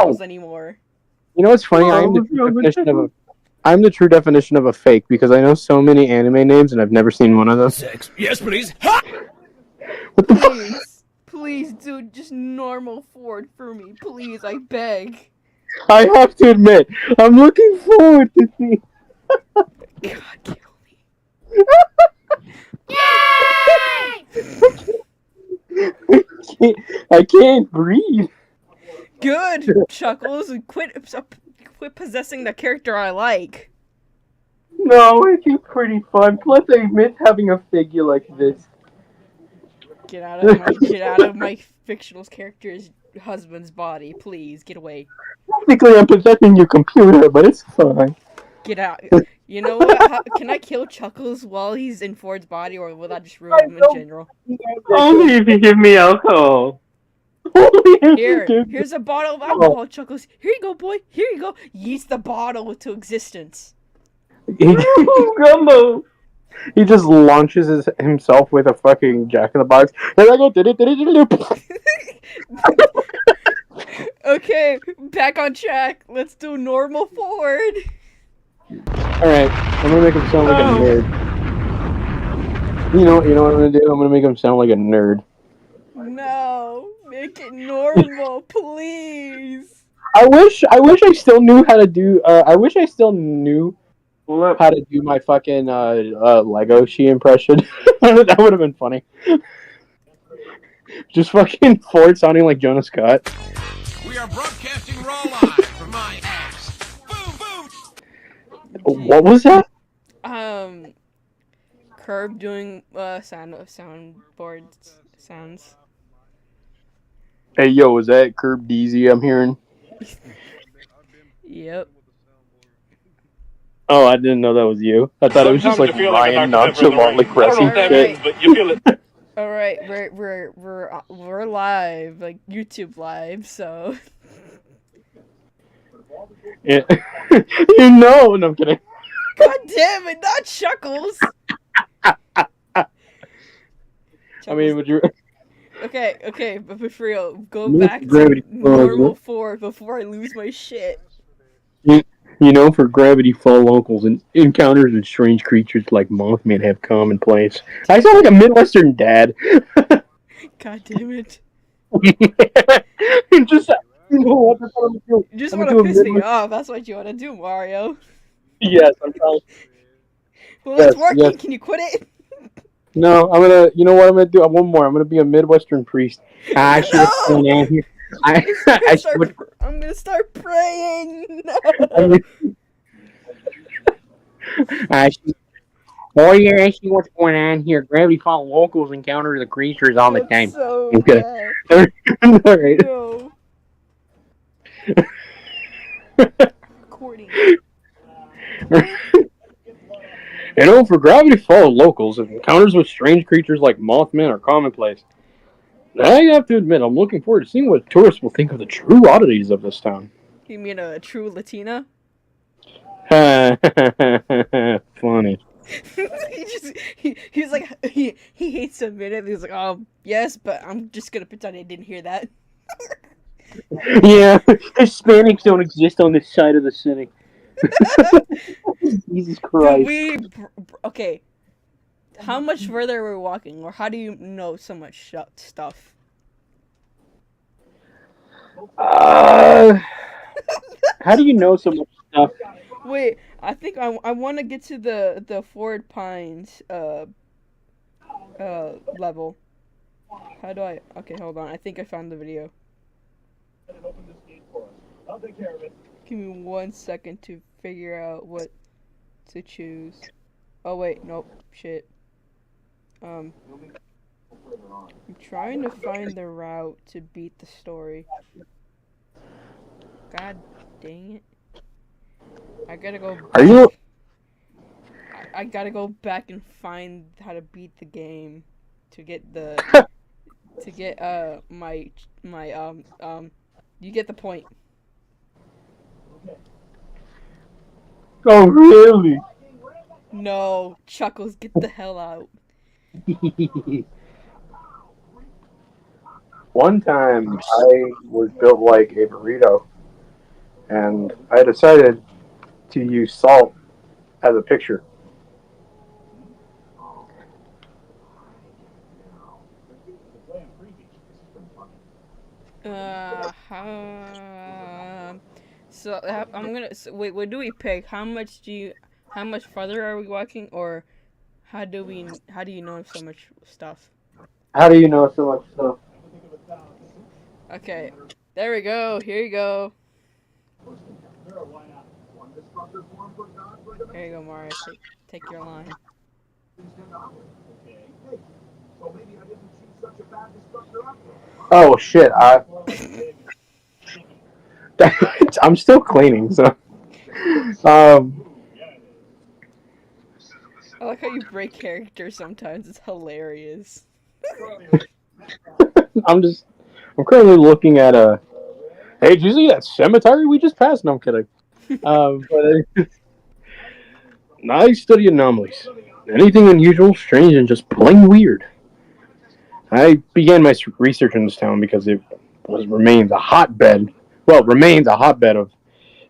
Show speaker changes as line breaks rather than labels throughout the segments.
Chuckles anymore.
You know what's funny? I'm the true definition of a fake because I know so many anime names and I've never seen one of them.
Sex. Yes, please.
What the fuck?
Please, please, dude, just normal Ford for me, please. I beg.
I have to admit, I'm looking forward to see.
God, kill me.
I can't breathe.
Good, Chuckles. Quit possessing the character I like.
No, it's pretty fun. Plus, I miss having a figure like this.
Get out of my fictional character's husband's body, please. Get away.
Technically, I'm possessing your computer, but it's fine.
Get out. You know what? Can I kill Chuckles while he's in Ford's body, or will that just ruin him in general?
Only if you give me alcohol.
Here's a bottle of alcohol, Chuckles. Here you go, boy. Here you go. Yeast the bottle into existence.
Gumbo.
He just launches himself with a fucking Jack in the Box. Here I go.
Okay, back on track. Let's do normal Ford.
Alright, I'm gonna make him sound like a nerd. You know what I'm gonna do? I'm gonna make him sound like a nerd.
No, make it normal, please.
I wish I still knew how to do. I wish I still knew how to do my fucking Lego She impression. That would have been funny. Just fucking Ford sounding like Jonah Scott.
We are broadcasting raw live from my ass. Boom, boom.
What was that?
Curb doing soundboard sounds.
Hey yo, is that Curb DZ I'm hearing?
Yep.
Oh, I didn't know that was you. I thought it was just like Ryan nonchalantly pressing shit.
But you feel it.
All right, we're live, like YouTube live, so.
Yeah. You know, no, I'm kidding.
God damn it, not Chuckles.
I mean, would you?
Okay, but for real, go back to normal 4 before I lose my shit.
You know, for Gravity Fall locals, and encounters with strange creatures like Mothman have commonplace. I sound like a Midwestern dad.
God damn it.
Just, you know what?
You just want to piss me off. That's what you want to do, Mario.
Yes, I'm trying.
Well, it's working. Yes. Can you quit it?
No, I'm gonna. You know what I'm gonna do? One more. I'm gonna be a Midwestern priest. I'm
gonna start praying. No.
Oh yeah, actually, what's going on here? Gravity Fall locals encounter the creatures all the time.
So
All right.
No. Recording.
You know, for Gravity Fall locals, encounters with strange creatures like Mothman are commonplace. I have to admit, I'm looking forward to seeing what tourists will think of the true oddities of this town.
You mean a true Latina?
Funny.
He's like he hates to admit it. He's like, yes, but I'm just gonna pretend I didn't hear that.
Yeah, Hispanics don't exist on this side of the city. Jesus Christ.
Okay. How much further are we walking, or how do you know so much stuff?
How do you know so much stuff?
Wait, I think I want to get to the Ford Pines level. How do I? Okay, hold on. I think I found the video.
I'll take care of it.
Give me 1 second to figure out what to choose. Oh wait, nope, shit. I'm trying to find the route to beat the story. God dang it. I gotta go back.
Are you?
I gotta go back and find how to beat the game to get the my you get the point.
Oh really?
No, Chuckles, get the hell out.
One time I was built like a burrito. and I decided to use salt as a picture.
So I'm gonna. So, wait, what do we pick? How much do you? How much farther are we walking, or how do we? How do you know so much stuff?
How do you know so much stuff?
Okay, there we go. Here you go. Here you go, Mario. Take your line.
Oh shit! I'm still cleaning, so.
I like how you break character sometimes. It's hilarious.
I'm currently looking at a. Hey, did you see that cemetery we just passed? No, I'm kidding. But I study anomalies. Anything unusual, strange, and just plain weird. I began my research in this town because it remains a hotbed. Well, it remains a hotbed of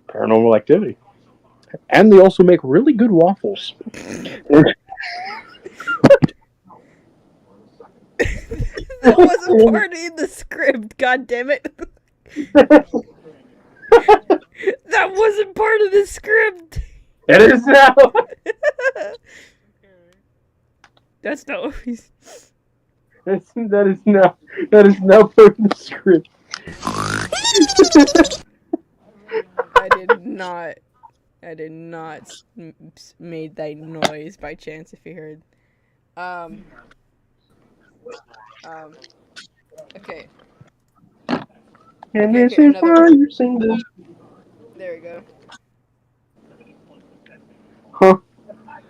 paranormal activity, and they also make really good waffles.
That wasn't part of the script. God damn it! That wasn't part of the script.
It is now.
That's not what he's.
That is now part of the script.
I did not made that noise by chance. If you heard. Okay.
And
Okay,
this is why you sing this.
There we go.
Huh?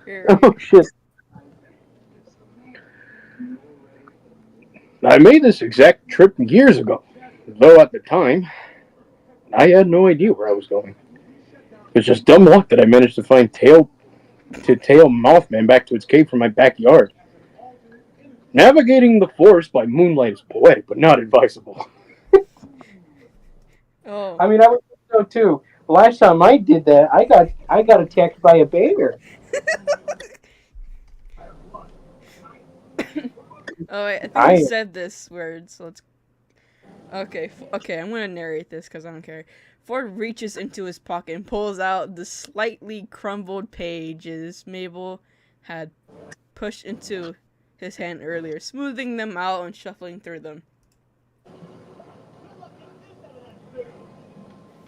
Here.
Oh shit. I made this exact trip years ago, though at the time, I had no idea where I was going. It's just dumb luck that I managed to find tail Mothman back to its cave from my backyard. Navigating the forest by moonlight is poetic, but not advisable.
Oh.
I mean, I would think so too. Last time I did that, I got attacked by a bear.
Oh wait, I think I said this word, so let's. Okay, I'm gonna narrate this because I don't care. Ford reaches into his pocket and pulls out the slightly crumbled pages Mabel had pushed into his hand earlier, smoothing them out and shuffling through them.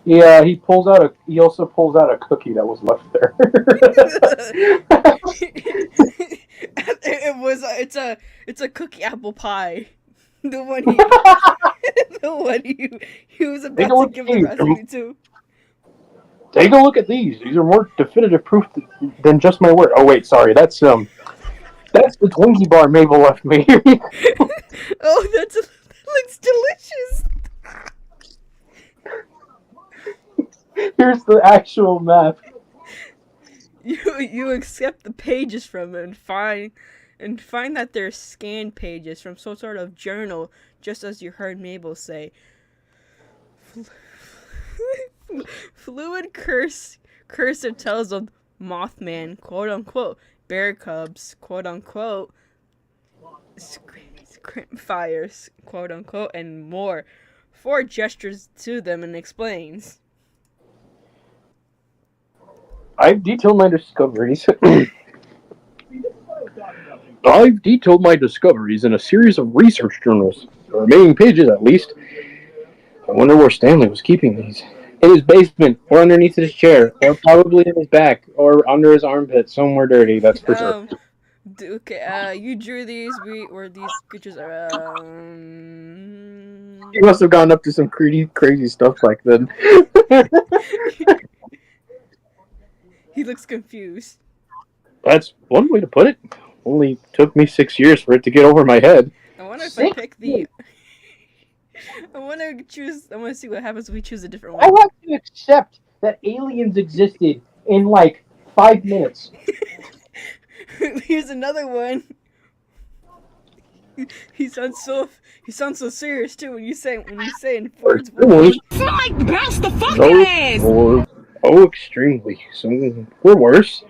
Yeah, he also pulls out a cookie that was left there.
It's a cookie apple pie. The one he was about to give the recipe to.
Take a look at these. These are more definitive proof than just my word. Oh wait, sorry. That's the Twinkie bar Mabel left me.
Oh, that looks delicious.
Here's the actual map.
You accept the pages from it and find that they're scanned pages from some sort of journal, just as you heard Mabel say. Fluid cursive tells of Mothman, quote unquote, bear cubs, quote unquote, fires, quote unquote, and more. Ford gestures to them and explains.
I've detailed my discoveries. I've detailed my discoveries in a series of research journals, the remaining pages at least. I wonder where Stanley was keeping these. In his basement, or underneath his chair, or probably in his back, or under his armpit, somewhere dirty, that's for sure.
Okay, you drew these, were these creatures,
He must have gone up to some crazy stuff back then.
He looks confused.
That's one way to put it. Only took me 6 years for it to get over my head.
I wonder if I pick the... I want to see what happens if we choose a different one.
I have to accept that aliens existed in, 5 minutes.
Here's another one. He sounds so serious too when you say in Ford's voice.
Mike bounce the fuck your ass!
Extremely. Some or worse.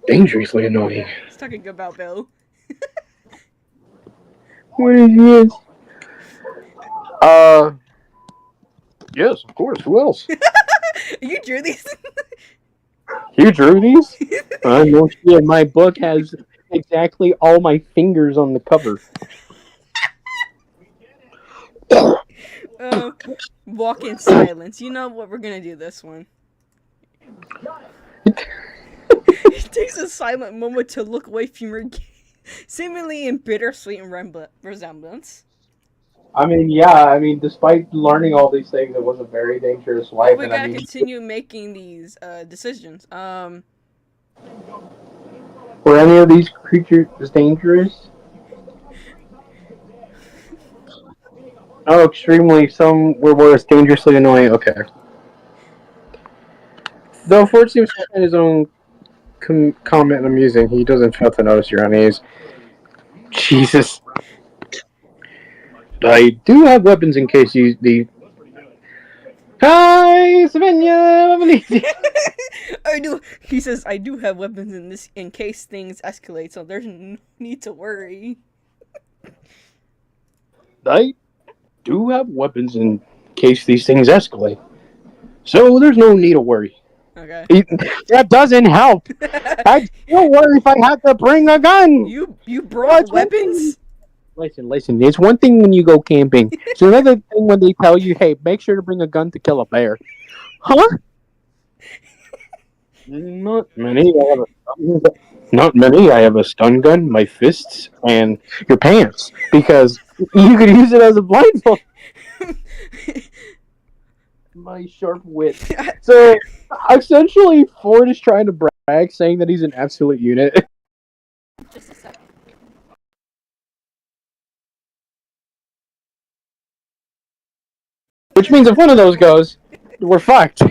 Dangerously annoying.
He's talking about Bill.
What is this? Yes, of course. Who else?
You drew these?
You drew these? No shit. My book has exactly all my fingers on the cover.
Walk in silence. You know what? We're gonna do this one. It takes a silent moment to look away from your seemingly in bittersweet resemblance.
I mean, yeah. I mean, despite learning all these things, it was a very dangerous life.
We gotta continue making these decisions.
Were any of these creatures dangerous? Oh, extremely. Some were worse. Dangerously annoying. Okay. Though Ford seems to find his own comment amusing, he doesn't fail to notice your unease. Jesus. I do have weapons in case you the. Hi, Savannah.
I do. He says, "I do have weapons in case things escalate, so there's no need to worry."
I do have weapons in case these things escalate, so there's no need to worry.
Okay.
That doesn't help. I'd still worry if I had to bring a gun.
You brought weapons?
Listen. It's one thing when you go camping. It's another thing when they tell you, "Hey, make sure to bring a gun to kill a bear." Huh? Not many. Not many. I have a stun gun, my fists, and your pants because you could use it as a blindfold. My sharp wit. So essentially, Ford is trying to brag, saying that he's an absolute unit.
Just a second.
Which means if one of those goes, we're fucked.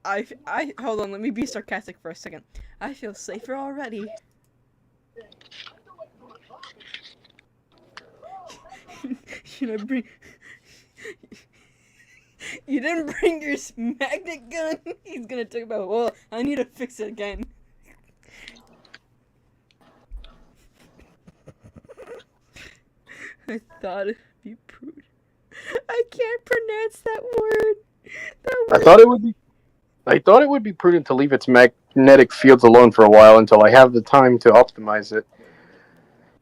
I hold on. Let me be sarcastic for a second. I feel safer already. Should I bring? You didn't bring your magnet gun? He's gonna talk about, well, I need to fix it again. I thought it'd be prudent. I can't pronounce that word.
I thought it would be prudent to leave its magnetic fields alone for a while until I have the time to optimize it.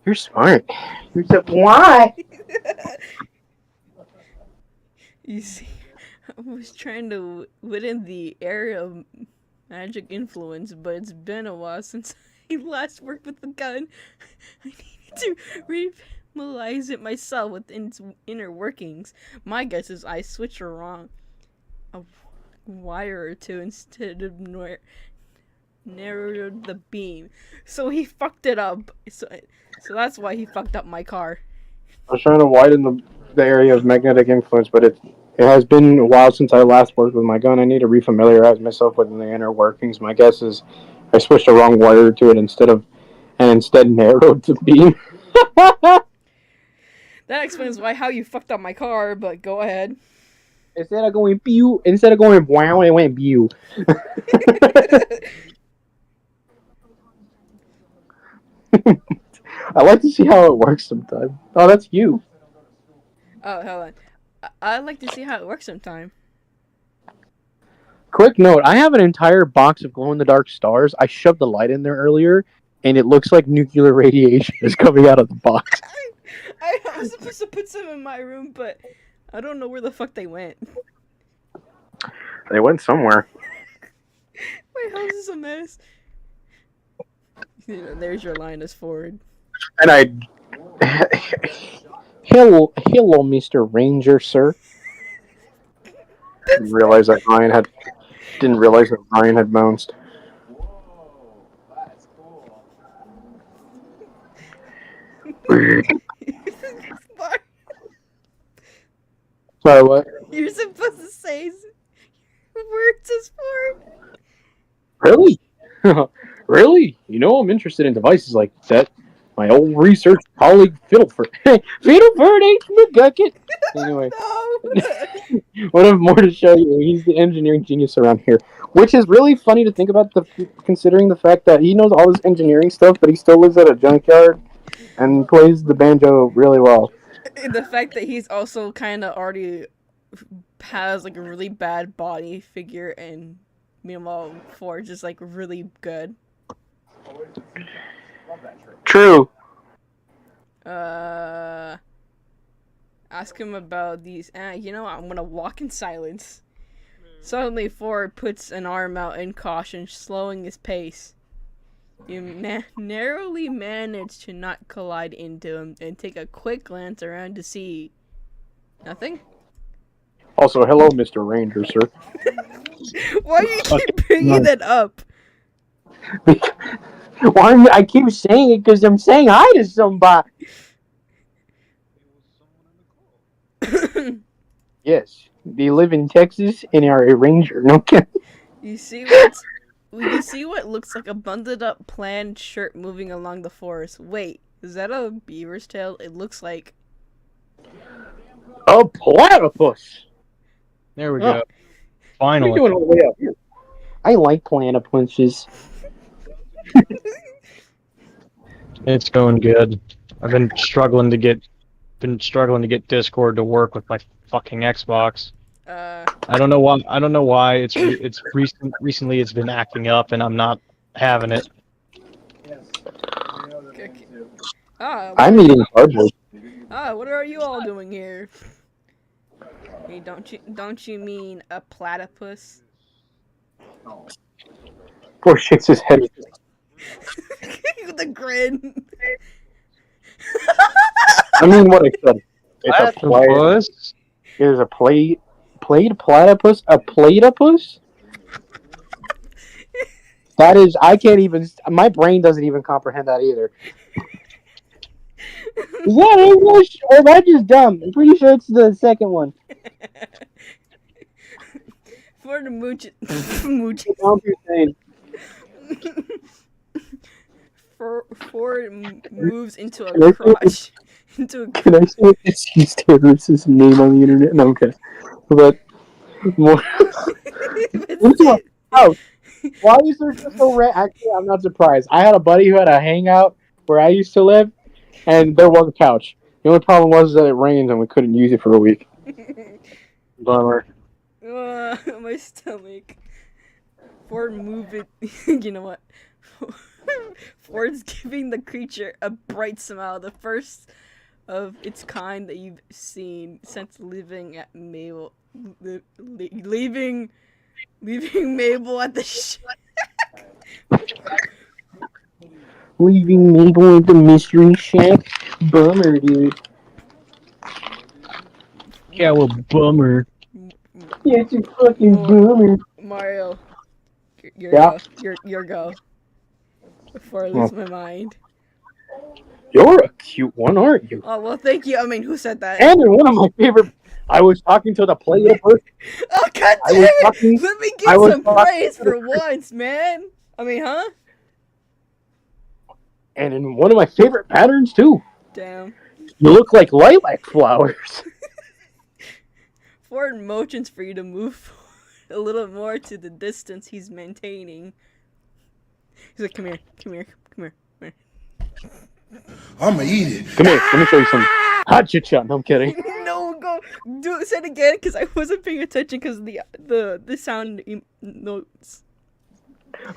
You're smart. You're so why?
You see, I was trying to within the area of magic influence, but it's been a while since I last worked with the gun. I needed to refamiliarize it myself with its inner workings. My guess is I switched wrong a wire or two instead of narrowed the beam. So he fucked it up. So that's why he fucked up my car.
I was trying to widen the area of magnetic influence, but it has been a while since I last worked with my gun. I need to refamiliarize myself with the inner workings. My guess is I switched the wrong wire to it instead narrowed the beam.
That explains how you fucked up my car, but go ahead.
Instead of going wow, it went pew. I like to see how it works sometime. Oh, that's you.
Oh, hold on. I'd like to see how it works sometime.
Quick note, I have an entire box of glow-in-the-dark stars. I shoved the light in there earlier, and it looks like nuclear radiation is coming out of the box.
I was supposed to put some in my room, but I don't know where the fuck they went.
They went somewhere.
My house is a mess. There's your Linus Ford.
And I... Hello, Mr. Ranger, sir. Didn't realize that Ryan had bounced. Sorry, what?
You're supposed to say words as Ford.
Really? Really? You know I'm interested in devices like that. my old research colleague Fiddleford. Fiddleford H. McGucket. Anyway, what I have more to show you. He's the engineering genius around here, which is really funny to think about. Considering the fact that he knows all this engineering stuff, but he still lives at a junkyard and plays the banjo really well.
The fact that he's also kind of already has like a really bad body figure, and meanwhile Forge is like really good.
True.
Ask him about these. You know, I'm gonna walk in silence. Suddenly, Ford puts an arm out in caution, slowing his pace. You narrowly manage to not collide into him and take a quick glance around to see nothing.
Also, hello, Mr. Ranger, sir.
Why do you keep bringing that up?
Why I keep saying it because I'm saying hi to somebody. Yes, they live in Texas and are a ranger. No kidding.
You see what looks like a bundled up plaid shirt moving along the forest. Wait, is that a beaver's tail? It looks like
a platypus.
There we go. Finally.
What are you doing all the way up here? I like platypuses.
It's going good. I've been struggling to get Discord to work with my fucking Xbox. I don't know why. It's recently it's been acting up and I'm not having it.
I'm eating cardboard.
What are you all doing here? Hey, don't you mean a platypus?
Poor shakes his head.
With a grin.
I mean, what I said. It's a
Platypus?
It is a played platypus. A platypus? That is, I can't even. My brain doesn't even comprehend that either. Is that English or am I just dumb? I'm pretty sure it's the second one.
For the mooch. Ford moves into a crotch.
Can I say excuse terrorist's name on the internet? No, okay. But more. House. Why is there just so rare? Actually, I'm not surprised. I had a buddy who had a hangout where I used to live, and there was a couch. The only problem was that it rained and we couldn't use it for a week. Bummer.
My stomach. Ford move it. You know what? Ford's giving the creature a bright smile, the first of its kind that you've seen since leaving Mabel at the shack.
Leaving Mabel at the mystery shack? Bummer, dude.
Yeah, well, bummer.
Yeah, it's a fucking bummer.
Mario, your go. Before I lose my mind.
You're a cute one, aren't you?
Oh, well, thank you. I mean, who said that?
And one of my favorite... I was talking to the platypus.
Oh, god damn it! Let me get some praise for once, man! I mean, huh?
And in one of my favorite patterns, too.
Damn.
You look like lilac flowers.
Ford motions for you to move a little more to the distance he's maintaining. He's like, come here.
I'ma eat it.
Come here, let me show you some hot shit shot. No, I'm kidding.
No, go say it again, because I wasn't paying attention because the sound notes.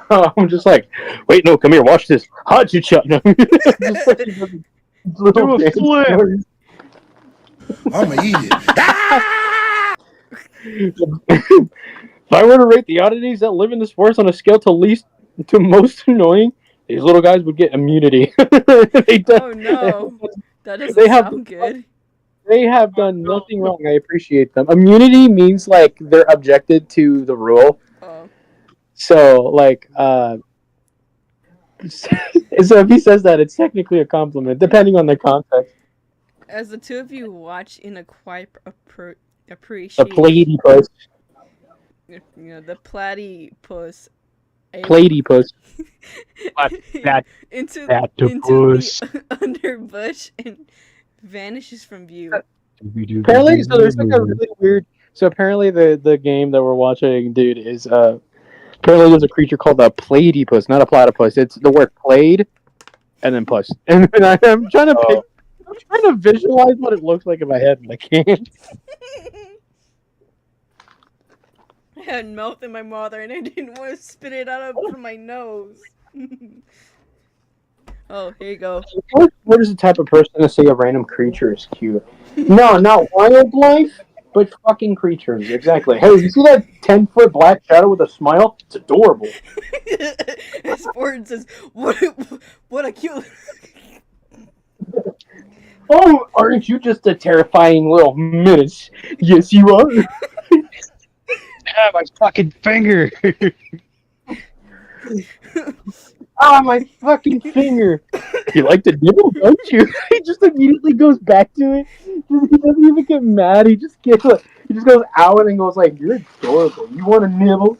I'm just like, wait, no, come here, watch this hot shit shot. No. Just like little
Do a flip.
I'ma eat it.
If I were to rate the oddities that live in this forest on a scale to least to most annoying, these little guys would get immunity.
Oh no, that doesn't sound good.
They have done nothing wrong. I appreciate them. Immunity means like they're objected to the rule.
Oh.
So like, so if he says that, it's technically a compliment, depending on the context.
As the two of you watch in a quiet appreciation,
The platypus.
you know, the platypus
platypus.
That
into
Platypus.
the underbush and vanishes from view.
Apparently, so there's like a really weird. So apparently, the game that we're watching, dude, is apparently there's a creature called a platypus, not a platypus. It's the word played, and then puss. And I'm trying to pick. I'm trying to visualize what it looks like in my head, and I can't.
I had mouth in my mouth and I didn't want to spit it out from my nose. Oh, here you go.
What is the type of person to say a random creature is cute? No, not wildlife, but fucking creatures. Exactly. Hey, you see that 10-foot black shadow with a smile? It's adorable.
As Ford says, what a cute.
Oh, aren't you just a terrifying little menace? Yes, you are.
Ah, my fucking finger.
Ah, my fucking finger. You like to nibble, don't you? He just immediately goes back to it. He doesn't even get mad. He just goes out and goes like, "You're adorable. You want to nibble?"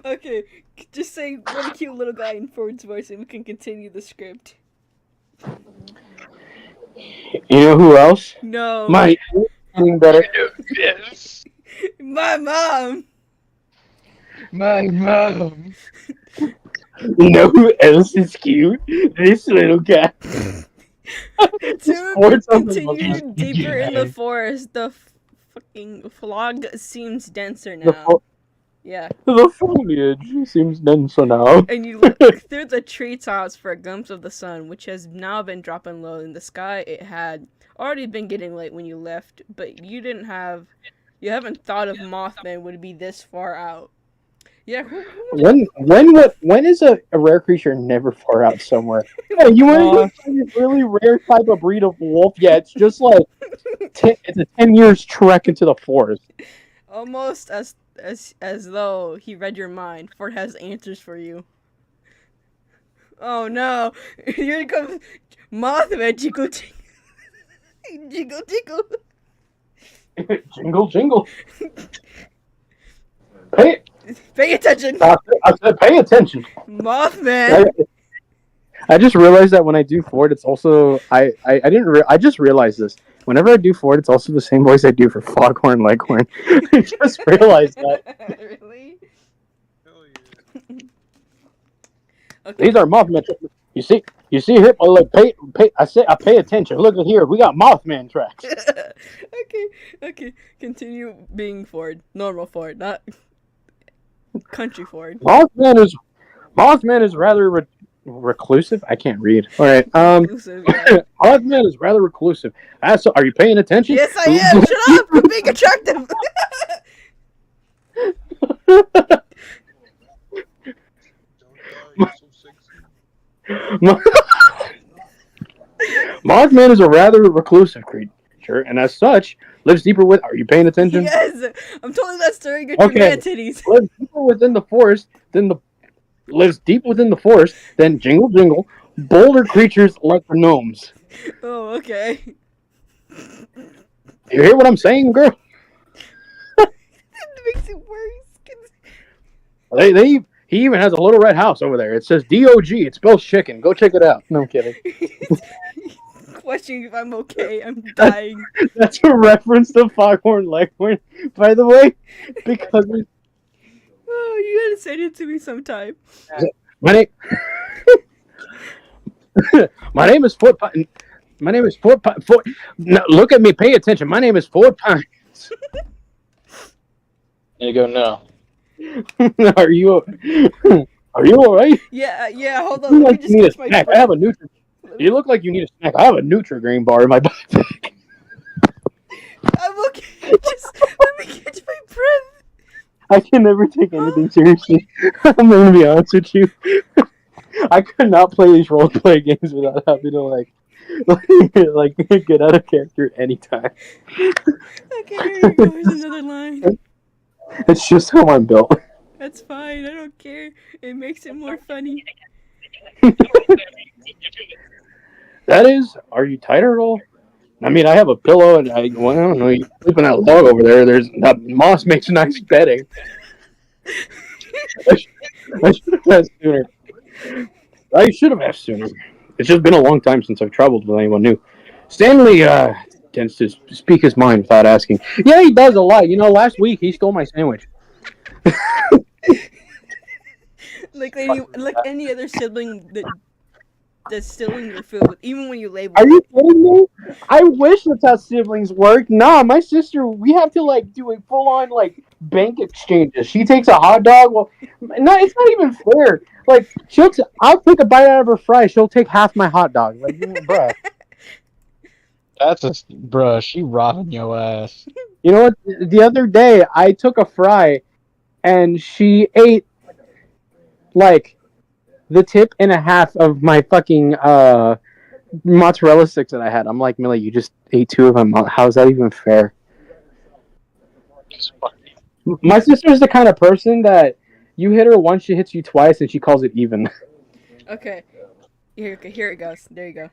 Okay, just say what a cute little guy in Ford's voice and we can continue the script.
You know who else?
No.
My getting better.
Yes.
My mom.
My mom.
You know who else is cute? This little guy.
To continue deeper in the forest, the fucking fog seems denser now. Yeah.
The foliage seems denser now.
And you look through the treetops for a glimpse of the sun, which has now been dropping low in the sky. It had already been getting late when you left, but you haven't thought of Mothman would be this far out. Yeah.
When is a rare creature never far out somewhere? Hey, you want to find a really rare type of breed of wolf? Yeah, it's just like it's a 10 years trek into the forest.
Almost as though he read your mind. Ford has answers for you. Oh no! Here comes Mothman. Jingle jingle, jingle jingle.
Jingle jingle.
Pay attention.
I said, pay attention.
Mothman.
I just realized that when I do Ford, it's also I just realized this. Whenever I do Ford, it's also the same voice I do for Foghorn Leghorn. I just realized that.
Really?
Hell yeah.
Okay.
These are Mothman. You see here. Look, I pay attention. Look at here. We got Mothman tracks.
Okay. Continue being Ford. Normal Ford, not country Ford.
Mothman is rather reclusive. I can't read. All right.
Reclusive, yeah.
Mothman is rather reclusive. Are you paying attention?
Yes, I am. Shut up. I'm being attractive.
You're so sexy.
Mothman is a rather reclusive creature, and as such, lives deeper with. Are you paying attention?
Yes, I'm telling that story. Get your man titties.
Lives deeper within the forest lives deep within the forest than Jingle Jingle. Bolder creatures like the gnomes.
Oh, okay.
You hear what I'm saying, girl?
It makes it worse.
He even has a little red house over there. It says DOG. It spells chicken. Go check it out. No, I'm kidding.
Questioning if I'm okay. I'm dying.
That's a reference to Foghorn Leghorn, by the way, because
Oh, you gotta send it to me sometime.
my name. My name is Fort Pine. My name is Fort Pine. No, look at me. Pay attention. My name is Fort Pine.
There you go. No.
Are you all right?
Yeah. Hold on.
You
Let
like
me
you need a
just catch my
snack. I
breath.
have a Nutri. You look like you need a snack. I have a Nutri-Grain bar in my backpack.
I'm okay. Just let me catch my breath.
I can never take anything seriously. I'm gonna be honest with you. I could not play these role-play games without having to like get out of character anytime.
Okay, here you go. Here's another line.
It's just how I'm built.
That's fine. I don't care. It makes it more funny.
That is, are you tight at all? I mean, I have a pillow and I don't know. You sleep on that log over there. That moss makes nice bedding. I should have asked sooner. I should have asked sooner. It's just been a long time since I've traveled with anyone new. Stanley tends to speak his mind without asking. Yeah, he does a lot. You know, last week he stole my sandwich.
Like any other sibling that's stealing your food, even when you label
Are you
it.
kidding me? I wish that's how siblings work. Nah, my sister, we have to like do a full on like bank exchanges. She takes a hot dog. Well, no, it's not even fair. Like I'll take a bite out of her fry. She'll take half my hot dog. Like, bruh.
That's bruh. She robbing your ass.
You know what? The other day I took a fry, and she ate like the tip and a half of my fucking mozzarella sticks that I had. I'm like, Millie, you just ate 2 of them. How is that even fair? My sister is the kind of person that you hit her once, she hits you twice, and she calls it even.
Okay. Here it goes. There you go.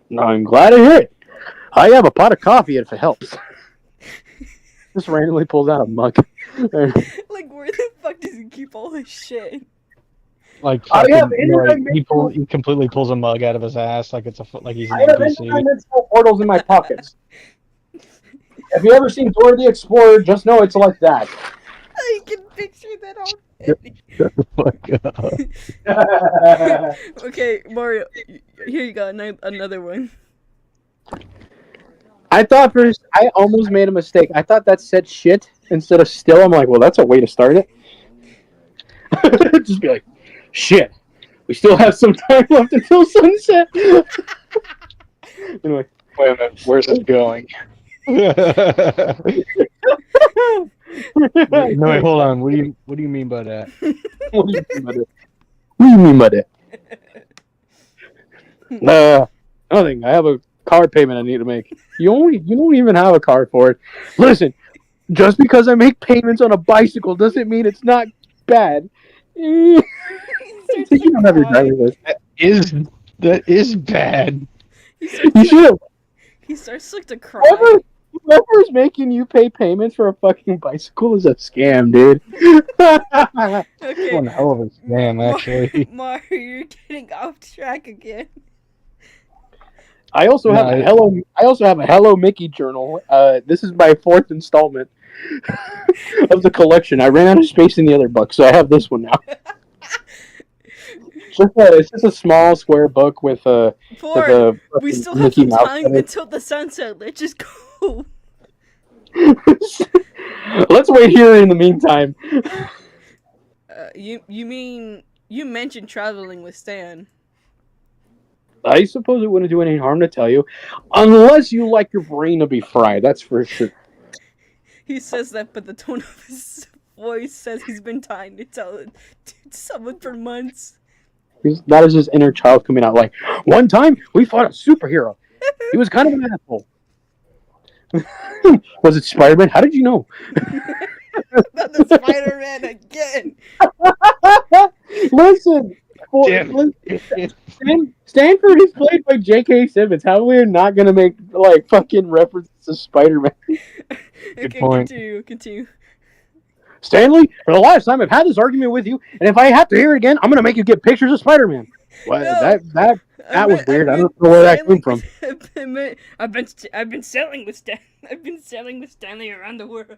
No, I'm glad to hear it. I have a pot of coffee if it helps. Just randomly pulls out a mug.
Like, where the fuck does he keep all his shit?
Like,
I
fucking,
have internet
he completely pulls a mug out of his ass like he's an
I have
NPC.
interdimensional portals in my pockets. Have you ever seen Dora the Explorer? Just know it's like that.
I can picture that all.
Shut the fuck up.
Okay, Mario, here you go, another one.
I thought first, I almost made a mistake. I thought that said shit instead of still. I'm like, well, that's a way to start it. Just be like, shit. We still have some time left until sunset. Anyway.
Wait a minute, where's this going? No, wait, hold on. What do you mean by that?
What do you mean by that? What do you mean by that? Nothing. I have a car payment I need to make. You don't even have a car for it. Listen, just because I make payments on a bicycle doesn't mean it's not bad. You don't have your driver's license.
That is bad.
You should have.
He starts to cry.
Whoever's making you pay payments for a fucking bicycle is a scam, dude.
Okay.
One hell of a scam, actually.
Mario, you're getting off track again.
I also have a Hello Mickey journal. This is my 4th installment of the collection. I ran out of space in the other book, so I have this one now. It's just a small square book with
Ford, we still have
Mickey
some
Mouse
time until the sunset. Let's just go.
Let's wait here in the meantime.
You mean you mentioned traveling with Stan?
I suppose it wouldn't do any harm to tell you, unless you like your brain to be fried. That's for sure.
He says that, but the tone of his voice says he's been trying to tell it to someone for months.
That is his inner child coming out. Like, one time we fought a superhero. He was kind of an asshole. Was it Spider-Man? How did you know?
Not the Spider-Man again.
Listen.
Damn.
Stanford is played by J.K. Simmons. How are we not going to make, like, fucking references to Spider-Man?
Good point.
Continue.
Stanley, for the last time I've had this argument with you, and if I have to hear it again, I'm going to make you get pictures of Spider-Man. What?
No.
That was weird. I don't know where that came from.
I've been sailing with Stan. I've been sailing with Stanley around the world.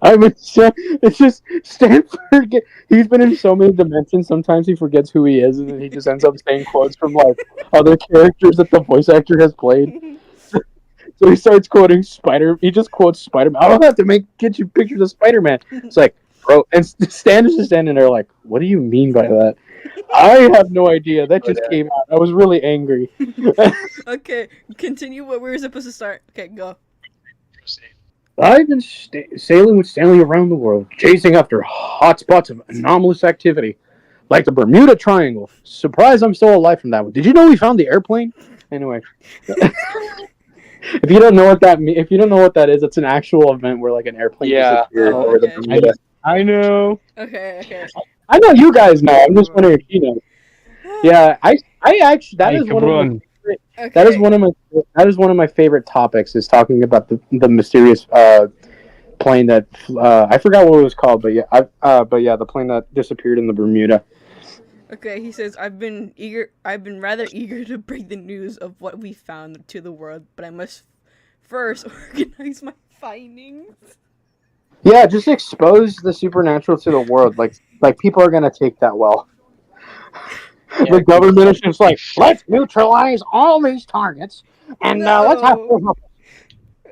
It's just Stanford. He's been in so many dimensions. Sometimes he forgets who he is, and then he just ends up saying quotes from like other characters that the voice actor has played. So he starts quoting He just quotes Spider-Man. I don't have to get you pictures of Spider-Man. It's like, bro, and Stan is just standing there like, what do you mean by that? I have no idea. That just came out. I was really angry.
Okay, continue what we were supposed to start. Okay, go.
I've been sailing with Stanley around the world, chasing after hotspots of anomalous activity, like the Bermuda Triangle. Surprised I'm still alive from that one. Did you know we found the airplane? Anyway, if you don't know what that is, it's an actual event where like an airplane disappeared over the Bermuda.
I know.
Okay.
I know you guys know. I'm just wondering if you know. Yeah, I actually that is one of my favorite topics is talking about the mysterious plane that I forgot what it was called, but yeah, the plane that disappeared in the Bermuda.
Okay, he says, I've been rather eager to break the news of what we found to the world, but I must first organize my findings.
Yeah, just expose the supernatural to the world. Like people are gonna take that well.
Yeah,
The government is just like, let's neutralize all these targets, and let's have.
No.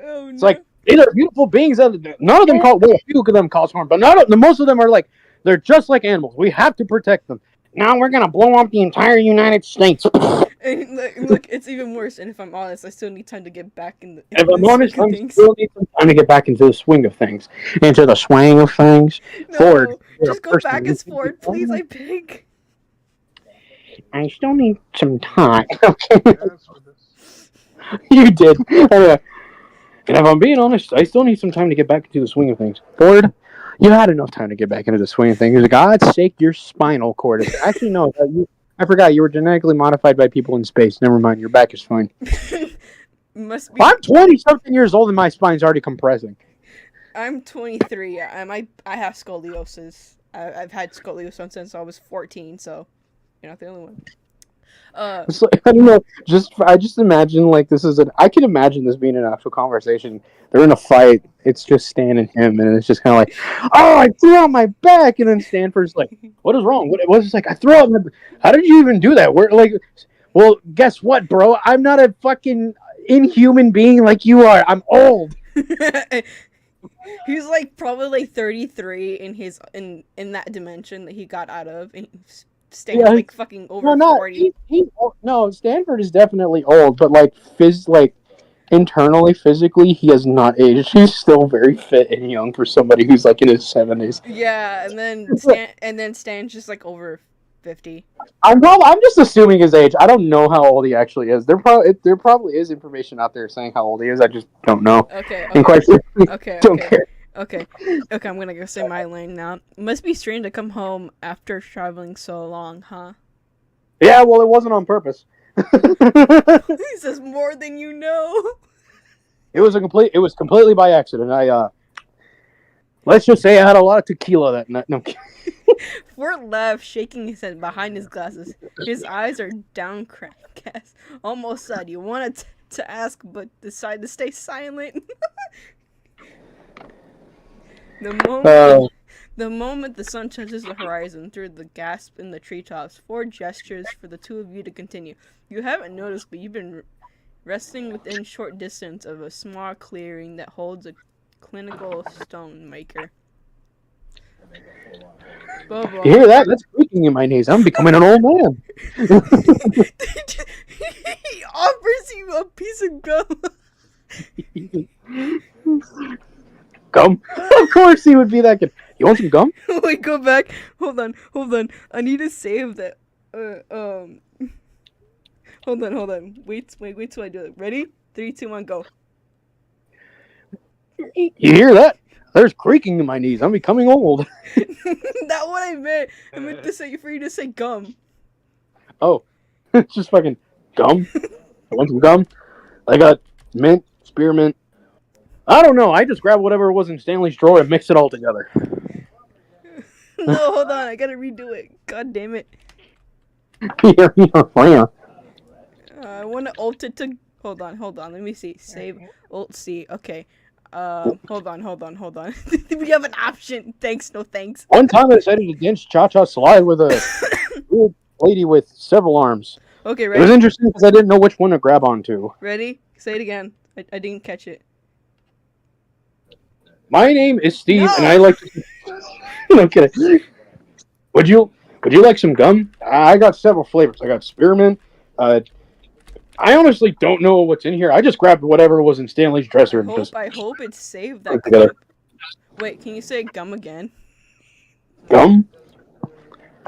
Oh
It's
no.
like these are beautiful beings. That none of them call. Well, a few of them cause harm, but most of them are like they're just like animals. We have to protect them. Now we're gonna blow up the entire United States.
And look, it's even worse. And if I'm honest, I still need time to get back in the
If I'm
swing
honest,
of
I
things.
still need some time to get back into the swing of things. Into the swing of things.
No,
Ford.
just go back as Ford, please. I beg.
I still need some time. You did. Anyway, and if I'm being honest, I still need some time to get back into the swing of things. Ford, you had enough time to get back into the swing of things. For God's sake, your spinal cord is actually no. I forgot you were genetically modified by people in space. Never mind, your back is fine.
Must be.
I'm 20-something years old and my spine's already compressing.
I'm 23. I have scoliosis. I've had scoliosis since I was 14. So you're not the only one.
It's like, I don't know. I just imagine like this is I can imagine this being an actual conversation. They're in a fight. It's just Stan and him, and it's just kind of like, oh, I threw out my back, and then Stanford's like, what is wrong? What was like? I threw out my. How did you even do that? We're like, well, guess what, bro? I'm not a fucking inhuman being like you are. I'm old.
He's like probably like 33 in that dimension that he got out of, and Stan's like fucking over 40.
No, Stanford is definitely old, but like internally, physically, he has not aged. He's still very fit and young for somebody who's like in his 70s.
Yeah, and then Stan's just like over 50.
I'm just assuming his age. I don't know how old he actually is. There probably is information out there saying how old he is. I just don't know.
Okay.
And quite frankly, don't care.
Okay, I'm gonna go say my line now. Must be strange to come home after traveling so long, huh?
Yeah, well, it wasn't on purpose.
He says more than you know.
It was completely by accident. Let's just say I had a lot of tequila that night. No.
Fort laughed, shaking his head behind his glasses. His eyes are downcast. Almost said, "You wanted to ask, but decided to stay silent." The moment the sun touches the horizon through the gasp in the treetops, Ford gestures for the two of you to continue. You haven't noticed, but you've been resting within short distance of a small clearing that holds a clinical stone maker. Blah, blah.
You hear that? That's creaking in my knees. I'm becoming an old man.
He offers you a piece of gum.
Gum? Of course he would be that good. You want some gum?
Wait, go back. Hold on. I need to save that. Hold on. Wait till I do it. Ready? 3, 2, 1, go.
You hear that? There's creaking in my knees. I'm becoming old.
That's what I meant. I meant to say for you to say gum.
Oh, just fucking gum. I want some gum. I got mint, spearmint. I don't know. I just grabbed whatever was in Stanley's drawer and mixed it all together.
No, hold on. I gotta redo it. God damn it. I want to alt it to. Hold on. Let me see. Save. Alt C. Okay. Hold on. We have an option. Thanks. No thanks.
One time I decided to dance cha-cha slide with a lady with several arms.
Okay, ready?
It was interesting because I didn't know which one to grab onto.
Ready? Say it again. I didn't catch it.
My name is Steve,
No!
and I like to... No kidding. Would you like some gum? I got several flavors. I got spearmint. I honestly don't know what's in here. I just grabbed whatever was in Stanley's dresser.
I hope it's saved that
together.
clip. Wait, can you say gum again?
Gum?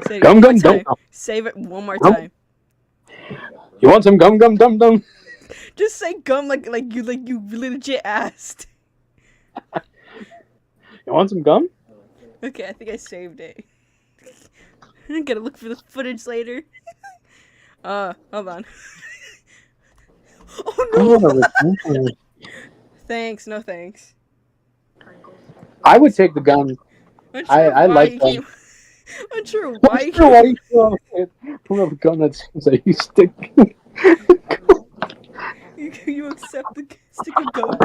Say it
Gum,
one
gum,
more time.
gum.
Save it one more
Gum?
time.
You want some gum, gum, dum, dum?
Just say gum like you legit asked.
You want some gum?
Okay, I think I saved it. I gotta look for the footage later. Hold on. Oh no! Thanks, no thanks.
I would take the gun. I like guns.
Unsure why
I'm sure why you pull up a gun that seems like you stick.
you accept the stick of gum.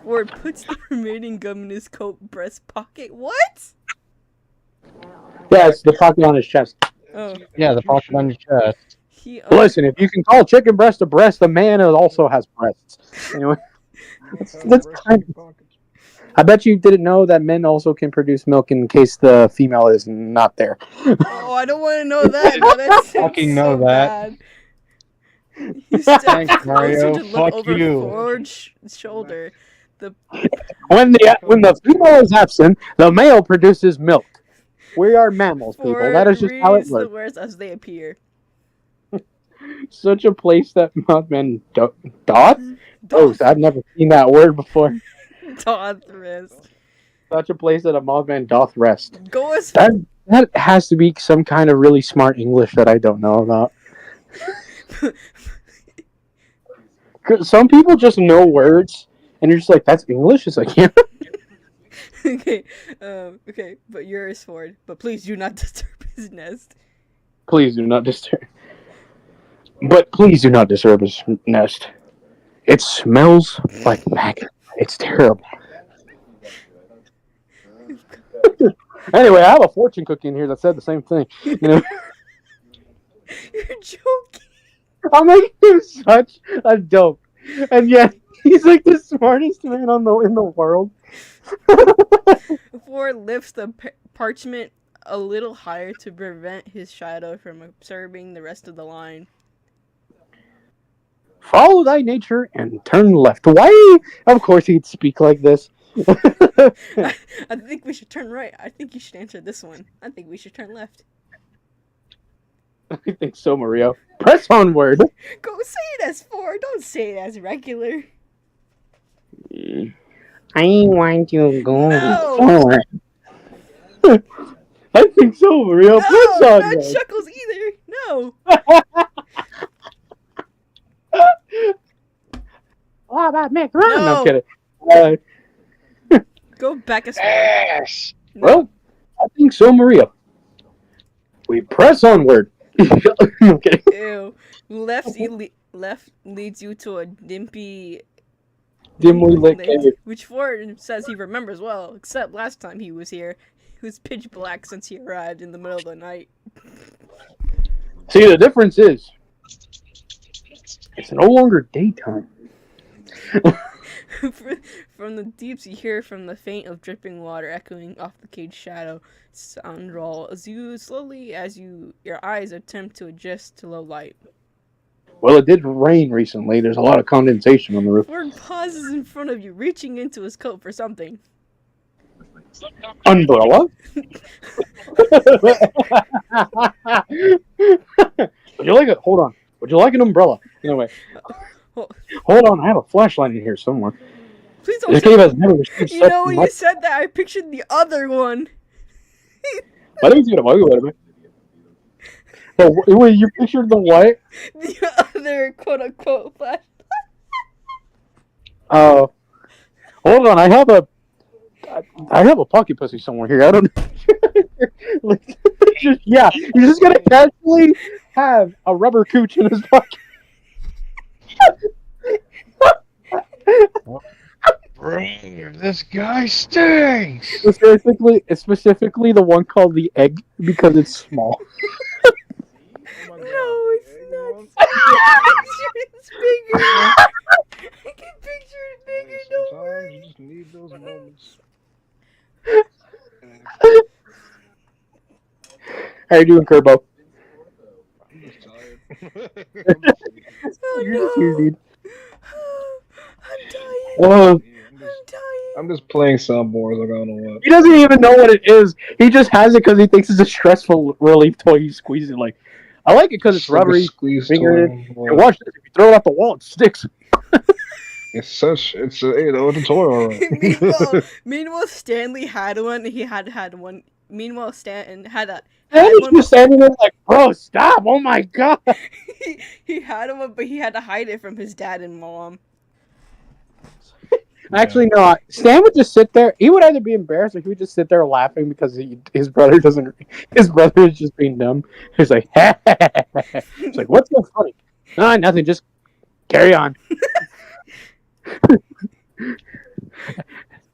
Ford puts the remaining gum in his coat breast pocket. What?
Yeah, it's the pocket on his chest.
Oh.
Yeah, the pocket on your chest.
Listen, if you can call chicken breast a breast, a man also has breasts. Anyway, that's kind of, I bet you didn't know that men also can produce milk in case the female is not there.
Oh, I don't want to know that. No, that's
Fucking
so
know that.
bad. You step
Thanks,
closer
Mario.
to look
Fuck
over
you.
Ford's shoulder.
When the female is absent, the male produces milk. We are mammals, people.
Ford
That is just how it
reads the
works.
words as they appear.
Such a place that Mothman doth? Oh,
Doth.
I've never seen that word before.
Doth rest.
Such a place that a Mothman doth rest.
Go as
That has to be some kind of really smart English that I don't know about. 'Cause some people just know words, and you're just like, "That's English." It's like, yeah.
okay, okay, but yours, Ford. But please do not disturb his nest.
Please do not disturb. But please do not disturb his nest. It smells like maggot. It's terrible. Anyway, I have a fortune cookie in here that said the same thing. You know,
You're joking.
I'm making him such a dope, and yet he's like the smartest man in the world.
Ford lifts the parchment a little higher to prevent his shadow from absorbing the rest of the line.
Follow thy nature and turn left. Why? Of course he'd speak like this.
I think we should turn right. I think you should answer this one. I think we should turn left.
I think so, Mario. Press onward.
Go say it as Ford. Don't say it as regular.
I want to go
No.
forward. I think so, Mario.
No,
Press
not
onward.
Chuckles either. No.
How about Mick? No,
No.
I'm kidding.
Go back as Ford.
Yes.
No.
Well, I think so, Maria. We press onward. I'm kidding.
Ew. Left leads you to a dimly
Dimly lit
lake,
cave.
which Ford says he remembers well, except last time he was here. It was pitch black since he arrived in the middle of the night.
See, the difference is, it's no longer daytime.
From the deeps, you hear from the faint of dripping water echoing off the cage's shadow sound roll as your eyes attempt to adjust to low light.
Well, it did rain recently. There's a lot of condensation on the roof.
Ford pauses in front of you, reaching into his coat for something.
Umbrella? Would you like it? Hold on. Would you like an umbrella? Anyway. Hold on. I have a flashlight in here somewhere.
Please
This
don't
cave has never received
You
such
know, when you
much.
said that, I pictured the other one.
I think it's gonna bug you. Wait, you pictured the what?
The other quote-unquote flash.
Hold on. I have a pocket pussy somewhere here. I don't know. Yeah, you're just gonna casually have a rubber cooch in his pocket.
This guy stinks.
Specifically the one called the egg because it's small.
No, it's not. It's bigger. I can picture it bigger. Don't worry.
You just need those moments.
How you doing, Kerbo?
I'm just tired.
Oh
You're
no.
just here, dude.
I'm dying.
Oh,
I'm dying.
I'm just playing soundboards. Like I don't know what.
he doesn't even know what it is. He just has it because he thinks it's a stressful relief toy. He squeezes it like. I like it because it's
like a
rubbery.
squeeze
Fingered.
toy.
And watch this. If you throw it out the wall, it sticks.
It's a it's a toy, alright.
meanwhile, Stanley had one. He had one. Meanwhile, Stanton had
And
one.
he's just standing there like, bro, stop! Oh my god!
he had one, but he had to hide it from his dad and mom.
Actually, no. Stan would just sit there. He would either be embarrassed or he would just sit there laughing because his brother doesn't. His brother is just being dumb. He's like, it's like, what's so funny? No, nothing. Just carry on.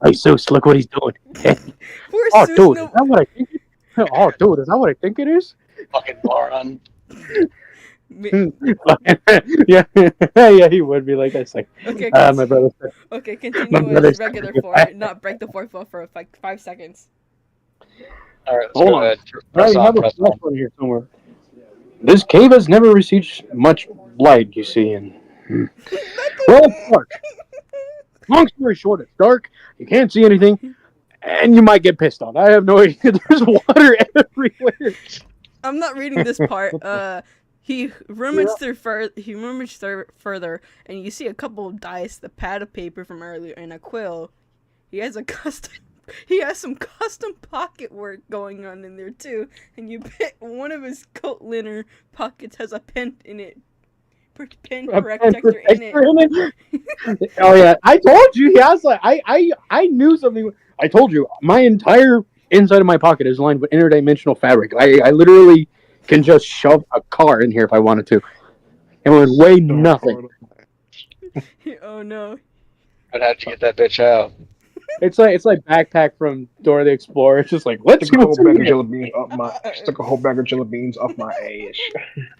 Hey, Zeus, look what he's doing. Oh,
Zeus,
dude, is that what I think? Oh, dude, is that what I think it is?
Fucking moron.
Yeah, yeah, he would be like that. It's like,
okay,
my brother said.
Okay, continue as regular fort, not break the fourth wall for like 5 seconds.
All right, let's
Hold
go
on.
ahead.
I
Press
have
on,
a
press
flash
on.
one here somewhere. This cave has never received much light, you see, and well, it's dark. Long story short, it's dark. You can't see anything, and you might get pissed on. I have no idea. There's water everywhere.
I'm not reading this part. He rummaged further, and you see a couple of dice, the pad of paper from earlier, and a quill. He has some custom pocket work going on in there too. And you bet one of his coat liner pockets has a pen in it. Pen protector in it.
Oh yeah, I told you. He has like I knew something. I told you my entire inside of my pocket is lined with interdimensional fabric. I literally can just shove a car in here if I wanted to. It would weigh nothing.
Oh no.
But how'd you get that bitch out?
It's like backpack from Dora the Explorer. It's just like let's
Stick a
see
whole
what's
bag
in
of
here.
jelly beans up my. Stick a whole bag of jelly beans up my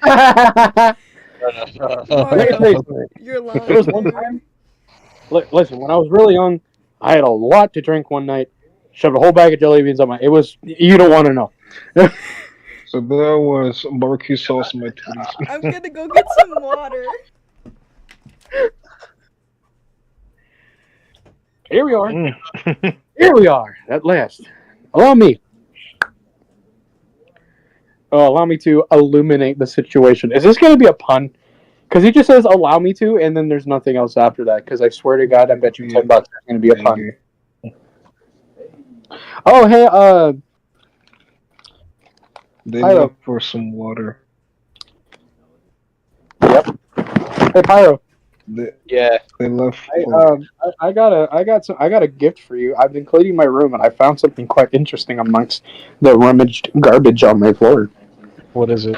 ass.
Mario, you're lying.
There was one time. Listen, when I was really young, I had a lot to drink one night. Shoved a whole bag of jelly beans on my. It was you don't want to know.
So there was barbecue sauce in my titties.
I'm gonna go get some water.
Here we are. Here we are at last. Allow me. Allow me to illuminate the situation. Is this going to be a pun? Because he just says "allow me to," and then there's nothing else after that. Because I swear to God, I bet you $10 it's going to be a pun. Oh hey,
They
Pyro.
look for some water.
Yep. Hey Pyro.
Yeah.
They left.
I got a gift for you. I've been cleaning my room and I found something quite interesting amongst the rummaged garbage on my floor.
What is it?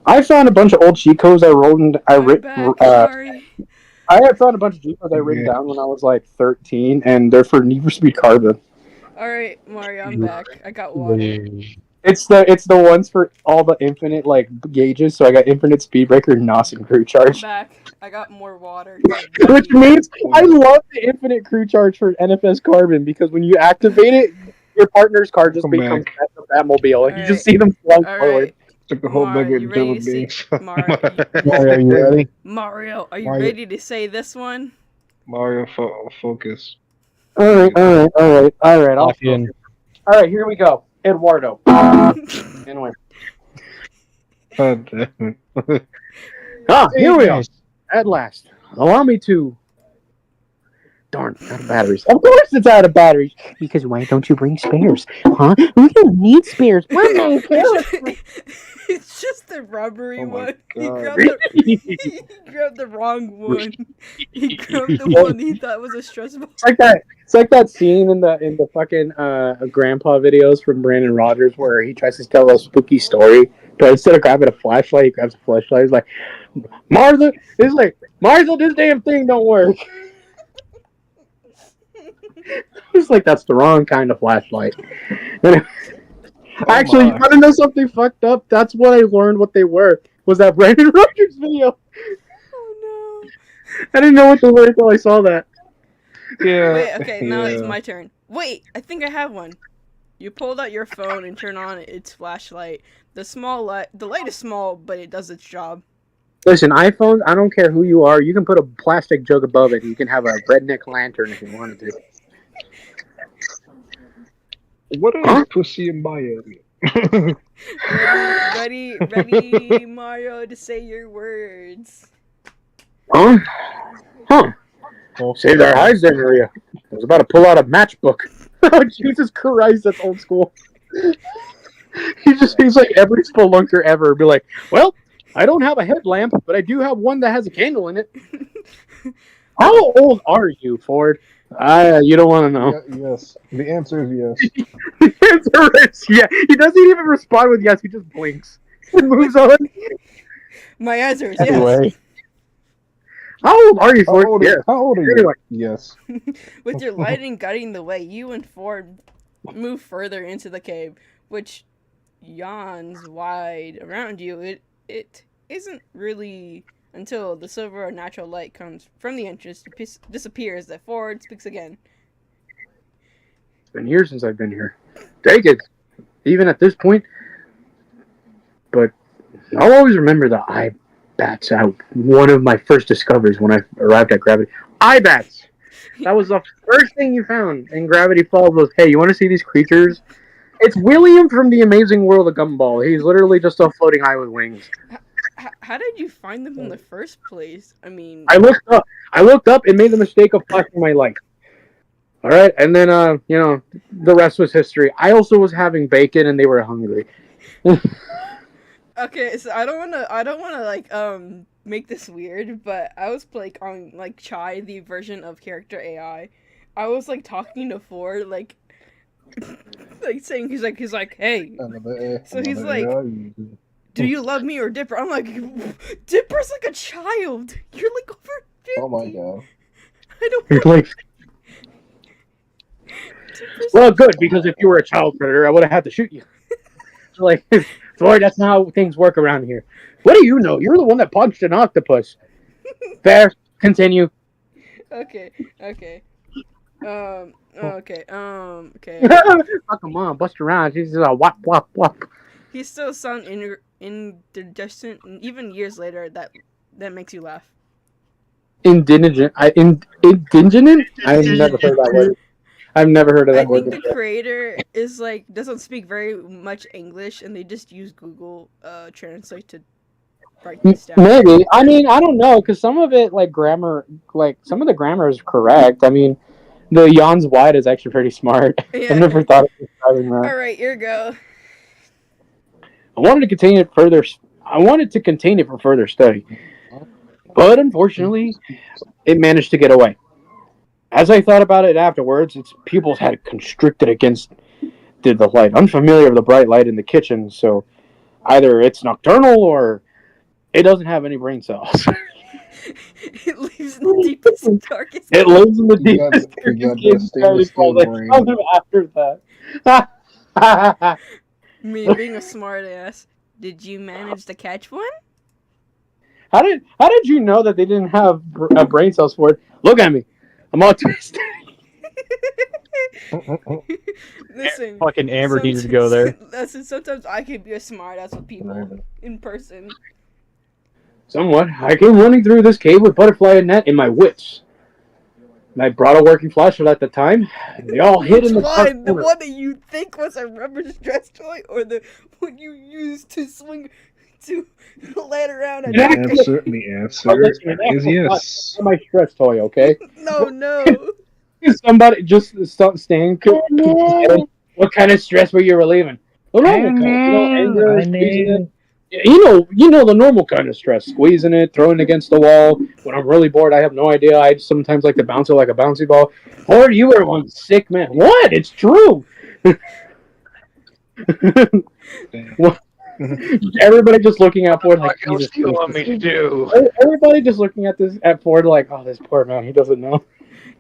I found a bunch of old cheat codes I wrote.
Sorry.
I had found a bunch of cheat codes I written down when I was like 13, and they're for Need for Speed Carbon.
All right, Mario, I'm back. I got water.
It's the ones for all the infinite like gauges. So I got infinite speed breaker, NOS, and crew charge.
I'm back. I got more water.
Which means I love the infinite crew charge for NFS Carbon because when you activate it, your partner's car just becomes the Batmobile. Like, you just see them flying forward.
Took a whole bag of jelly beans.
Mario, are you ready?
Mario, are you ready to say this one?
Mario, focus.
All right.
Lock in.
All right, here we go. Eduardo. Anyway.
God damn it.
Here we are. At last. Allow me to... Darn, out of batteries. Of course it's out of batteries. Because why don't you bring spares? Huh? We don't need spares.
It's just the rubbery one. He
God.
grabbed the wrong one. He grabbed the one he thought was a stress ball.
It's like that scene in the fucking grandpa videos from Brandon Rogers where he tries to tell a spooky story, but instead of grabbing a flashlight, he grabs a flashlight. He's like, Martha, this damn thing don't work. It's like that's the wrong kind of flashlight. Actually, you want to know something fucked up? That's what I learned what they were. Was that Brandon Rogers video?
Oh no!
I didn't know what they were until I saw that.
Yeah.
Wait, okay, now it's my turn. Wait, I think I have one. You pulled out your phone and turn on its flashlight. The light is small, but it does its job.
Listen, iPhones, I don't care who you are. You can put a plastic jug above it. And you can have a redneck lantern if you wanted to.
What is pussy in Miami?
Ready, Mario, to say your words.
Huh? Saved our hides there, Maria. I was about to pull out a matchbook. Oh, Jesus Christ, that's old school. He's like every spelunker ever. Be like, well, I don't have a headlamp, but I do have one that has a candle in it. How old are you, Ford? You don't want to know.
Yes. The answer is yes.
The answer is yeah. He doesn't even respond with yes. He just blinks and moves on.
My answer is yes.
Anyway, how old are you,
How
Ford?
old,
Yeah.
how old are you? Yes.
With your lighting guiding the way, you and Ford move further into the cave, which yawns wide around you. It isn't really until the silver natural light comes from the entrance disappears that Ford speaks again.
It's been years since I've been here. Take it. Even at this point. But I'll always remember the eye bats out. One of my first discoveries when I arrived at Gravity. Eye bats! That was the first thing you found in Gravity Falls was, hey, you want to see these creatures? It's William from the Amazing World of Gumball. He's literally just a floating eye with wings.
How did you find them in the first place? I mean...
I looked up and made the mistake of flashing my light. Alright, and then, the rest was history. I also was having bacon and they were hungry.
Okay, so I don't wanna make this weird, but I was on Chai, the version of character AI. I was talking to Ford, saying he's like, hey. So he's like, do you love me or Dipper? I'm like, Dipper's like a child. You're like over 50.
Oh my god.
I don't.
You're like, well, good, because if you were a child predator, I would have had to shoot you. Like, Ford, that's not how things work around here. What do you know? You're the one that punched an octopus. Fair. Continue.
Okay. Okay. Okay.
Fuck him on, bust around. She's just a whop, whop, whop.
He still sounds indigestion, and even years later, that makes you laugh.
Indigent? Indigenant? I've never heard that word. I've never heard of that word.
I think the creator is doesn't speak very much English, and they just use Google Translate to write this down.
Maybe. I mean, I don't know, because some of it, grammar, some of the grammar is correct. I mean, the yawns wide is actually pretty smart.
Yeah.
I've never thought of describing that.
All right, here you go.
I wanted to contain it for further study, but unfortunately, it managed to get away. As I thought about it afterwards, its pupils had constricted against the light. Unfamiliar with the bright light in the kitchen, so either it's nocturnal or it doesn't have any brain cells.
It lives in the deepest, darkest.
It lives in the deepest, after that.
Me being a smart ass. Did you manage to catch one?
How did you know that they didn't have brain cells for it? Look at me. I'm autistic.
Listen,
Fucking Amber needed to go there.
Listen, sometimes I can be a smart ass with people in person.
Somewhat. I came running through this cave with butterfly and net in my wits. And I brought a working flashlight at the time. They all hid in the
one? The one that you think was a rubber stress toy, or the one you used to swing to land around?
The answer is yes.
My stress toy, okay?
No.
Somebody just stop staying. What kind of stress were you relieving? Well, anger, you know the normal kind of stress, squeezing it, throwing it against the wall. When I'm really bored, I have no idea. I sometimes like to bounce it like a bouncy ball. Or you were one sick man. What? It's true. Everybody just looking at Ford like,
what do you want me to do?
Everybody just looking at Ford like, oh, this poor man, he doesn't know.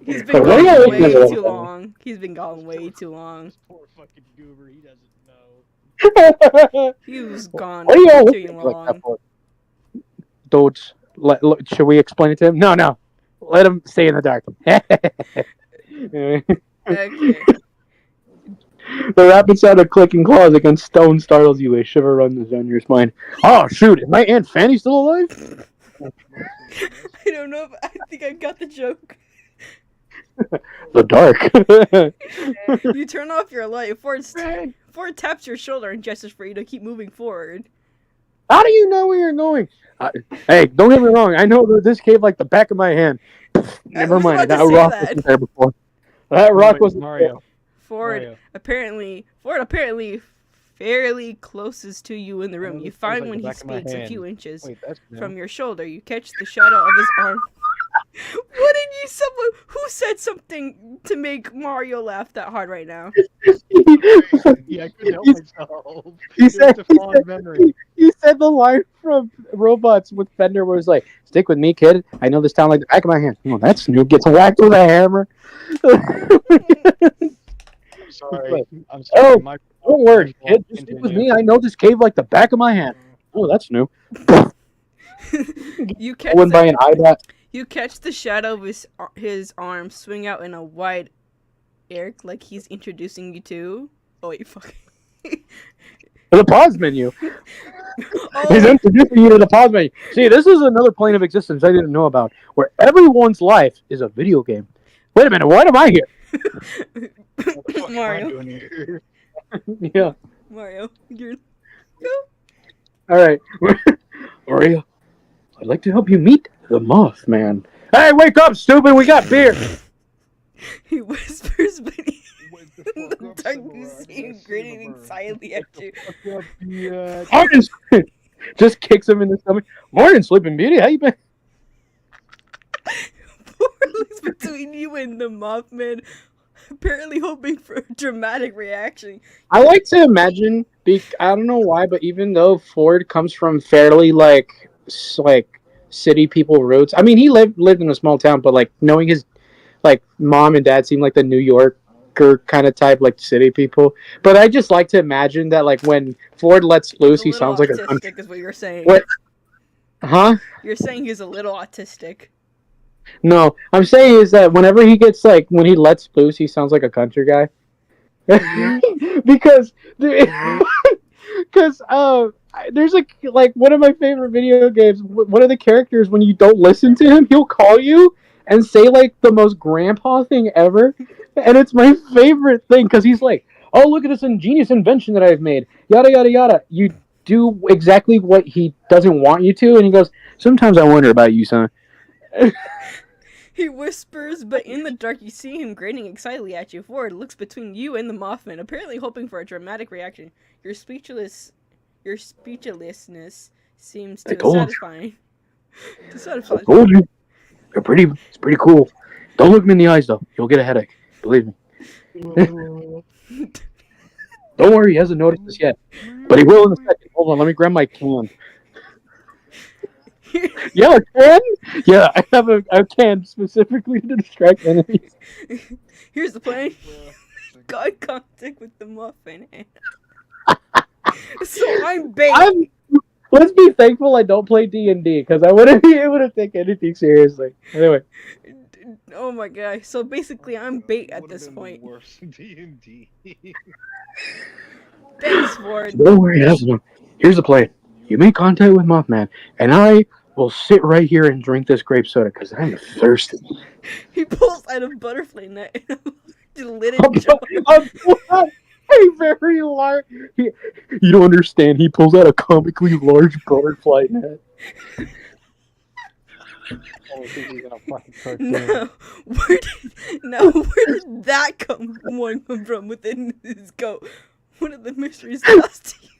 He's been gone way too long. He's been gone way too long.
Poor fucking goober, he doesn't know.
He was gone too long.
Dudes, should we explain it to him? No. Let him stay in the dark.
Okay.
The rapid sound of clicking claws against stone startles you. A shiver runs down your spine. Oh, shoot. Is my Aunt Fanny still alive?
I don't know, but I think I got the joke.
The dark.
You turn off your light. Ford taps your shoulder and gestures for you to keep moving forward.
How do you know where you're going? Hey, don't get me wrong. I know this cave like the back of my hand. Never mind. That rock wasn't there before. That rock was
Mario.
Ford apparently fairly closest to you in the room. You find when he speaks a few inches from your shoulder. You catch the shadow of his arm. What did need someone who said something to make Mario laugh that hard right now.
Yeah, I couldn't help myself.
He
It
said,
was a fond memory.
he said the line from Robots with Fender where it's like, "Stick with me, kid. I know this town like the back of my hand." Oh, that Snoop gets whacked with a hammer.
I'm sorry. I'm sorry.
Oh,
My
don't worry, kid. Just stick with me. I know this cave like the back of my hand. Oh, that's new.
You catch
Went by an eye
You catch the shadow of his arm swing out in a wide arc like he's introducing you to. Oh wait, fuck.
the pause menu.
Oh.
He's introducing you to the pause menu. See, this is another plane of existence I didn't know about, where everyone's life is a video game. Wait a minute, what am I here?
Mario.
Yeah.
Mario, you're.
All right, Mario. I'd like to help you meet the Mothman. Hey, wake up, stupid! We got beer.
He whispers beneath in the dark. You see him grinning silently at you.
Morning, just kicks him in the stomach. Morning, Sleeping Beauty. How you been?
Poor looks between you and the Mothman, apparently hoping for a dramatic reaction.
I like to imagine. I don't know why, but even though Ford comes from fairly like city people roots. I mean, he lived in a small town, but like knowing his like mom and dad seem like the New Yorker kind of type, like city people. But I just like to imagine that like when Ford lets loose, he sounds like a
autistic, is what you're saying.
What? Huh?
You're saying he's a little autistic.
No, I'm saying is that whenever he gets like when he lets loose, he sounds like a country guy. because there's like one of my favorite video games. One of the characters, when you don't listen to him, he'll call you and say like the most grandpa thing ever, and it's my favorite thing because he's like, "Oh, look at this ingenious invention that I've made." Yada yada yada. You do exactly what he doesn't want you to, and he goes, "Sometimes I wonder about you, son."
He whispers, but in the dark you see him grinning excitedly at you. Ford looks between you and the Mothman, apparently hoping for a dramatic reaction. Your speechlessness seems too satisfying.
I told you. It's pretty cool. Don't look him in the eyes though. You'll get a headache. Believe me. Don't worry, he hasn't noticed this yet. But he will in a second. Hold on, let me grab my can. Yeah, a can? Yeah, I have a can specifically to distract enemies.
Here's the plan. Eye contact with the Mothman. So I'm bait.
Let's be thankful I don't play D&D, because I wouldn't be able to take anything seriously. Anyway.
Oh my god. So basically I'm bait at this point.
Worse than D&D.
Thanks, Ford.
Don't worry, here's the plan. You make contact with Mothman, and I will sit right here and drink this grape soda, because I'm thirsty.
He pulls out a butterfly net and a lidded jar.
A very large. You don't understand. He pulls out a comically large butterfly net.
Now, where did that come from within his coat? What are the mysteries lost to you?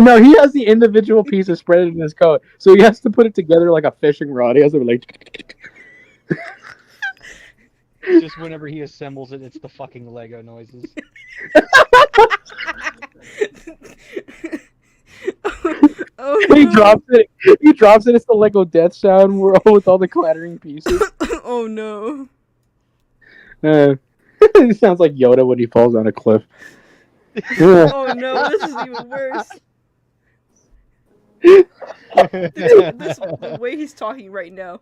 No, he has the individual pieces spread in his coat, so he has to put it together like a fishing rod. He has to be like.
Just whenever he assembles it, it's the fucking Lego noises.
He drops it. It's the Lego death sound with all the clattering pieces.
Oh no.
It sounds like Yoda when he falls on a cliff.
Oh no, this is even worse. The way he's talking right now.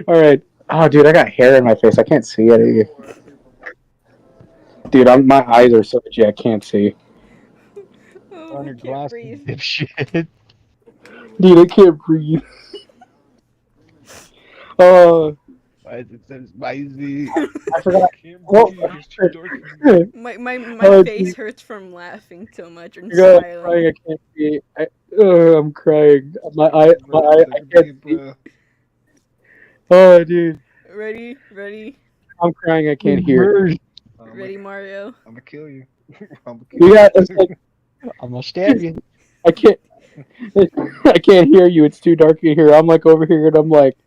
All right. Oh, dude, I got hair in my face. I can't see it. Dude, my eyes are so itchy. I can't see.
Oh,
On your
I can't
glasses,
breathe.
dipshit.
Dude, I can't breathe. Oh.
Why is it so spicy?
I forgot.
My face hurts from laughing so much and
I'm
smiling.
crying. I can't see. I'm crying. My eye. I can't see. Oh, dude.
Ready?
I'm crying. I can't hear.
Ready, Mario?
I'm gonna kill you.
Yeah, it's like
I'm gonna stab you.
I can't hear you. It's too dark in here. I'm like over here, and I'm like,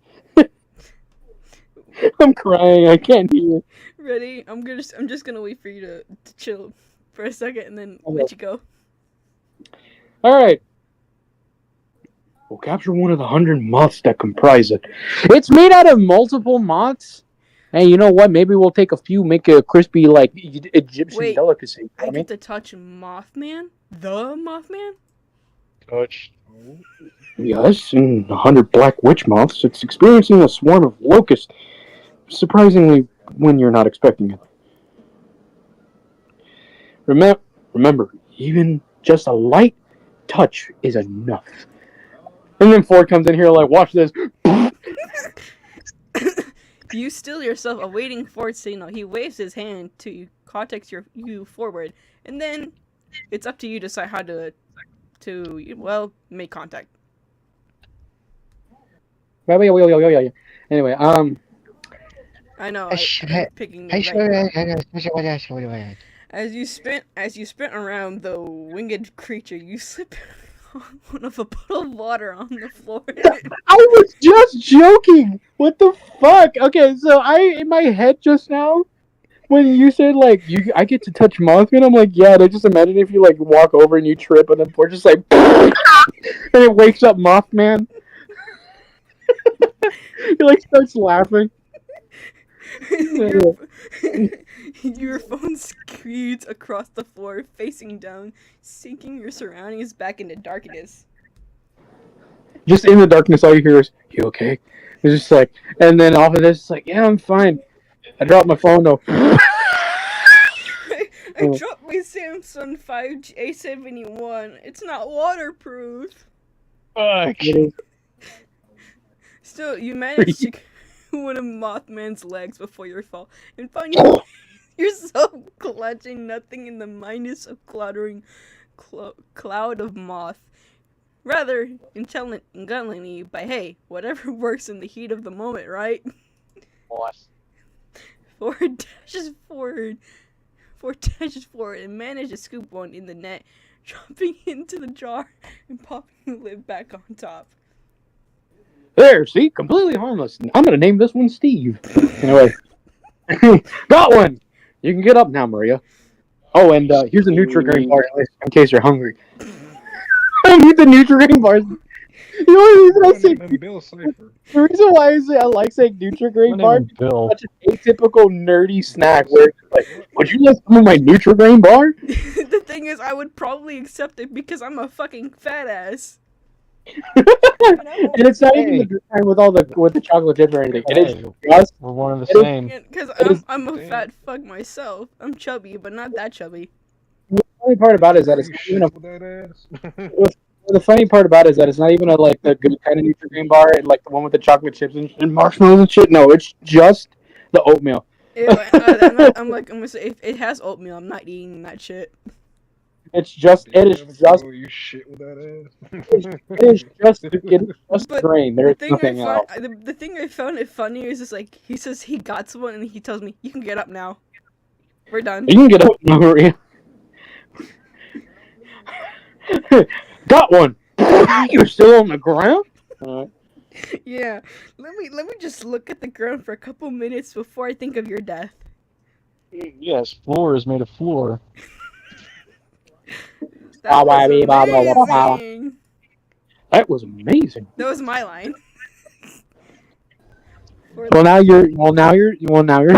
I'm crying. I can't hear.
Ready? I'm just gonna wait for you to chill for a second and then
Okay.
let you go.
All right. We'll capture one of the 100 moths that comprise it. It's made out of multiple moths. Hey, you know what? Maybe we'll take a few, make a crispy like Egyptian
Wait,
delicacy.
I get to touch Mothman? The Mothman?
Coach.
Yes, and 100 black witch moths. It's experiencing a swarm of locusts. Surprisingly, when you're not expecting it. Remember, even just a light touch is enough. And then Ford comes in here like, watch this.
You still yourself awaiting Ford's signal. He waves his hand to contact you forward, and then it's up to you to decide how to make contact.
Anyway,
I know. I'm picking the right. As you sprint around the winged creature, you slip one of a puddle of water on the floor.
I was just joking. What the fuck? Okay, so in my head just now, when you said like I get to touch Mothman, I'm like, yeah. I just imagine if you like walk over and you trip, and then Ford just like, and it wakes up Mothman. He like starts laughing.
Your phone screeds across the floor, facing down, sinking your surroundings back into darkness.
Just in the darkness, all you hear is, "You okay?" It's just like, and then off of this, it's like, "Yeah, I'm fine." I dropped my phone though.
I dropped my Samsung 5G A71. It's not waterproof.
Fuck.
Still, you managed to one of Mothman's legs before your fall, and find yourself clutching nothing in the minus of cloud of moth. Rather intelligently, but hey, whatever works in the heat of the moment, right?
What?
Ford dashes forward and manages to scoop one in the net, dropping into the jar and popping the lid back on top.
There, see, completely harmless. I'm gonna name this one Steve. Anyway, got one. You can get up now, Maria. Oh, and here's a Nutri-Grain bar in case you're hungry. I need the Nutri-Grain bars. You know the reason why I like saying Nutri-Grain bar is such an atypical nerdy snack where it's like, would you like some of my Nutri-Grain bar?
The thing is, I would probably accept it because I'm a fucking fat ass.
And it's not even the good kind with the chocolate chips or anything. It is just
we're one of the same.
Because I'm a fat fuck myself. I'm chubby, but not that chubby.
The funny part about it is that it's not even the funny part about it is that it's not even like the good kind of Nutri-Grain bar and like the one with the chocolate chips and marshmallows and shit. No, it's just the oatmeal.
I'm gonna say if it has oatmeal, I'm not eating that shit.
It is just
you shit with that ass.
it is just grain. There's nothing else.
The thing I found it funny is just like he says he got someone and he tells me you can get up now. We're done.
You can get up now, Maria. Got one. You're still on the ground?
Yeah. Let me just look at the ground for a couple minutes before I think of your death.
Yes, floor is made of floor.
That was amazing.
That was amazing.
That was my line.
Now you're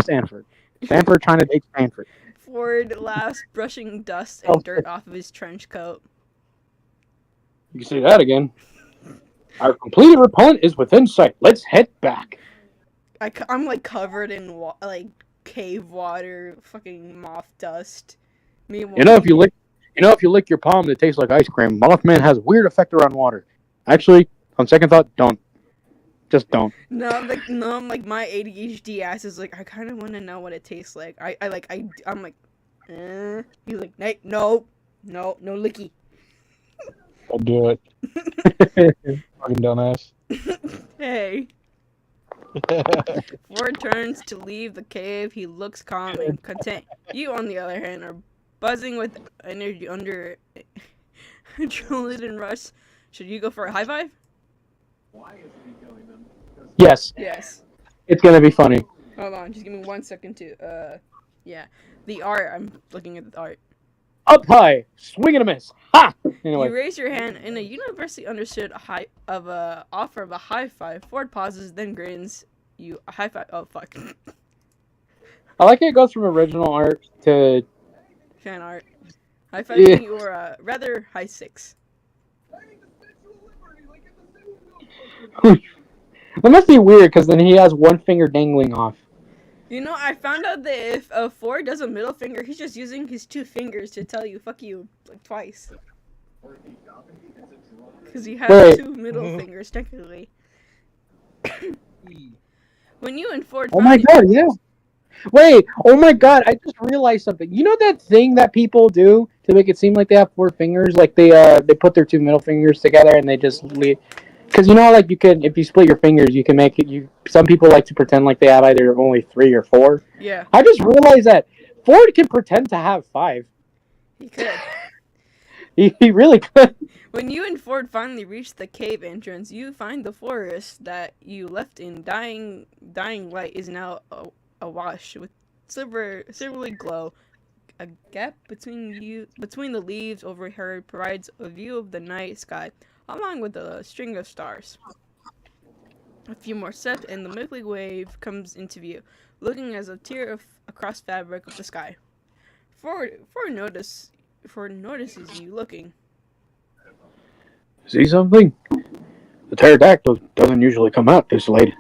Stanford. Stanford trying to date Stanford.
Ford laughs, brushing dust and dirt off of his trench coat.
You can say that again. Our completed repellent is within sight. Let's head back.
I'm like covered in like cave water, fucking moth dust.
If you lick your palm, it tastes like ice cream. Mothman has a weird effect around water. Actually, on second thought, don't. Just don't.
No, I'm like my ADHD ass is like I kind of want to know what it tastes like. I'm like, He's like, hey, no licky.
I'll do it. Fucking dumbass.
Hey. Ford turns to leave the cave. He looks calm and content. You, on the other hand, are buzzing with energy under adrenaline rush. Should you go for a high five?
Yes.
Yes.
It's gonna be funny.
Hold on, just give me 1 second to yeah. The art. I'm looking at the art.
Up high, swing and a miss. Ha!
You
Anyway,
raise your hand in a universally understood offer of a high five. Ford pauses, then grins. You a high five. Oh fuck.
I like it goes from original art to.
Fan art. High fiving your rather high six.
That must be weird because then he has one finger dangling off.
You know, I found out that if Ford does a middle finger, he's just using his 2 fingers to tell you "fuck you" like twice. Because he has 2 middle fingers technically. When you and Ford.
Oh my god! Yeah. Wait. Oh my god! I just realized something. You know that thing that people do to make it seem like they have 4 fingers? Like they put their 2 middle fingers together and they just leave. Because you know, like you can, if you split your fingers, you can make it. Some people like to pretend like they have either only 3 or 4.
Yeah.
I just realized that Ford can pretend to have 5.
He could.
He really could.
When you and Ford finally reach the cave entrance, you find the forest that you left in dying light is now awash with silvery glow. A gap between the leaves overhead provides a view of the night sky, along with a string of stars. A few more steps, and the Milky Way comes into view, looking as a tear across fabric of the sky. Ford notices you looking.
See something? The pterodactyl doesn't usually come out this late.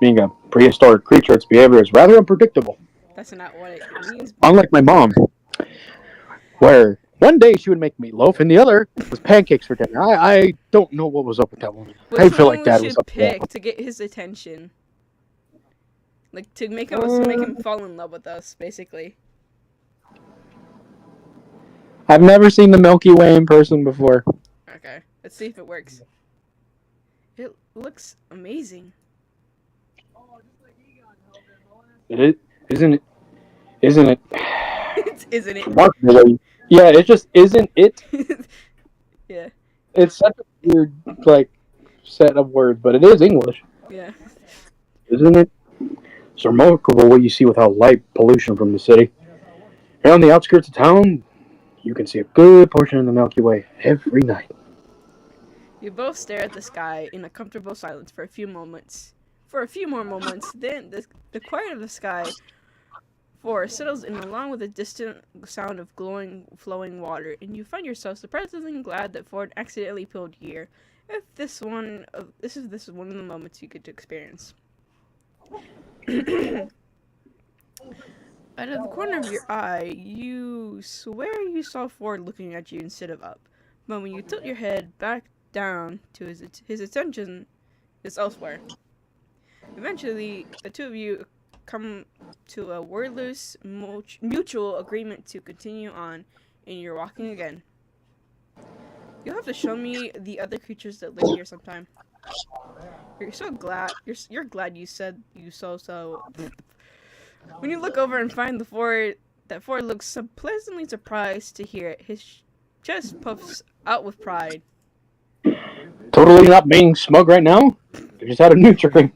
Being a prehistoric creature, its behavior is rather unpredictable.
That's not what it means.
Unlike my mom, where one day she would make meatloaf and the other was pancakes for dinner. I don't know what was up with that woman. I feel like Dad was up
there. To get his attention, like to make him fall in love with us, basically.
I've never seen the Milky Way in person before.
Okay, let's see if it works. It looks amazing.
Isn't it?
Isn't it?
Remarkable. Yeah, it just isn't it.
Yeah.
It's such a weird set of words, but it is English.
Yeah.
Isn't it? It's remarkable what you see without light pollution from the city. Here on the outskirts of town, you can see a good portion of the Milky Way every night.
You both stare at the sky in a comfortable silence for a few more moments. Then the quiet of the sky forest settles in along with a distant sound of flowing water, and you find yourself surprisingly glad that Ford accidentally pulled here. If this is one of the moments you get to experience. Out of the corner of your eye, you swear you saw Ford looking at you instead of up. But when you tilt your head back down to his attention is elsewhere. Eventually, the two of you come to a wordless mutual agreement to continue on, and you're walking again. You'll have to show me the other creatures that live here sometime. You're so glad. You're glad you said you so. When you look over and find Ford looks so pleasantly surprised to hear it. His chest puffs out with pride.
Totally not being smug right now. I just had a Nutri-Grain.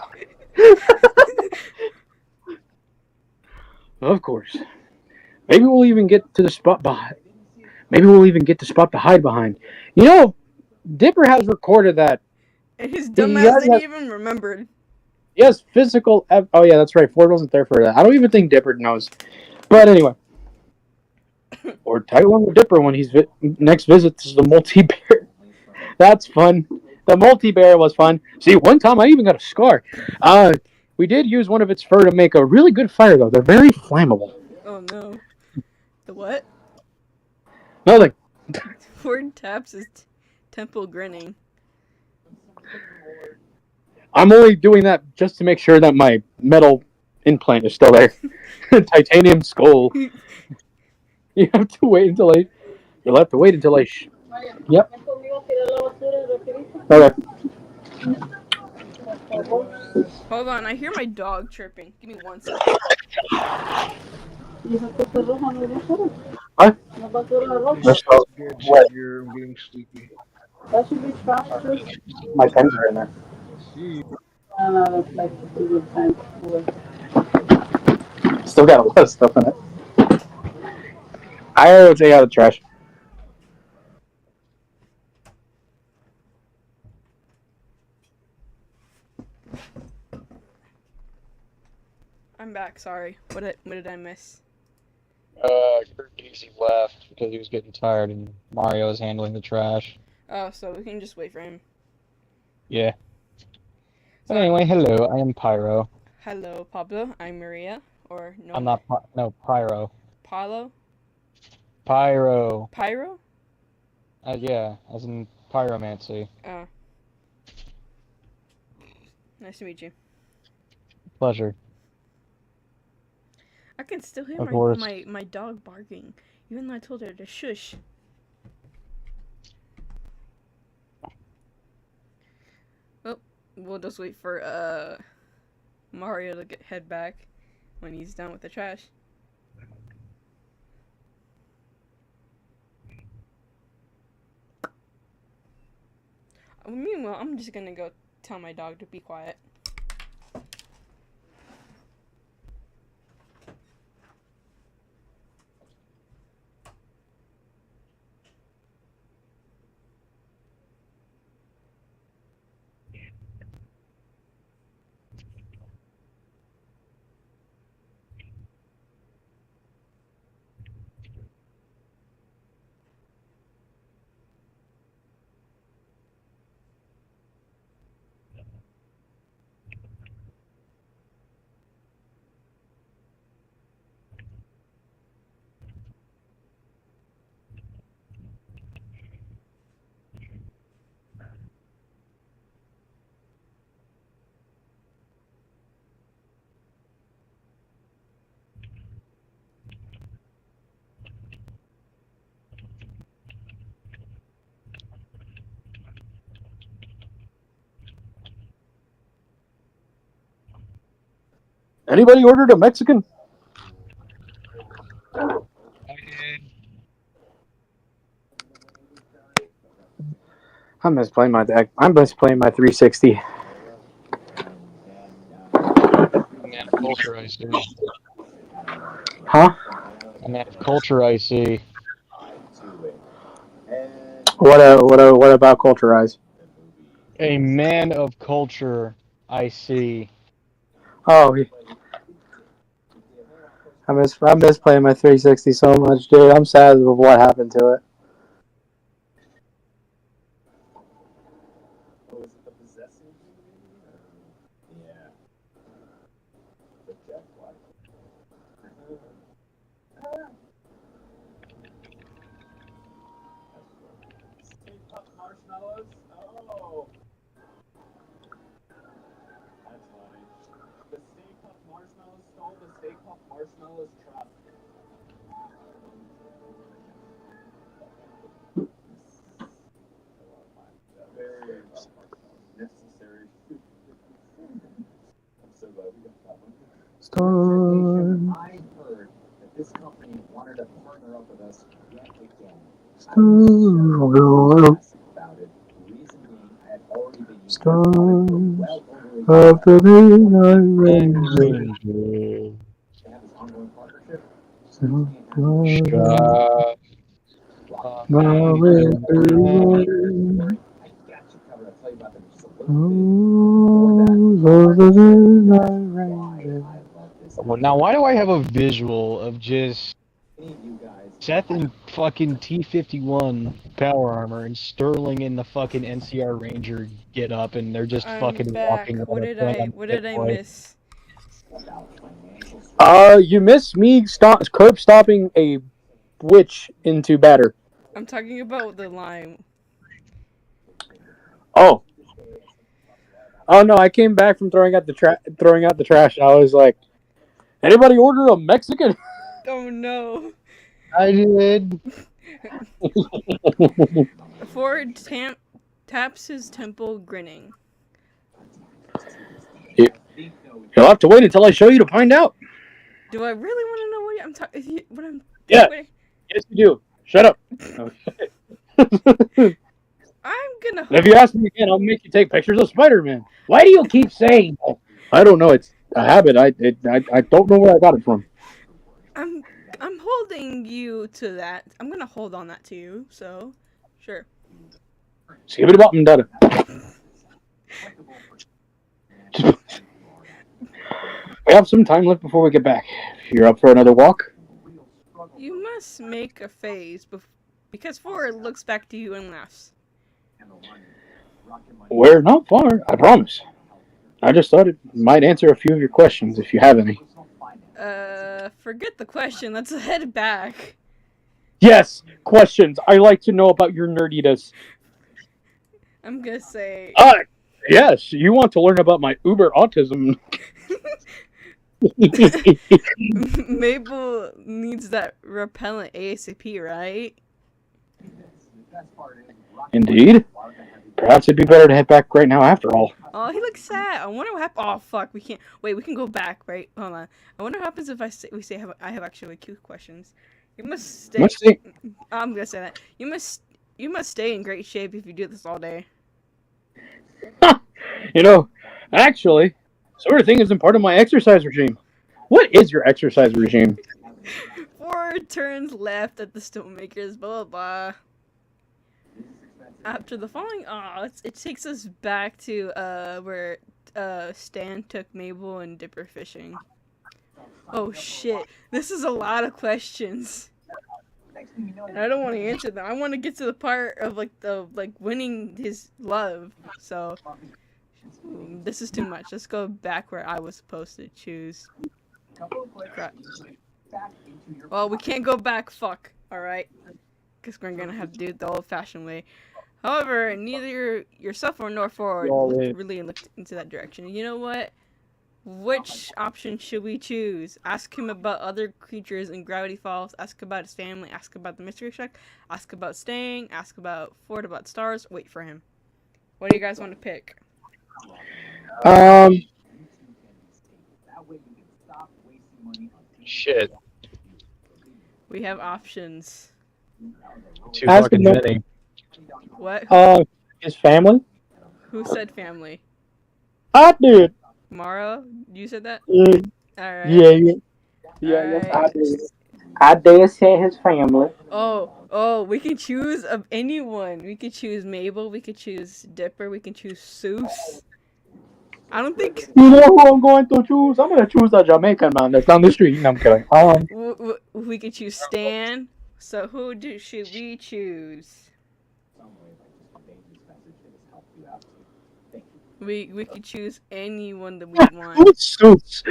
Of course. Maybe we'll even get to the spot behind. Maybe we'll even get the spot to hide behind. You know, Dipper has recorded that.
And his dumbass didn't even remember.
Yes, physical. Oh yeah, that's right. Ford wasn't there for that. I don't even think Dipper knows. But anyway, or tag along with Dipper when he's next visits the multi-bear. That's fun. The multi-bear was fun. See, one time I even got a scar. We did use one of its fur to make a really good fire, though. They're very flammable.
Oh no. The what?
Nothing.
Ford taps his temple, grinning.
I'm only doing that just to make sure that my metal implant is still there. Titanium skull. You have to wait until I. You'll have to wait until I. Yep. Okay.
Hold on, I hear my dog chirping. Give me 1 second.
What? What?
You're getting sleepy.
My pens are in there. Still got a lot of stuff in it. I gotta take out the trash.
I'm back. Sorry. What did I miss?
Easy left because he was getting tired and Mario was handling the trash.
Oh, so we can just wait for him.
Yeah. But
So,
anyway, hello, I am Pyro.
hello, Pablo. I'm Maria. Or no.
I'm not Pyro.
Paulo?
Pyro.
Pyro?
Yeah, as in pyromancy.
Oh. Nice to meet you.
Pleasure.
I can still hear
Of course.
my dog barking, even though I told her to shush. Well, we'll just wait for Mario to head back when he's done with the trash. Meanwhile, I'm just gonna go tell my dog to be quiet.
Anybody ordered a Mexican?
I did.
I miss playing my deck. I miss playing my 360.
Man, culture I see.
Huh?
A man of culture I see.
What about Culturize?
A man of culture I see.
Oh, I miss playing my 360 so much, dude. I'm sad with what happened to it. Storm. Storms of the midnight ranger.
Shut
My winter wind. Of the midnight ranger.
Well, now, why do I have a visual of just Seth in fucking T-51 power armor and Sterling in the fucking NCR Ranger get up and they're just
I'm
fucking
back.
walking
What
on
did
a
I miss?
You missed me curb stopping a witch into batter.
I'm talking about the lime.
Oh. Oh no! I came back from throwing out the trash, and I was like, "Anybody order a Mexican?"
Oh no.
I did.
Ford taps his temple, grinning.
You'll have to wait until I show you to find out.
Do I really want to know what I'm talking? What I'm?
Yeah. Yes, you do. Shut up.
I'm gonna.
And if you ask me again, I'll make you take pictures of Spider-Man. Why do you keep saying that? I don't know. It's a habit. I don't know where I got it from.
I'm holding you to that. I'm gonna hold on that to you. So, sure.
Skip it about and data. We have some time left before we get back. You're up for another walk?
You must make a face because Ford looks back to you and laughs.
We're not far, I promise. I just thought it might answer a few of your questions if you have any.
Forget the question. Let's head back.
Yes, questions. I like to know about your nerdiness.
I'm gonna say.
Yes, you want to learn about my uber autism.
Mabel needs that repellent ASAP, right?
Indeed. Perhaps it'd be better to head back right now after all.
Oh, he looks sad. I wonder what happens. Oh, fuck. We can't. Wait, we can go back, right? Hold on. I wonder what happens if I have actually Q questions. You must stay.
Let's see.
I'm gonna say that. You must stay in great shape if you do this all day.
You know, actually, sort of thing isn't part of my exercise regime. What is your exercise regime?
Ford turns left at the stonemakers, blah, blah, blah. After the following, it takes us back to, where, Stan took Mabel and Dipper fishing. Oh, shit. This is a lot of questions. I don't want to answer them. I want to get to the part of, winning his love. So, this is too much. Let's go back where I was supposed to choose. Crap. Well, we can't go back, fuck. Alright? Because we're gonna have to do it the old-fashioned way. However, neither yourself nor Ford really looked into that direction. You know what? Which option should we choose? Ask him about other creatures in Gravity Falls. Ask about his family. Ask about the mystery shack. Ask about staying. Ask about Ford about stars. Wait for him. What do you guys want to pick?
Shit.
We have options.
Too fucking many.
What?
His family?
Who said family?
I did.
Mara? You said that?
Yeah.
Alright.
Yes, I did.
I dare say his family.
Oh, we can choose of anyone. We could choose Mabel, we could choose Dipper, we can choose Seuss. I don't think...
You know who I'm going to choose? I'm going to choose a Jamaican man that's down the street. No, I'm kidding.
We could choose Stan. So who should we choose? We could choose anyone that we want.
Who's Seuss?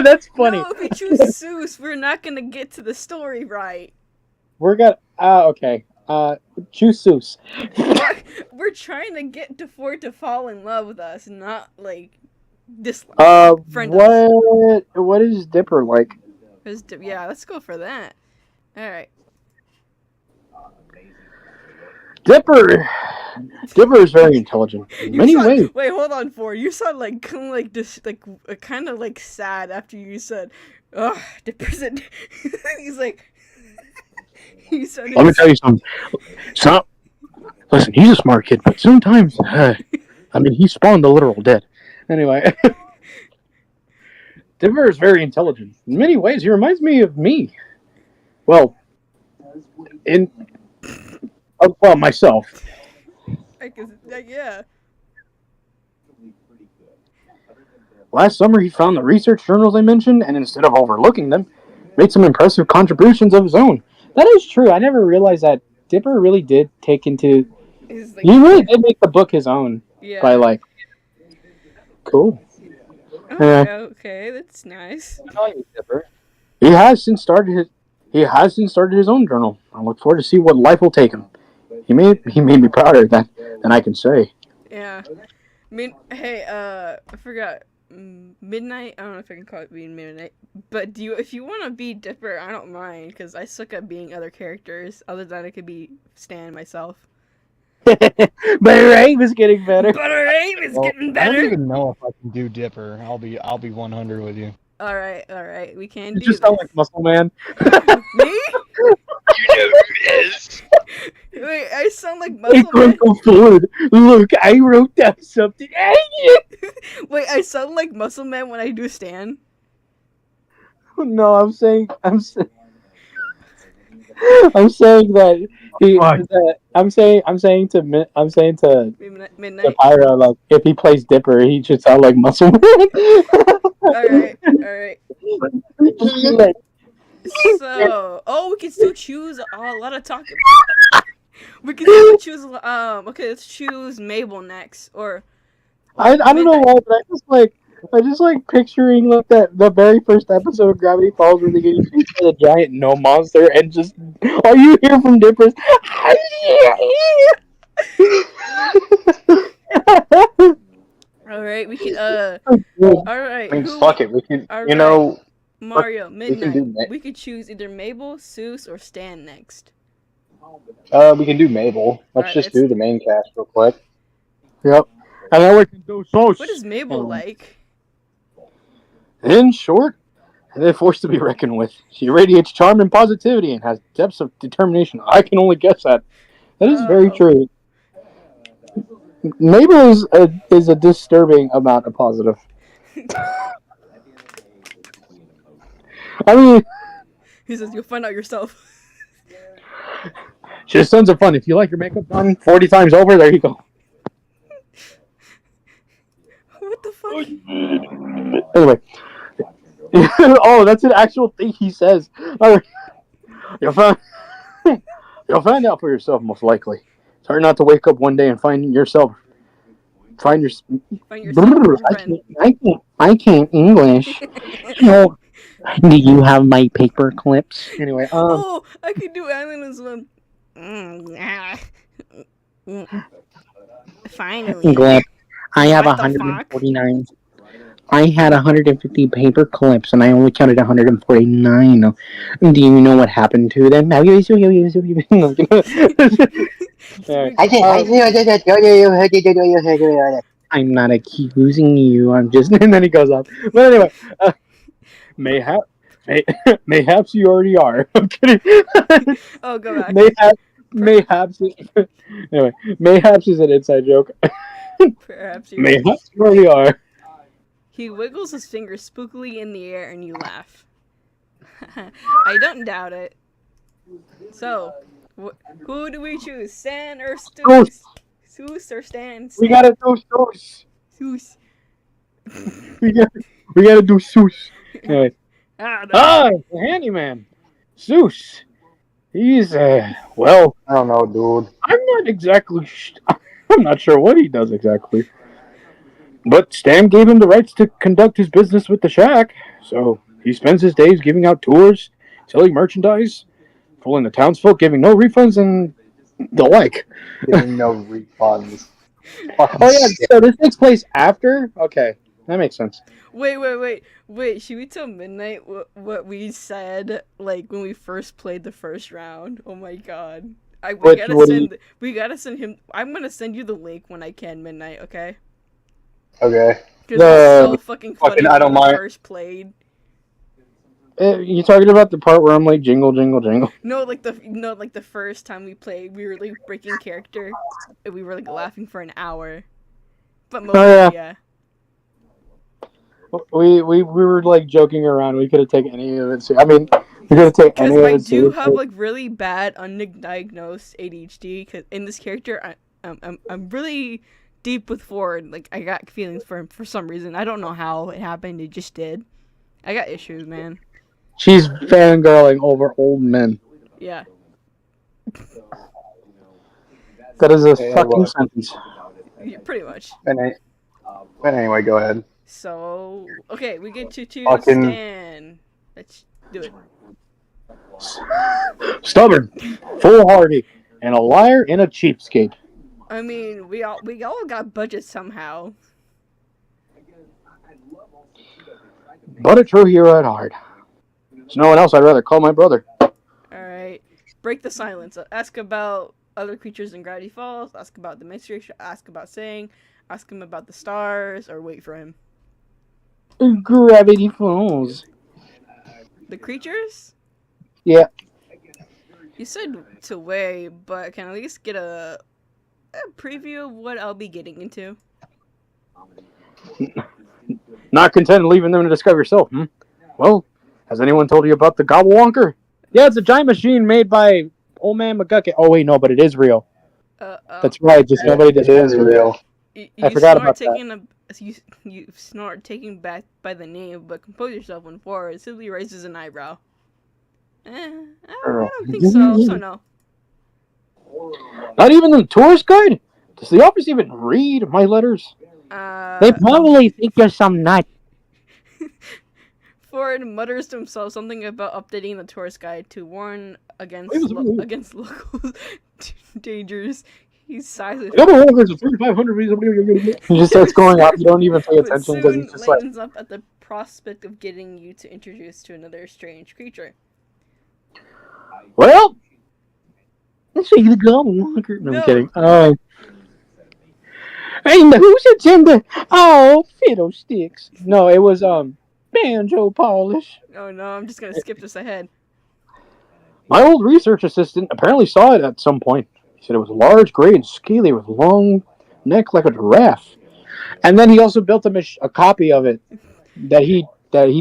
That's funny.
No, if we choose Seuss, we're not gonna get to the story right.
We're gonna... okay. Choose Seuss.
We're trying to get to Ford to fall in love with us, not, like, dislike.
What is Dipper like?
Yeah, let's go for that. Alright.
Dipper is very intelligent in many ways.
Wait, hold on, Ford. You sound like kind of like sad after you said, "Ugh, Dipper's in." He's like,
Let me tell you something. Listen, he's a smart kid, but sometimes, he spawned the literal dead. Anyway, Dipper is very intelligent in many ways. He reminds me of me. Well, myself.
Yeah.
Last summer, he found the research journals I mentioned, and instead of overlooking them, made some impressive contributions of his own. That is true. I never realized that Dipper really did take into... He really did make the book his own.
Yeah.
By, cool.
Okay, that's nice.
Dipper. He has since started his own journal. I look forward to see what life will take him. He made me prouder than I can say.
Yeah. Hey, I forgot. Midnight. I don't know if I can call it being midnight, but if you want to be Dipper, I don't mind because I suck at being other characters. Other than I could be Stan myself.
Butter Abe is getting better.
Butter Abe is getting better.
I don't even know if I can do Dipper. I'll be 100 with you.
All right. We can
You
do
just
this.
sound like Muscle Man.
Me?
You know who it is.
Wait, I sound like
Hey,
Muscle Man.
Uncle Ford, look, I wrote down something.
Wait, I sound like Muscle Man when I do Stan.
No, I'm saying that I'm saying to
Midnight.
Pyra, like, if he plays Dipper, he should sound like Muscle Man.
Alright, alright.
Like,
So, we can still choose a lot of talking. We can still choose. Okay, let's choose Mabel next, or
I don't know
Midnight.
why, but I just like picturing like that the very first episode of Gravity Falls where they get chased by the giant no monster and just, are you here from Dippers?
All right, we can. All right,
I mean,
who?
fuck it. We can,
All
you
right,
know,
Mario.
we can do.
Midnight. We could choose either Mabel, Seuss, or Stan next.
We can do Mabel. Let's
Alright,
just do the main cast real quick.
Yep. And then we can do sauce.
What is Mabel like?
In short, they're forced to be reckoned with. She radiates charm and positivity and has depths of determination. I can only guess that. That is very
Oh.
true. Mabel is a disturbing amount of positive. I mean,
He says you'll find out yourself.
just tons of fun. If you like your makeup done 40 times over, there you go.
What the fuck?
Anyway. Oh, that's an actual thing he says. Right. You'll find out for yourself, most likely. It's hard not to wake up one day and find yourself.
Find yourself
Brrr,
a friend.
I can't English. No. Do you have my paper clips? Anyway,
Oh, I could do Alan as well. Finally.
Glad I have
What the
149. I had 150 paper clips and I only counted 149. Do you know what happened to them? I'm not accusing you. I'm just.
and then he goes off. But anyway, mayhaps you already are. I'm kidding.
Oh, go back.
Mayhaps. Anyway, mayhaps is an inside joke.
Perhaps you.
Mayhaps you already are.
He wiggles his fingers spookily in the air and you laugh. I don't doubt it. So, who do we choose? Stan or Seuss? Seuss or Stan?
We gotta do Seuss.
Seuss.
We gotta do Seuss. Anyway.
The
The handyman. Seuss. He's, well,
I don't know, dude.
I'm not sure what he does exactly. But Stan gave him the rights to conduct his business with the shack, so he spends his days giving out tours, selling merchandise, fooling the townsfolk, giving no refunds, and the like.
Giving no refunds.
Oh yeah, so this takes place after? Okay, that makes sense.
Wait. Should we tell Midnight what we said, like, when we first played the first round? Oh my god. We gotta send him. I'm gonna send you the link when I can, Midnight, okay?
Okay.
Because it's so fucking funny
I don't
when we
mind.
first played.
You talking about the part where I'm like jingle, jingle, jingle?
No, like the first time we played, we were like breaking character, and we were like laughing for an hour. But mostly, yeah.
We were like joking around. We could have taken any of it. I mean, we could have taken any of it.
Because I do have like really bad undiagnosed ADHD. Because in this character, I'm really deep with Ford. Like, I got feelings for him for some reason. I don't know how it happened. It just did. I got issues, man.
She's fangirling over old men.
Yeah.
That is a fucking sentence.
Yeah, pretty much.
But anyway, go ahead.
So, okay, we get to choose
Fucking-
Stan. Let's do it.
Stubborn, foolhardy, and a liar and a cheapskate.
I mean, we all got budgets somehow.
But a true hero at heart. There's no one else I'd rather call my brother.
Alright. Break the silence. Ask about other creatures in Gravity Falls. Ask about the mystery. Ask about saying. Ask him about the stars. Or wait for him.
Gravity Falls.
The creatures?
Yeah.
You said to weigh, but can I at least get a preview of what I'll be getting into?
Not content in leaving them to discover yourself, hmm? Well, has anyone told you about the Gobblewonker? Yeah, it's a giant machine made by Old Man McGucket. Oh, wait, no, but it is real. That's right, just nobody
It is
discovered it.
real.
I forgot about
You snort taking back by the name, but compose yourself when Ford simply raises an eyebrow. I don't think so. So no.
Not even the tourist guide? Does the office even read my letters?
They probably think you're some nut.
Ford mutters to himself something about updating the tourist guide to warn against local dangers. He sighs with
Gobblewonker's a 3,500. He just starts going off. You don't even pay
but
attention because
soon
he's just like,
lightens up at the prospect of getting you to introduce to another strange creature.
well, let's see the Gobblewonker. No, I'm kidding. Hey, now who's attending? Oh, fiddlesticks. No, it was banjo polish.
Oh no, I'm just gonna skip this ahead.
My old research assistant apparently saw it at some point. He said it was large, gray, and scaly with long neck like a giraffe. And then he also built a copy of it that he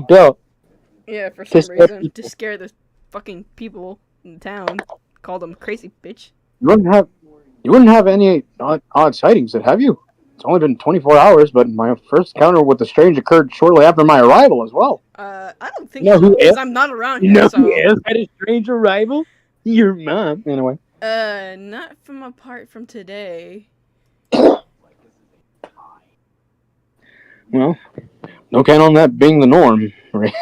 built.
Yeah, for some reason, to scare the fucking people in town. Called them crazy bitch.
You wouldn't have any odd sightings, have you? It's only been 24 hours, but my first encounter with the strange occurred shortly after my arrival as well.
I don't think so, because I'm not around here, so...
who else had a strange arrival? Your mom. Anyway.
Not from apart from today.
Well, don't count on that being the norm, Maria.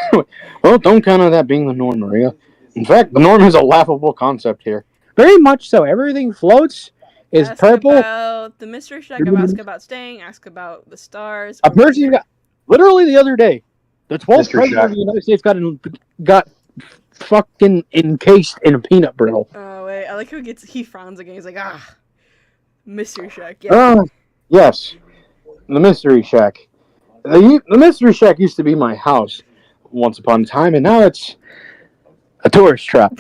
Well, don't count on that being the norm, Maria. In fact, the norm is a laughable concept here. Very much so. Everything floats, is
ask
purple.
About the mystery shack, ask about staying, ask about the stars.
A person got, literally the other day, the 12th
Mystery
president
shack.
of the United States got fucking encased in a peanut brittle.
Oh, wait, I like how he frowns again. He's like, mystery shack, yeah.
Yes, the mystery shack. The mystery shack used to be my house once upon a time, and now it's a tourist trap.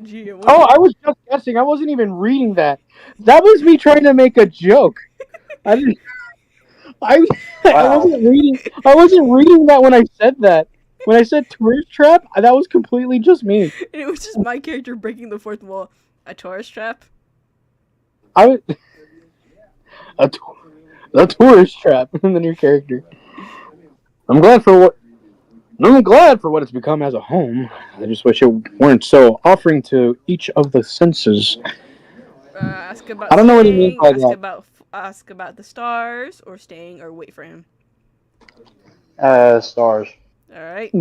Gee,
I was just guessing. I wasn't even reading that. That was me trying to make a joke. I didn't. I wasn't reading. I wasn't reading that when I said that. When I said tourist trap, that was completely just me.
It was just my character breaking the fourth wall. A tourist trap.
A tourist trap, and then your character. I'm glad for what it's become as a home. I just wish it weren't so offering to each of the senses.
Ask about.
I don't know what he means by that.
Ask about the stars, or staying, or wait for him.
Stars.
All right.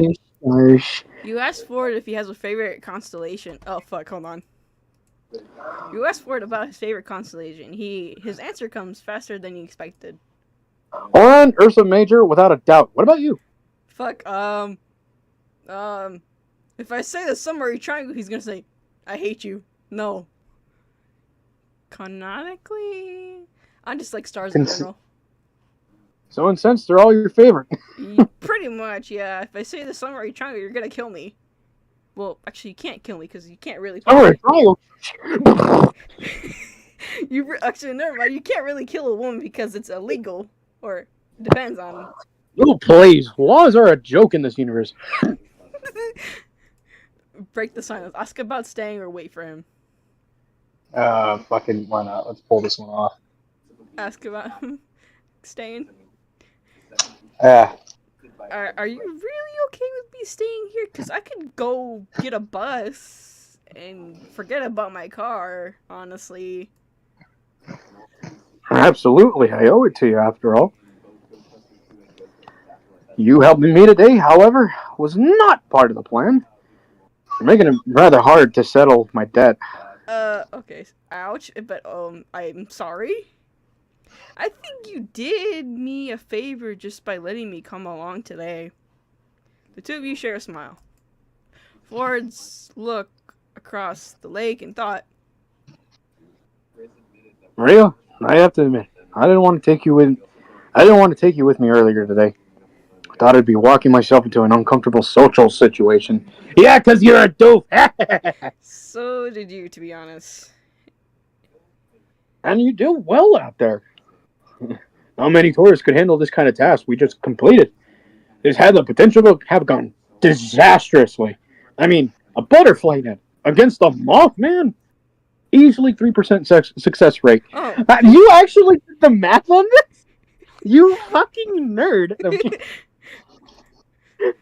Stars.
You asked Ford if he has a favorite constellation. Oh fuck! Hold on. You asked Ford about his favorite constellation. His answer comes faster than you expected.
Orion, Ursa Major, without a doubt. What about you?
Fuck. If I say the summary triangle, he's gonna say, "I hate you." No. Canonically, I just like stars in general.
So in sense, they're all your favorite.
Pretty much, yeah. If I say the summary triangle, you're gonna kill me. Well, actually, you can't kill me because you can't really.
Summary triangle.
Actually, never mind. You can't really kill a woman because it's illegal, or depends on.
Oh, please. Laws are a joke in this universe.
Break the silence. Ask about staying or wait for him.
Fucking why not? Let's pull this one off.
Ask about staying. Are you really okay with me staying here? Because I could go get a bus and forget about my car, honestly.
Absolutely. I owe it to you, after all. You helping me today, however, was not part of the plan. You're making it rather hard to settle my debt.
Okay. Ouch. But, I'm sorry. I think you did me a favor just by letting me come along today. The two of you share a smile. Ford's look across the lake and thought,
Maria, I have to admit, I didn't want to take you with me earlier today. Thought I'd be walking myself into an uncomfortable social situation. Yeah, 'cause you're a doof.
So did you, to be honest.
And you do well out there. Not many tourists could handle this kind of task we just completed. This had the potential to have gone disastrously. I mean, a butterfly net against a Mothman? Easily 3% success rate.
Oh.
You actually did the math on this? You fucking nerd.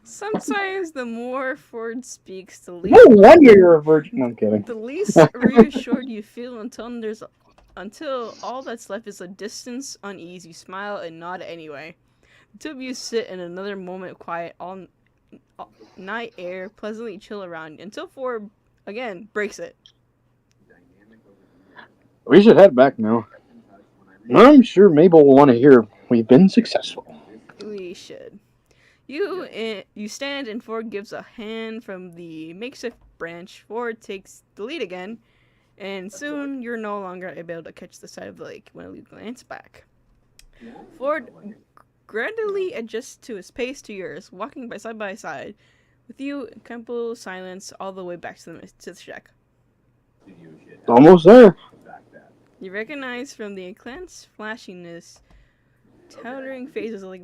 Sometimes the more Ford speaks, the
No
least
wonder you're a virgin. I'm kidding.
the least reassured you feel until all that's left is a distant, uneasy smile and nod anyway. The two of you sit in another moment of quiet, all night air, pleasantly chill around until Ford again breaks it.
We should head back now. I'm sure Mabel will want to hear we've been successful.
We should. You stand and Ford gives a hand from the makeshift branch. Ford takes the lead again, and soon you're no longer able to catch the side of the lake when you glance back. Ford gradually adjusts to his pace to yours, walking by side, with you in comfortable silence all the way back to the shack.
Almost there.
You recognize from the glance flashiness, towering faces like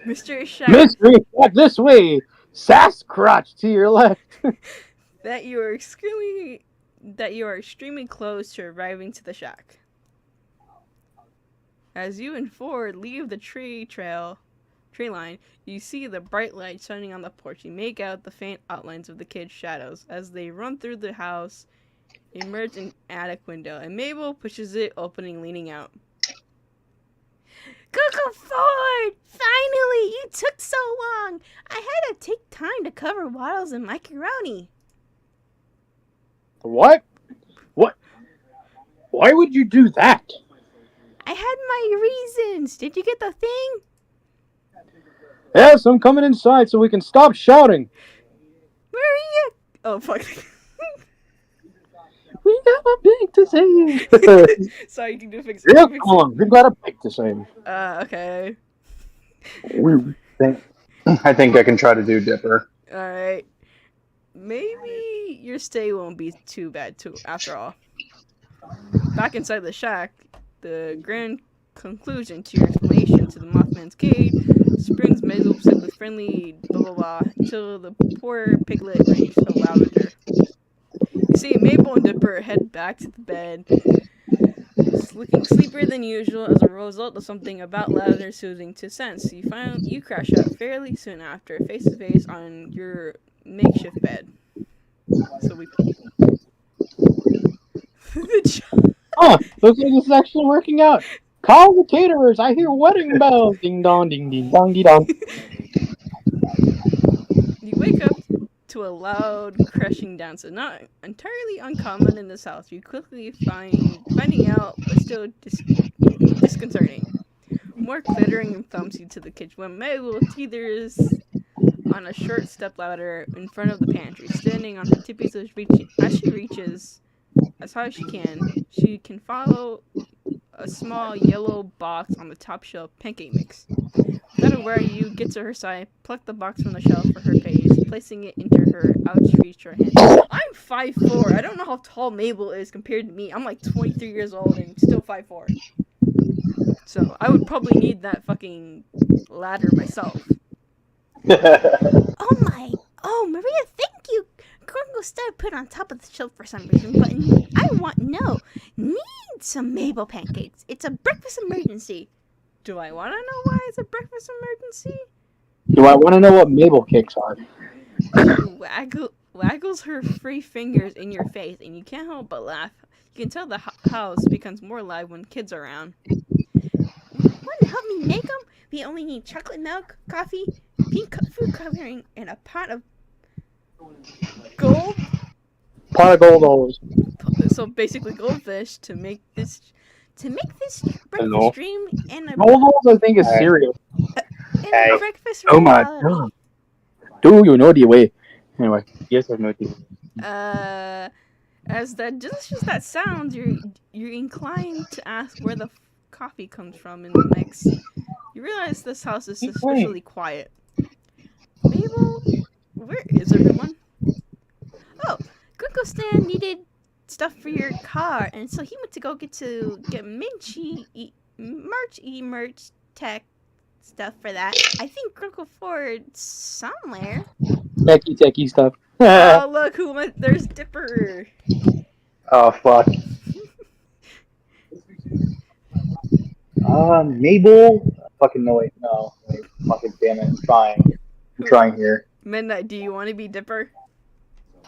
Mr. Shack.
Mystery back this way. Sasquatch to your left.
that you are extremely close to arriving to the shack. As you and Ford leave the tree line, you see the bright light shining on the porch. You make out the faint outlines of the kids' shadows as they run through the house, emerge in attic window, and Mabel pushes it opening, leaning out. Cuckoo Ford! Finally! You took so long! I had to take time to cover Waddles and macaroni.
What? What? Why would you do that?
I had my reasons. Did you get the thing?
Yes, I'm coming inside so we can stop shouting.
Where are you? Oh, fuck.
We got a big to say.
Sorry, you can do fix.
Yeah, come on. We've got a big to say.
Okay.
I think I can try to do Dipper.
Alright. Maybe your stay won't be too bad, too, after all. Back inside the shack, the grand conclusion to your explanation to the Mothman's cave springs Maisel said with friendly blah blah blah until the poor piglet rings a louder. You see, Mabel and Dipper head back to the bed, looking sleepier than usual as a result of something about louder soothing to sense. You crash out fairly soon after, face to face on your makeshift bed. So we.
Oh, looks like this is actually working out. Call the caterers. I hear wedding bells. Ding dong, ding ding dong, ding dong.
You wake up to a loud crashing down, so not entirely uncommon in this house. You quickly finding out, but still disconcerting. More clittering and thumps you to the kitchen when Mabel teeters on a short step ladder in front of the pantry, standing on her tippies as she reaches as high as she can follow a small yellow box on the top shelf pancake mix. Without a word, you get to her side, pluck the box from the shelf for her face, placing it into her outstretched hand. I'm 5'4". I don't know how tall Mabel is compared to me. I'm like 23 years old and still 5'4". So I would probably need that fucking ladder myself. Oh Maria, thank you. Corngo stud put on top of the shelf for some reason, but need some Mabel pancakes. It's a breakfast emergency. Do I want to know why it's a breakfast emergency?
Do I want to know what Mabel cakes are?
Waggles her free fingers in your face, and you can't help but laugh. You can tell the house becomes more alive when kids are around. Want to help me make them? We only need chocolate milk, coffee, pink food coloring, and a pot of gold.
Pot of gold always.
So basically, goldfish to make this breakfast dream and a
Gold I think is cereal.
and a breakfast
Oh my
reality.
god.
Do you know the way? Anyway.
Yes, I know the way.
As that delicious that sounds, you're inclined to ask where the coffee comes from in the mix. You realize this house is
Keep
suspiciously quiet. Mabel, where is everyone? Oh, Grunkle Stan needed stuff for your car, and so he went to get merch tech stuff for that. I think Grunkle Ford somewhere.
techie stuff.
Oh, look who went. There's Dipper.
Oh fuck. Mabel. Fucking no wait, no. Wait, fucking damn it. I'm trying. I'm trying here.
Midnight, do you want to be Dipper?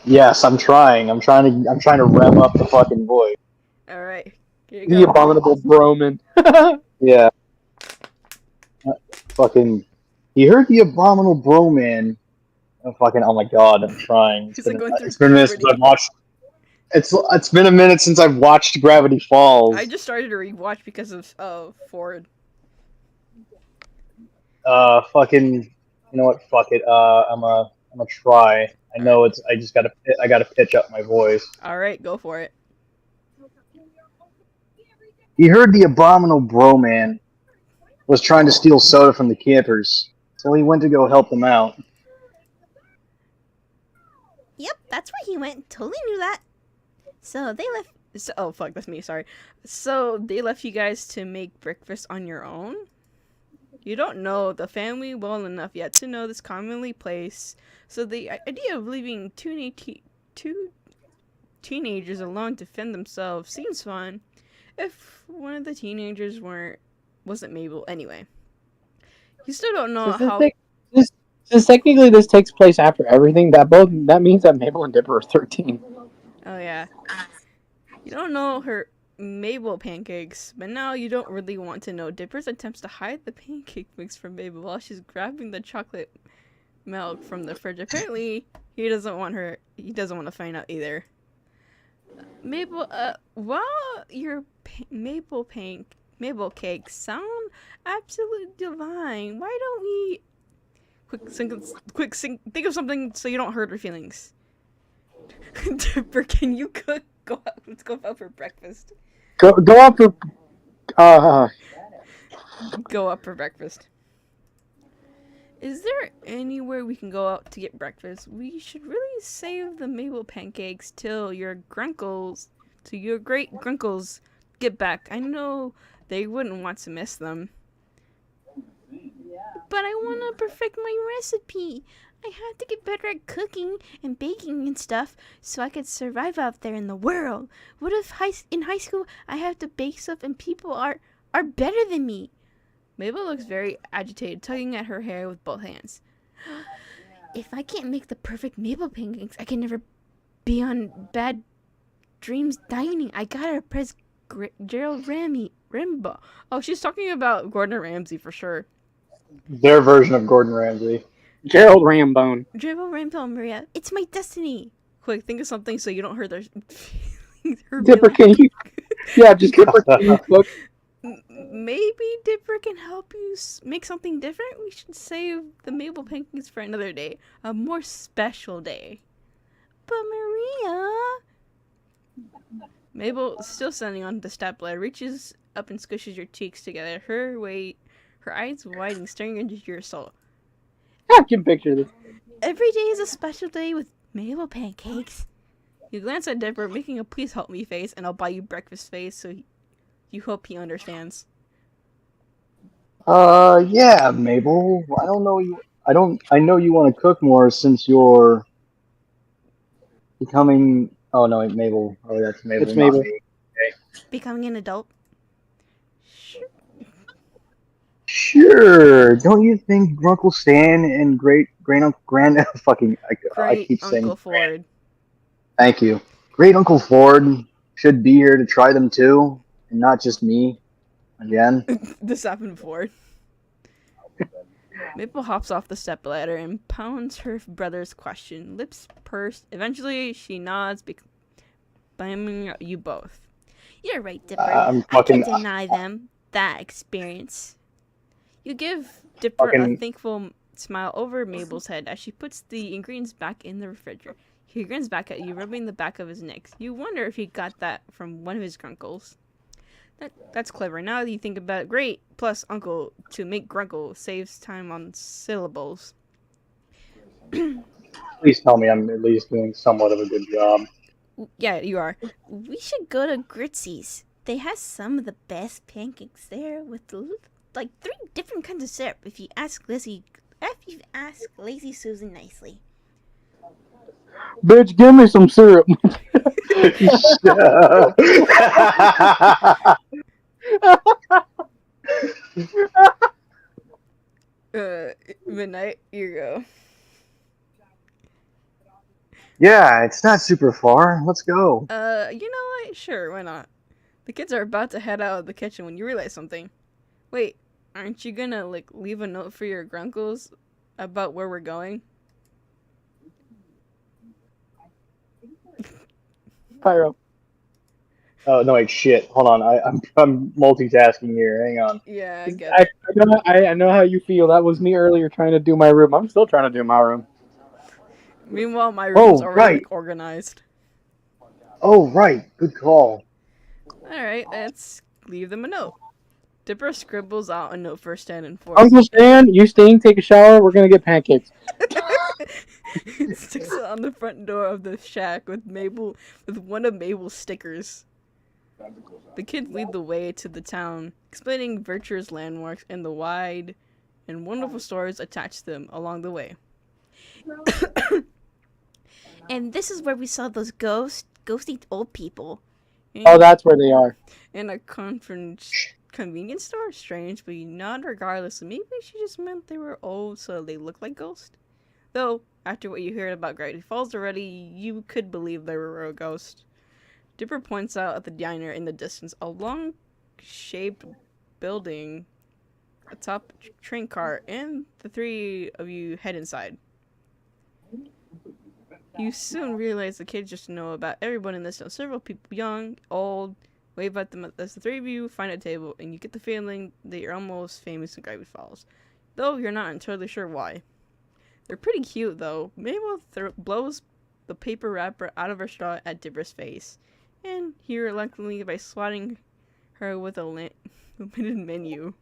Yes, I'm trying. I'm trying to rev up the fucking voice.
All right, here you
The
go.
abominable Broman.
Yeah. Fucking. You heard the abominable broman. Oh, fucking. Oh my god. I'm trying.
He's like going through
It's been a minute since
puberty.
I've watched. It's been a minute since I've watched Gravity Falls.
I just started to rewatch because of Ford.
Fucking. You know what? Fuck it. I'm gonna try. I know it's. I gotta pitch up my voice.
All right, go for it.
You heard the abominable broman was trying to steal soda from the campers, so he went to go help them out.
Yep, that's where he went. Totally knew that. So they left. Oh fuck, that's me. Sorry. So they left you guys to make breakfast on your own. You don't know the family well enough yet to know this commonly place. So the idea of leaving two teenagers alone to fend themselves seems fun. If one of the teenagers wasn't Mabel anyway. You still don't know how.
Since technically this takes place after everything, that means that Mabel and Dipper are 13.
Oh yeah. You don't know her Mabel pancakes, but now you don't really want to know Dipper's attempts to hide the pancake mix from Mabel while she's grabbing the chocolate milk from the fridge. Apparently, he doesn't want to find out either. Mabel, while your Mabel cakes sound absolutely divine, why don't we think of something so you don't hurt her feelings? Dipper, can you cook? Let's go out for breakfast.
Go out for
Go up for breakfast. Is there anywhere we can go out to get breakfast? We should really save the Mabel pancakes till your great grunkles get back. I know they wouldn't want to miss them. But I want to perfect my recipe. I have to get better at cooking and baking and stuff so I could survive out there in the world. What if in high school I have to bake stuff and people are better than me? Mabel looks very agitated, tugging at her hair with both hands. If I can't make the perfect Mabel pancakes, I can never be on Bad Dreams Dining. I gotta impress Gerald Rambo. Oh, she's talking about Gordon Ramsay for sure.
Their version of Gordon Ramsay.
Gerald Rambone.
Gerald Rambo, Maria. It's my destiny. Quick, think of something so you don't hurt their feelings.
Dipper, can you? Yeah, just Dipper, can you cook?
Maybe Dipper can help you make something different. We should save the Mabel pancakes for another day, a more special day. But Maria, Mabel, still standing on the stepladder, reaches up and squishes your cheeks together. Her eyes widening, staring into your soul.
I can picture this.
Every day is a special day with Mabel pancakes. You glance at Dipper, making a please help me face, and I'll buy you breakfast face, so you hope he understands.
Yeah, Mabel. I don't know you. I know you want to cook more since you're becoming. Oh no, wait, Mabel. Oh, that's Mabel.
It's Mabel.
Me. Okay.
Becoming an adult?
Sure. Don't you think Grunkle Stan and Grand fucking I keep saying
Uncle Ford.
Thank you. Great Uncle Ford should be here to try them too, and not just me. Again.
This happened before. Maple hops off the stepladder and pounds her brother's question, lips pursed. Eventually, she nods, blaming you both. You're right, Dipper. I can't deny them that experience. You give Dipper a thankful smile over Mabel's head as she puts the ingredients back in the refrigerator. He grins back at you, rubbing the back of his neck. You wonder if he got that from one of his grunkles. That's clever. Now that you think about it, great. Plus, Uncle to make Grunkle saves time on syllables.
Please tell me I'm at least doing somewhat of a good job.
Yeah, you are.
We should go to Gritzy's. They have some of the best pancakes there with like 3 different kinds of syrup. If you ask Lazy Susan nicely.
Bitch, give me some syrup.
Midnight, you go.
Yeah, it's not super far. Let's go.
You know what? Sure, why not? The kids are about to head out of the kitchen when you realize something. Wait, aren't you gonna, like, leave a note for your grunkles about where we're going?
Pyro.
Oh no! Wait, shit. Hold on. I'm multitasking here. Hang on.
Yeah, I get it.
I know how you feel. That was me earlier trying to do my room. I'm still trying to do my room.
Meanwhile, my room's already
right.
like, organized.
Oh right. Good call.
Alright, let's leave them a note. Dipper scribbles out a note for Stan and Forrest.
Uncle Stan, you staying? Take a shower. We're gonna get pancakes.
Sticks it on the front door of the shack with one of Mabel's stickers. The kids lead the way to the town, explaining Virtue's landmarks and the wide and wonderful stories attached to them along the way.
And this is where we saw those ghosty old people.
Oh, that's where they are.
In a convenience store? Strange, but not regardless. Maybe she just meant they were old so they look like ghosts. Though, after what you heard about Gravity Falls already, you could believe they were a ghost. Dipper points out at the diner in the distance, a long-shaped building, a top train car, and the 3 of you head inside. You soon realize the kids just know about everyone in this town. Several people, young, old, wave at them as the 3 of you find a table, and you get the feeling that you're almost famous in Gravity Falls. Though you're not entirely sure why. They're pretty cute, though. Mabel blows the paper wrapper out of her straw at Dipper's face, and he reluctantly by swatting her with a limited menu.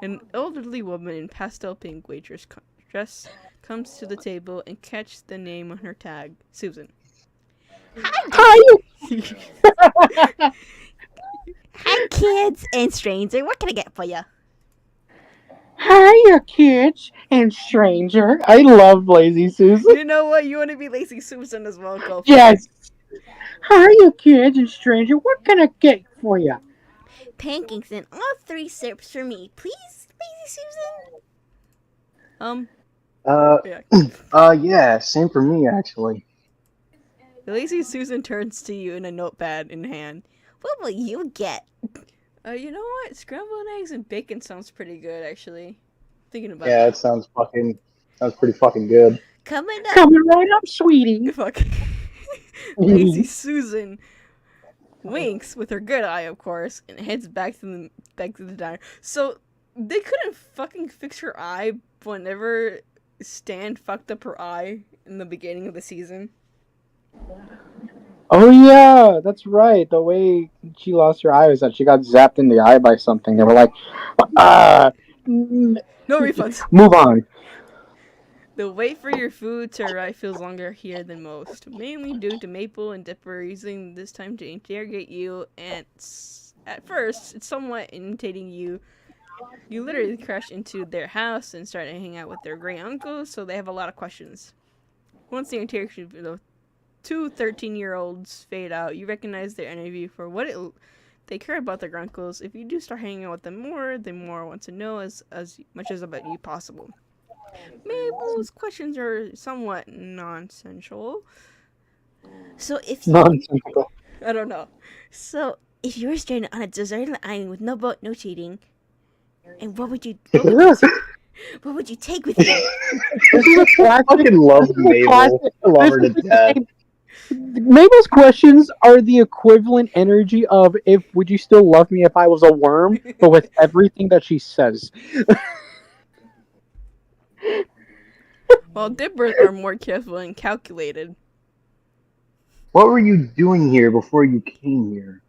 An elderly woman in pastel pink waitress dress comes to the table and catches the name on her tag, Susan.
Hi, Hi, kids and stranger. What can I get for you?
Hiya, kids and stranger. I love Lazy Susan.
You know what? You want to be Lazy Susan as well, go for
Yes. Hiya, kids and stranger. What can I get for you?
Pancakes and all 3 syrups for me, please, Lazy Susan.
Yeah, same for me actually.
The Lazy Susan turns to you in a notepad in hand.
What will you get?
You know what? Scrambled eggs and bacon sounds pretty good, actually. Thinking about
Yeah,
that.
it sounds pretty fucking good.
Coming
right up, sweetie.
Fuck. Lazy Susan winks with her good eye, of course, and heads back to the diner. So they couldn't fucking fix her eye whenever Stan fucked up her eye in the beginning of the season.
Oh yeah, that's right. The way she lost her eye was that she got zapped in the eye by something. They were like,
no refunds.
Move on.
The wait for your food to arrive feels longer here than most, mainly due to Maple and Dipper using this time to interrogate you, and at first, it's somewhat imitating you. You literally crash into their house and start hanging out with their great uncles, so they have a lot of questions. Once the interaction of the 2 13-year-olds fade out, you recognize their interview for what they care about their uncles. If you do start hanging out with them more, they more want to know as much as about you possible. Mabel's questions are somewhat nonsensical.
So if
Nonsensical.
I don't know.
So if you were stranded on a deserted island with no boat, no cheating, and what would you take with you?
I fucking love Mabel. I love her to death.
Mabel's questions are the equivalent energy of would you still love me if I was a worm, but with everything that she says.
Well, Dippers are more careful and calculated.
What were you doing here before you came here?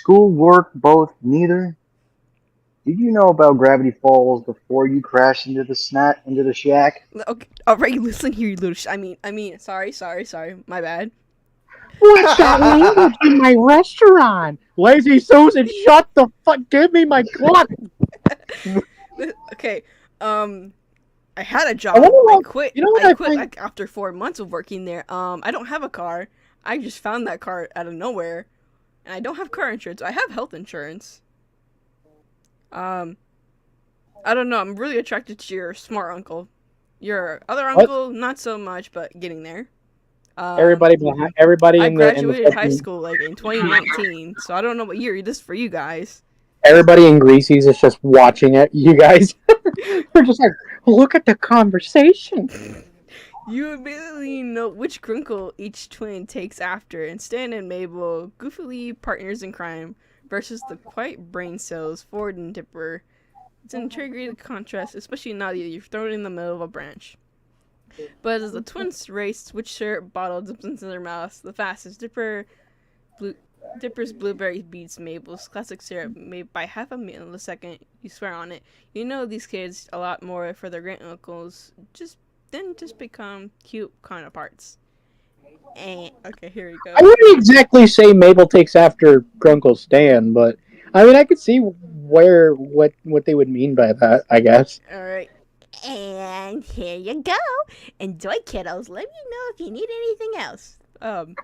School, work, both, neither. Did you know about Gravity Falls before you crashed into the shack?
Okay, alright, listen here, you little sorry, my bad.
What's that language in my restaurant?
Lazy Susan, shut the fuck! Give me my clock.
Okay, I had a
I
job.
wonder
I
what,
quit.
you know what
I
I
quit
think?
like after 4 months of working there. I don't have a car. I just found that car out of nowhere, and I don't have car insurance. I have health insurance. I don't know. I'm really attracted to your smart uncle. Your other
What?
uncle, not so much, but getting there.
Everybody
I
in the
graduated high school like in 2019, so I don't know what year this is for you guys.
everybody in Greasy's is just watching it. You guys, we're just like, look at the conversation.
You immediately know which grunkle each twin takes after, and Stan and Mabel, goofily partners in crime, versus the quiet brain cells Ford and Dipper. It's an intriguing contrast, especially now that you're thrown in the middle of a branch. But as the twins race, which syrup bottle dips into their mouths the fastest, Dipper's blueberry beats Mabel's classic syrup made by half a millisecond. You swear on it. You know these kids a lot more for their grand uncles. Just become cute counterparts. And okay, here we go.
I wouldn't exactly say Mabel takes after Grunkle Stan, but I mean I could see what they would mean by that. I guess.
All right.
And here you go. Enjoy, kiddos. Let me know if you need anything else.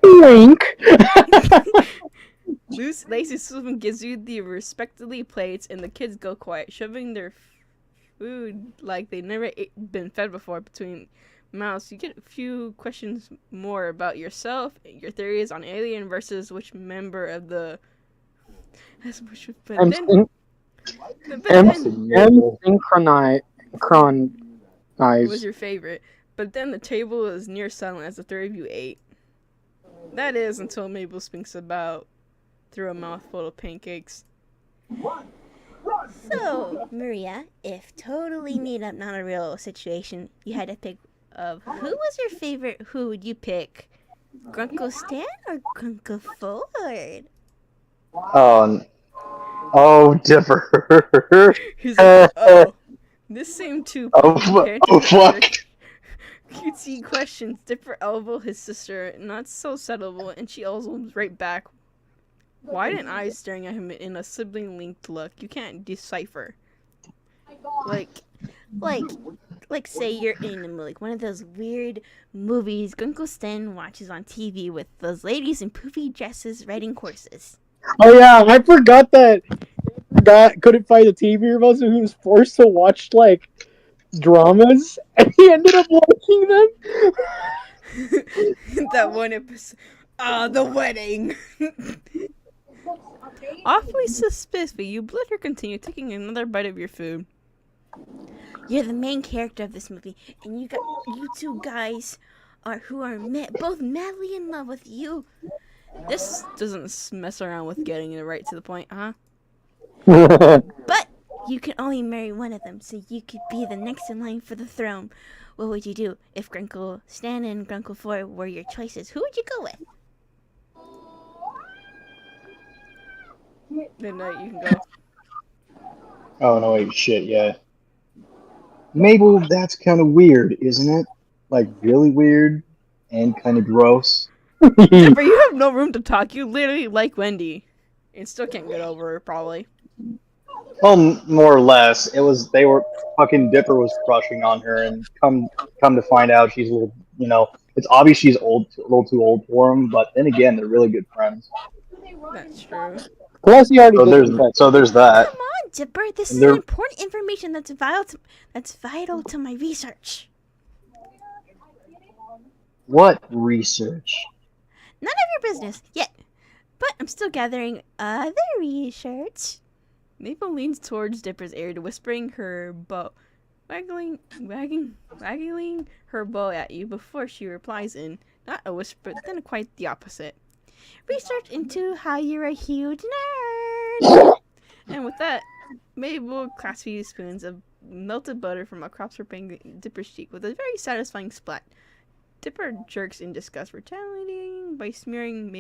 Wink.
Lazy Susan gives you the respectfully plates, and the kids go quiet, shoving their food like they never been fed before between mouths. You get a few questions more about yourself, your theories on Alien versus which member of the. But then, was your favorite. But then the table is near silent as the three of you ate. That is until Mabel speaks about through a mouthful of pancakes.
So, Maria, if totally made up, not a real situation, you had to pick of who was your favorite, who would you pick? Grunkle Stan or Grunkle Ford?
Oh, Dipper.
He's like, oh, this seemed too
fuck.
cutesy questions. Dipper elbow his sister, not so settleable, and she elbows right back. Wide and eyes staring at him in a sibling-linked look. You can't decipher. Like say you're in like one of those weird movies Grunkle Stan watches on TV with those ladies in poofy dresses riding horses.
Oh yeah, I forgot that couldn't find the TV remote, so he was forced to watch like dramas, and he ended up watching them.
That one episode. The wedding. Awfully suspicious, but you let her continue taking another bite of your food.
You're the main character of this movie, and you two guys who are both madly in love with you.
This doesn't mess around with getting it right to the point, huh?
But you can only marry one of them, so you could be the next in line for the throne. What would you do if Grunkle Stan and Grunkle Ford were your choices? Who would you go with?
Midnight, you can go.
Oh, no, wait, shit, yeah. Mabel, that's kind of weird, isn't it? Like, really weird and kind of gross.
Dipper, you have no room to talk. You literally like Wendy. And still can't get over her, probably.
Well, more or less. Fucking Dipper was crushing on her, and come to find out she's a little, it's obvious she's a little too old for him, but then again, they're really good friends.
That's true.
Plus, he already
So there's that.
Come on, Dipper. This is important information that's vital to my research.
What research?
None of your business yet, but I'm still gathering other research.
Mabel leans towards Dipper's ear, whispering her bow, waggling her bow at you before she replies in not a whisper, but then quite the opposite. Research into how you're a huge nerd. And with that, Mabel clasps few spoons of melted butter from across her Dipper's cheek with a very satisfying splat. Dipper jerks in disgust, retaliating by smearing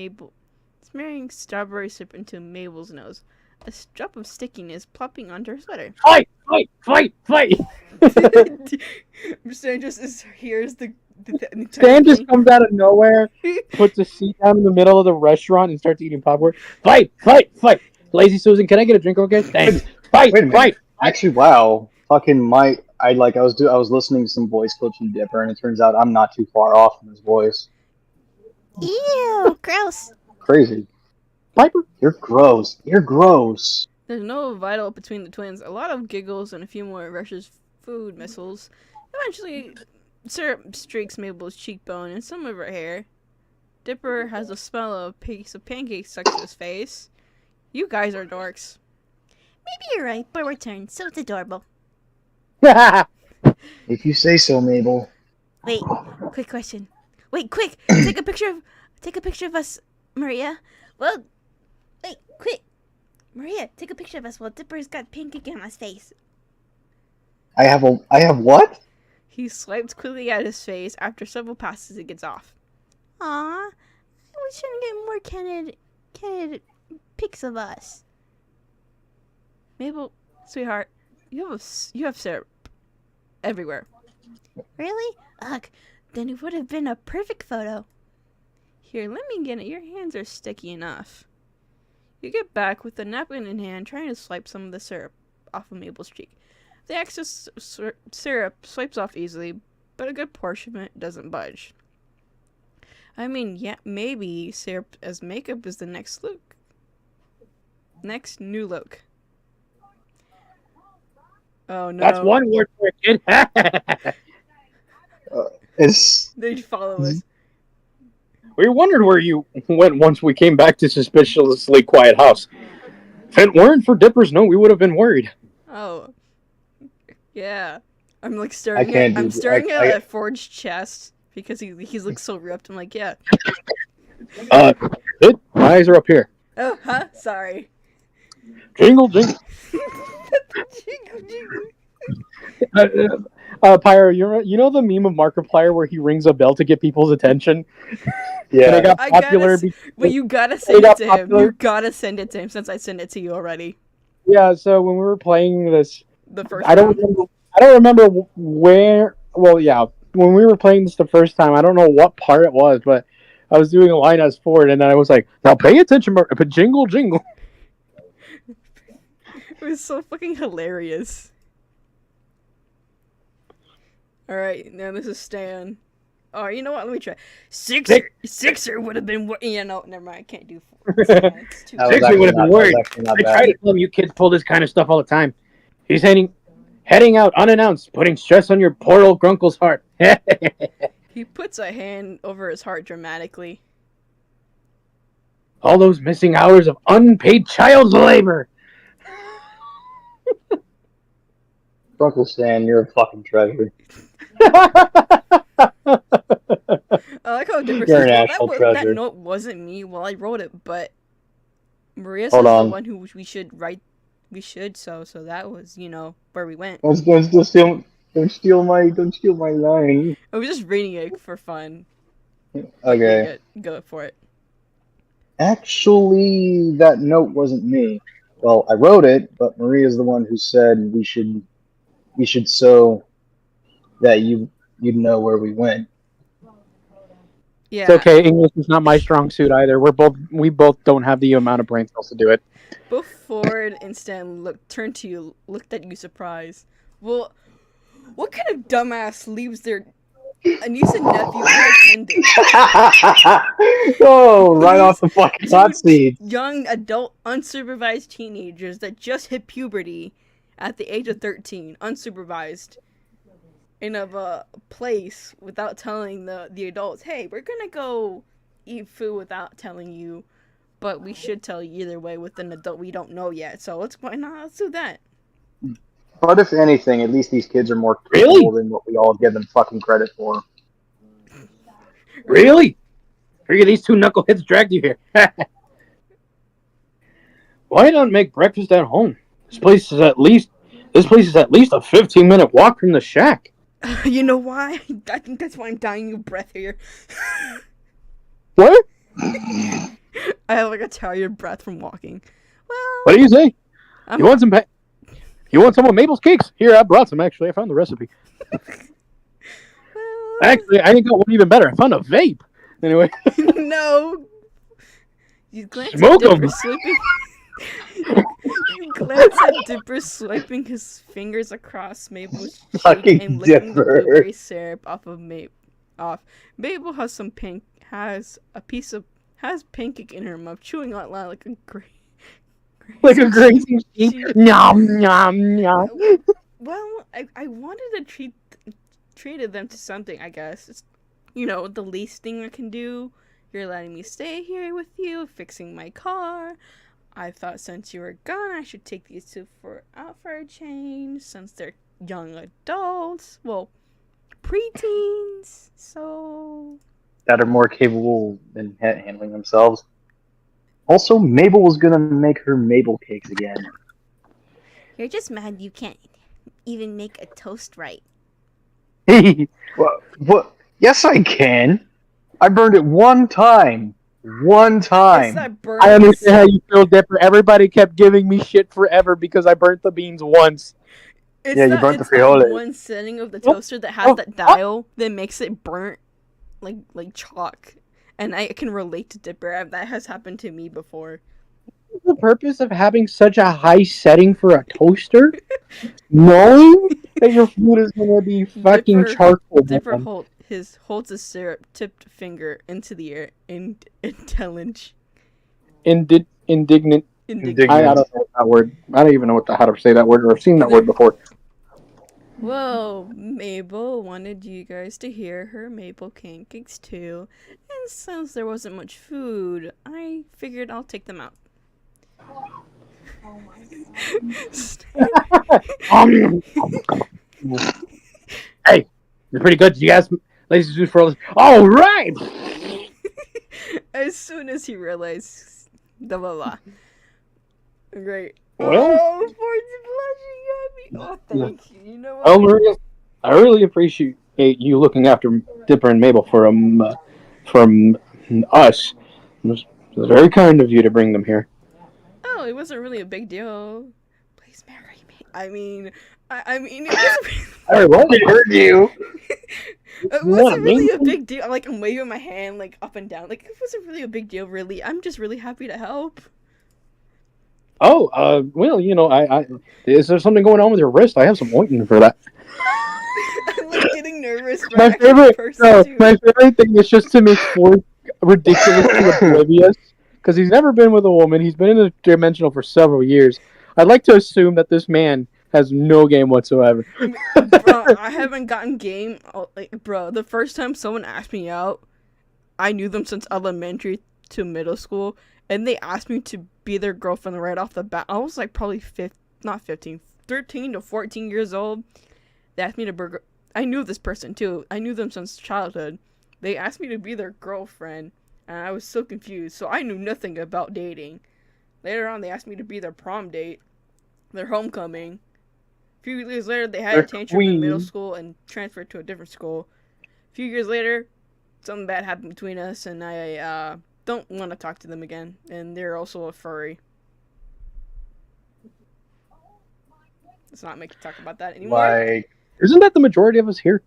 smearing strawberry syrup into Mabel's nose. A drop of stickiness plopping onto her sweater.
Fight! Fight! Fight! Fight!
Stan just hears the
Stan just comes out of nowhere, puts a seat down in the middle of the restaurant, and starts eating popcorn. Fight! Fight! Fight! Lazy Susan, can I get a drink, okay? Thanks. Fight!
Wait a minute.
Fight!
Actually, wow. Fucking I was listening to some voice clips from Dipper, and it turns out I'm not too far off from his voice.
Ew, gross.
Crazy.
Piper,
you're gross. You're gross.
There's no vital between the twins. A lot of giggles and a few more Russia's food missiles. Eventually, syrup streaks Mabel's cheekbone and some of her hair. Dipper has the smell of a piece of pancake stuck to his face. You guys are dorks.
Maybe you're right, but return. So it's adorable.
If you say so, Mabel.
Wait, quick question. Wait, quick! Take a picture of us, Maria. Well, wait, quick! Maria, take a picture of us while Dipper's got pancake on his face.
I have what?
He swipes quickly at his face. After several passes, it gets off.
Aw, we shouldn't get more candid pics of us.
Mabel, sweetheart, you have syrup everywhere.
Really? Ugh, then it would have been a perfect photo.
Here, let me get it. Your hands are sticky enough. You get back with the napkin in hand, trying to swipe some of the syrup off of Mabel's cheek. The excess syrup swipes off easily, but a good portion of it doesn't budge. I mean, yeah, maybe syrup as makeup is the next look. Next new look. Oh no.
That's one word for it, kid.
They follow us.
We wondered where you went once we came back to suspiciously quiet house. If it weren't for Dipper's note, we would have been worried.
Oh. Yeah. I'm like staring at Ford's chest because he looks so ripped. I'm like, yeah.
My eyes are up here.
Oh, huh? Sorry.
Jingle, jingle.
Jingle, jingle.
Pyro, you know the meme of Markiplier where he rings a bell to get people's attention?
Yeah.
And it got popular.
But you gotta send it to him. You gotta send it to him since I sent it to you already.
Yeah, so when we were playing this,
the first
I don't remember where. Well, yeah, when we were playing this the first time, I don't know what part it was, but I was doing a line as Ford, and then I was like, "Now pay attention, but jingle, jingle."
It was so fucking hilarious. All right, now this is Stan. Oh, you know what? Let me try. Sixer would have been. Yeah, no, never mind. I can't do 4. It's too
Sixer would have been worried. I try to tell him you kids pull this kind of stuff all the time. He's heading out unannounced, putting stress on your poor old grunkle's heart.
He puts a hand over his heart dramatically.
All those missing hours of unpaid child labor.
Grunkle Stan, you're a fucking treasure.
I like how different.
You're an actual treasure.
That note wasn't me. Well, I wrote it, but Maria's the one who we should write. We should so that was where we went.
Don't steal my line.
I was just reading it for fun.
Okay.
Go for it.
Actually, that note wasn't me. Well, I wrote it, but Maria's the one who said we should so that you'd know where we went.
Yeah.
It's okay. English is not my strong suit either. We both don't have the amount of brain cells to do it.
Both Ford and Stan turned to you, looked at you surprised. Well, what kind of dumbass leaves their niece and nephew unattended?
Oh, right off the fucking hot seat.
Young adult unsupervised teenagers that just hit puberty at the age of 13, unsupervised, in a place without telling the adults, hey, we're gonna go eat food without telling you, but we should tell you either way with an adult we don't know yet. So let's do that.
But if anything, at least these kids are more capable than what we all give them fucking credit for.
Really? Figure these two knuckleheads dragged you here. Why not make breakfast at home? This place is at least a 15-minute walk from the shack.
You know why? I think that's why I'm dying of breath here.
What?
I have like a tired breath from walking. Well,
What do you say?
I'm-
You want some? You want some of Mabel's cakes? Here, I brought some. Actually, I found the recipe.
well,
Actually, I think got one even better. I found a vape. Anyway,
no. You glance
Smoke
at
'em.
Dipper swiping. You glance at Dipper swiping his fingers across Mabel's cheek
Fucking
and licking the
Dipper.
blueberry syrup off of Mabel has pancake in her mouth, chewing out loud like a
like a grazing sheep. Nom nom nom.
Well, I wanted to treated them to something, I guess. It's, the least thing I can do. You're letting me stay here with you, fixing my car. I thought since you were gone, I should take these two out for a change, since they're young adults. Well, preteens, so...
That are more capable than handling themselves. Also, Mabel was gonna make her Mabel cakes again.
You're just mad you can't even make a toast right.
What? Yes, I can. I burned it one time. One
It's
time.
that burn.
I understand how you feel, Dipper. Everybody kept giving me shit forever because I burnt the beans once.
It's
Yeah, you
that,
burnt the
it's that
frijoles.
one setting of the toaster that has that dial that makes it burnt like chalk. And I can relate to Dipper. That has happened to me before.
What's the purpose of having such a high setting for a toaster? Knowing that your food is gonna be fucking
Dipper-
charcoal.
Dipper
man.
holds his syrup-tipped finger into the air and intelligent.
Indignant.
Indignant.
I don't know that word. I don't even know how to say that word, or I've seen that word before.
Whoa, Mabel wanted you guys to hear her maple pancakes too, and since there wasn't much food, I figured I'll take them out.
Hey, you're pretty good. You guys, ladies and gentlemen, for all this. All right.
As soon as he realized, blah blah blah. Great.
Well-
Oh, Fort's blushing at me. Oh, thank you. You know what?
Well, Maria, I really appreciate you looking after Dipper and Mabel from us. It was very kind of you to bring them here.
Oh, it wasn't really a big deal. Please marry me. I mean, it wasn't.
Hey, what?
I heard you.
It wasn't really a big deal. Like, I'm waving my hand, like, up and down. Like, it wasn't really a big deal, really. I'm just really happy to help.
Oh, well, is there something going on with your wrist? I have some ointment for that.
I'm, like, getting nervous.
My
right after the person, too.
my favorite thing is just to make Ford ridiculously oblivious, because he's never been with a woman. He's been in the dimensional for several years. I'd like to assume that this man has no game whatsoever.
Bro, I haven't gotten game. Bro, the first time someone asked me out, I knew them since elementary to middle school, and they asked me to be their girlfriend right off the bat. I was like probably 13 to 14 years old. They asked me to I knew this person too. I knew them since childhood. They asked me to be their girlfriend, and I was so confused. So I knew nothing about dating. Later on, they asked me to be their prom date, their homecoming. A few years later, they had a tantrum in middle school and transferred to a different school. A few years later, something bad happened between us, and I don't want to talk to them again. And they're also a furry. Let's not make talk about that anymore.
Like,
Isn't that the majority of us here?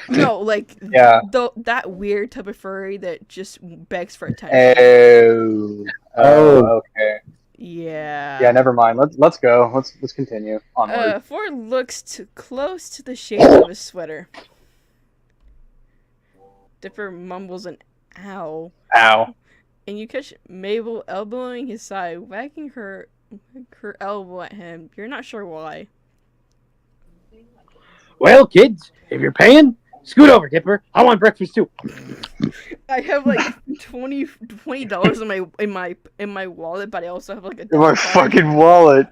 No, like
yeah.
that weird type of furry that just begs for attention.
Okay.
Yeah.
Yeah, never mind. Let's go. Let's continue onward.
Ford looks too close to the shade of his sweater. Dipper mumbles an ow.
Ow.
And you catch Mabel elbowing his side, wagging her elbow at him. You're not sure why.
Well, kids, if you're paying, scoot over, Dipper. I want breakfast too.
I have like $20 in my wallet, but I also have like a
In my
debit card.
fucking wallet.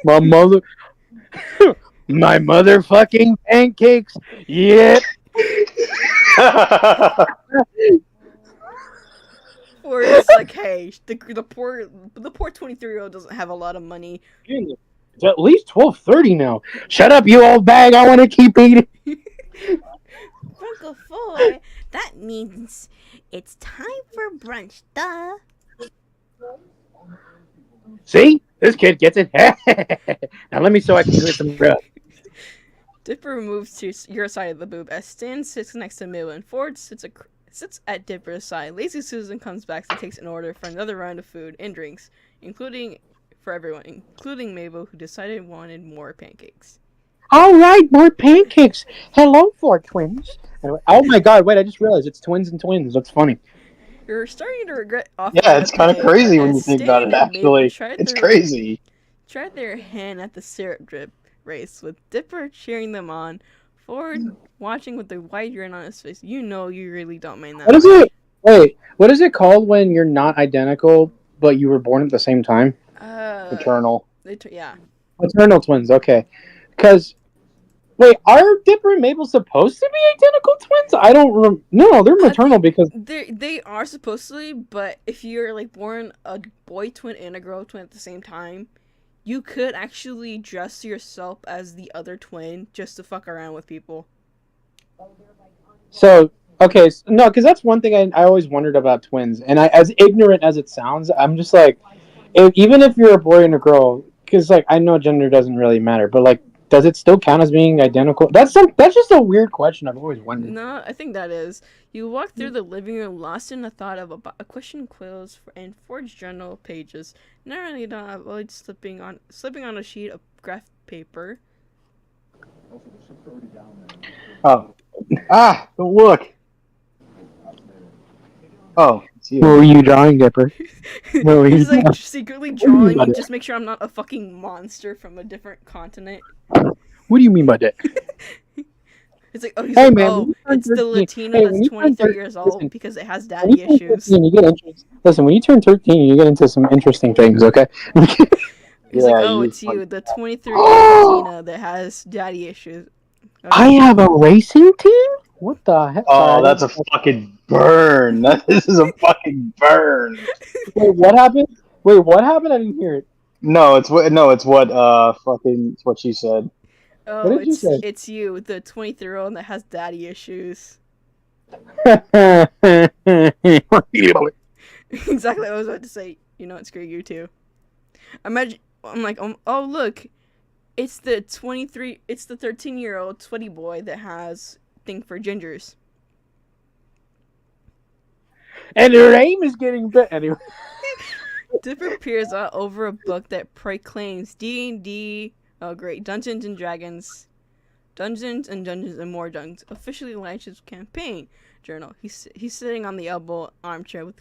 My motherfucking pancakes. Yep.
Or it's like, hey, the poor 23-year-old doesn't have a lot of money.
It's at least 12:30 now. Shut up, you old bag. I want to keep eating.
Why
Grunkle 4, that means it's time for brunch, duh.
See? This kid gets it. Now let me so I can get some grub.
Dipper moves to your side of the boob as Stan sits next to Mabel and Ford sits at Dipper's side. Lazy Susan comes back and takes an order for another round of food and drinks, including for everyone, including Mabel, who decided wanted more pancakes.
All right, more pancakes. Hello, 4 twins. Oh my God! Wait, I just realized it's twins and twins. That's funny.
You're starting to regret offering.
Yeah, it's kind of crazy when you think about it.
Stan and Mabel
Actually, it's crazy.
Tried their hand at the syrup drip race, with Dipper cheering them on, Ford watching with a wide grin on his face. You know you really don't mean that.
What is it? Wait, what is it called when you're not identical but you were born at the same time?
Paternal.
Yeah.
Paternal twins. Okay, because wait, are Dipper and Mabel supposed to be identical twins? I don't. No, they're maternal because
they are supposed to be. But if you're like born a boy twin and a girl twin at the same time, you could actually dress yourself as the other twin just to fuck around with people.
So, okay, no, because that's one thing I always wondered about twins. And as ignorant as it sounds, I'm just like, even if you're a boy and a girl, because like I know gender doesn't really matter, but like, does it still count as being identical? That's just a weird question I've always wondered.
No, I think that is. You walk through the living room, lost in the thought of a question quiz and Ford's journal pages. Narrowly don't avoid slipping on a sheet of graph paper.
Oh. Don't look. Oh, it's you.
What were you drawing, Dipper?
He's like secretly drawing me, just make sure I'm not a fucking monster from a different continent.
What do you mean by that?
It's like, it's the
13,
Latino that's 23 years old because it has daddy issues.
13, listen, when you turn 13, you get into some interesting things, okay?
He's like, it's you, the 23-year-old Latina that has daddy issues. Okay.
I have a racing team? What the heck?
Oh, that's a fucking burn. This is a fucking burn.
Wait, what happened? I didn't hear it.
No, it's what it's what she said.
Oh, what did you say? It's you, the 23-year-old that has daddy issues. Exactly what I was about to say. You know what? Screw you too. Imagine, I'm like, oh look, it's the 13-year-old sweaty boy that has thing for gingers.
And her aim is getting better. Anyway.
Dipper peers out over a book that proclaims D&D. Oh great, Dungeons and More Dungeons officially launched his campaign journal. He's sitting on the elbow armchair with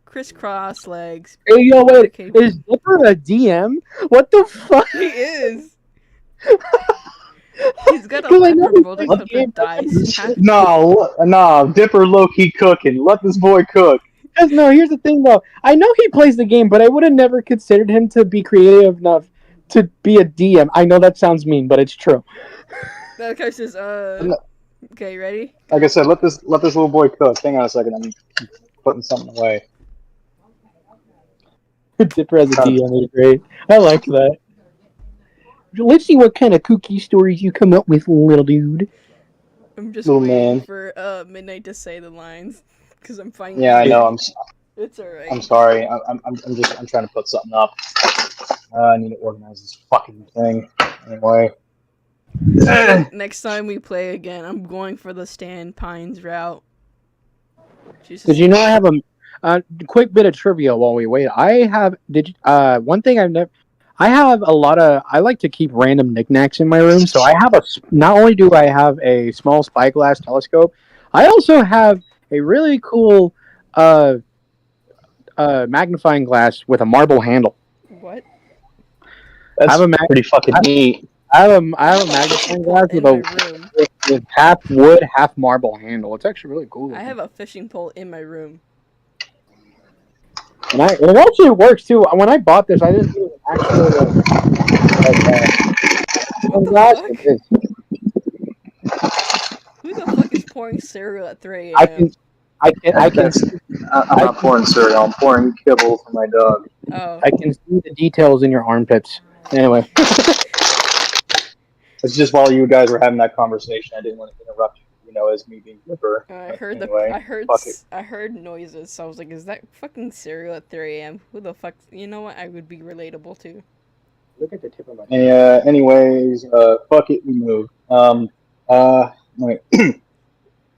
crisscross legs.
Hey, yo, wait, is Dipper a DM? What the fuck?
He is. He's got a pepper rolled up with dice.
No, Dipper low-key cooking. Let this boy cook.
Because no, here's the thing though. I know he plays the game, but I would have never considered him to be creative enough to be a DM. I know that sounds mean, but it's true.
That guy says, okay, ready?
Like I said, let this little boy cook. Hang on a second, I'm putting something away.
Dipper as a DM is great. I like that. Let's see what kind of kooky stories you come up with, little dude.
I'm just waiting for Midnight to say the lines because I'm finding.
Yeah, I know.
It's alright.
I'm sorry. I'm trying to put something up. I need to organize this fucking thing. Anyway.
Next time we play again, I'm going for the Stan Pines route.
Did you know I have a quick bit of trivia while we wait? I have one thing I've never. I have a lot of. I like to keep random knickknacks in my room, so I have not only do I have a small spyglass telescope, I also have a really cool magnifying glass with a marble handle.
What?
That's pretty fucking neat.
I have a magnifying glass with half wood, half marble handle. It's actually really cool.
I have a fishing pole in my room.
And it actually works too. When I bought this, I didn't do an actual glass.
Who the fuck is pouring cereal at 3 a.m.?
I'm
not pouring cereal. I'm pouring kibble for my dog.
Oh.
I can see the details in your armpits. Anyway.
It's just while you guys were having that conversation, I didn't want to interrupt you. as me being Dipper.
I heard
Anyway, fuck it.
I heard noises, so I was like, "Is that fucking cereal at 3 a.m.? Who the fuck? You know what? I would be relatable to."
Look at the tip of my.
Anyways, fuck it, we move. Wait.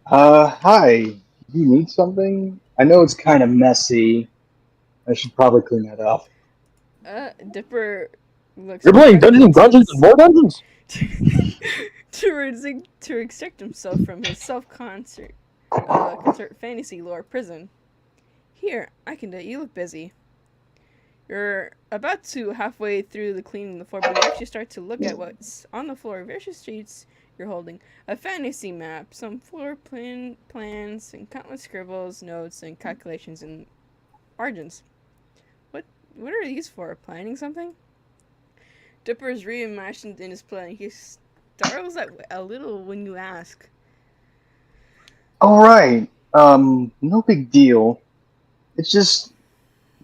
Hi. Do you need something? I know it's kind of messy. I should probably clean that up.
Dipper looks.
You're playing Dungeons and Dungeons and more dungeons.
to extract himself from his self-concert fantasy lore prison. Here, I can do it. You look busy. You're about to halfway through the cleaning the floor, but you actually start to look at what's on the floor. Various sheets you're holding. A fantasy map, some floor plans, and countless scribbles, notes, and calculations and margins. What are these for? Planning something? Dipper is reimagined in his planning. He startles a little when you ask.
All right. No big deal. It's just,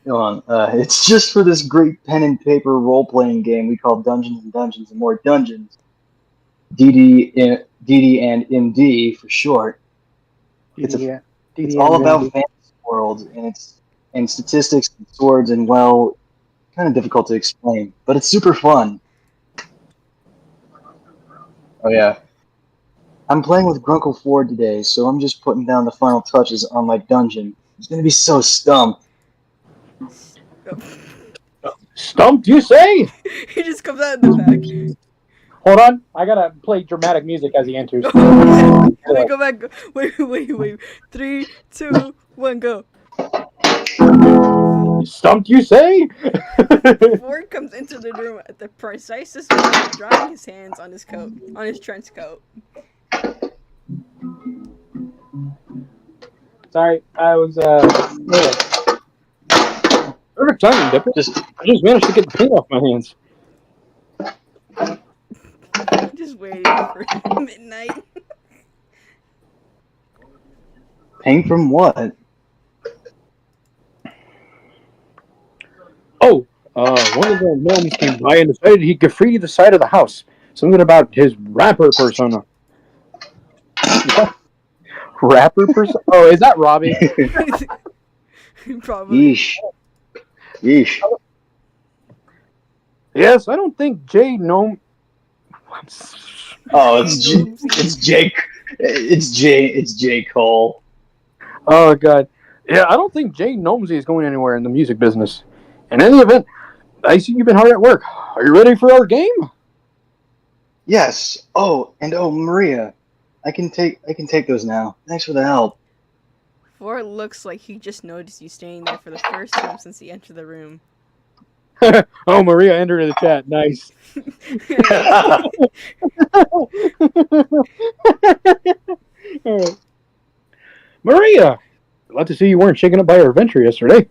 it's just for this great pen and paper role playing game we call Dungeons and Dungeons and More Dungeons. DD and MD for short. It's all about fantasy world and statistics and swords and kind of difficult to explain, but it's super fun. Oh yeah. I'm playing with Grunkle Ford today, so I'm just putting down the final touches on my dungeon. It's gonna be so stumped.
Stumped, you say?
He just comes out in the back.
Hold on, I gotta play dramatic music as he enters.
Wait, go back. Wait. 3, 2, 1, go.
Stumped, you say?
Ford comes into the room at the precisest moment, drying his hands on his trench coat.
Sorry, I was
Perfect timing, Dipper. I just managed to get the paint off my hands.
Just waiting for midnight.
Paint from what?
Oh, one of the gnomes came by and decided he'd graffiti the side of the house. Something about his rapper persona.
rapper person. Oh, is that Robbie?
Probably.
Yeesh.
Yes, I don't think Jay Gnome.
Oh, it's Jake. It's J. Cole.
Oh God, yeah, I don't think Jay Gnomesy is going anywhere in the music business. In any event, I see you've been hard at work. Are you ready for our game?
Yes. Oh, Maria, I can take those now. Thanks for the help.
Ford looks like he just noticed you standing there for the first time since he entered the room.
Oh, Maria entered the chat. Nice. All right. Maria, glad to see you weren't shaken up by our adventure yesterday.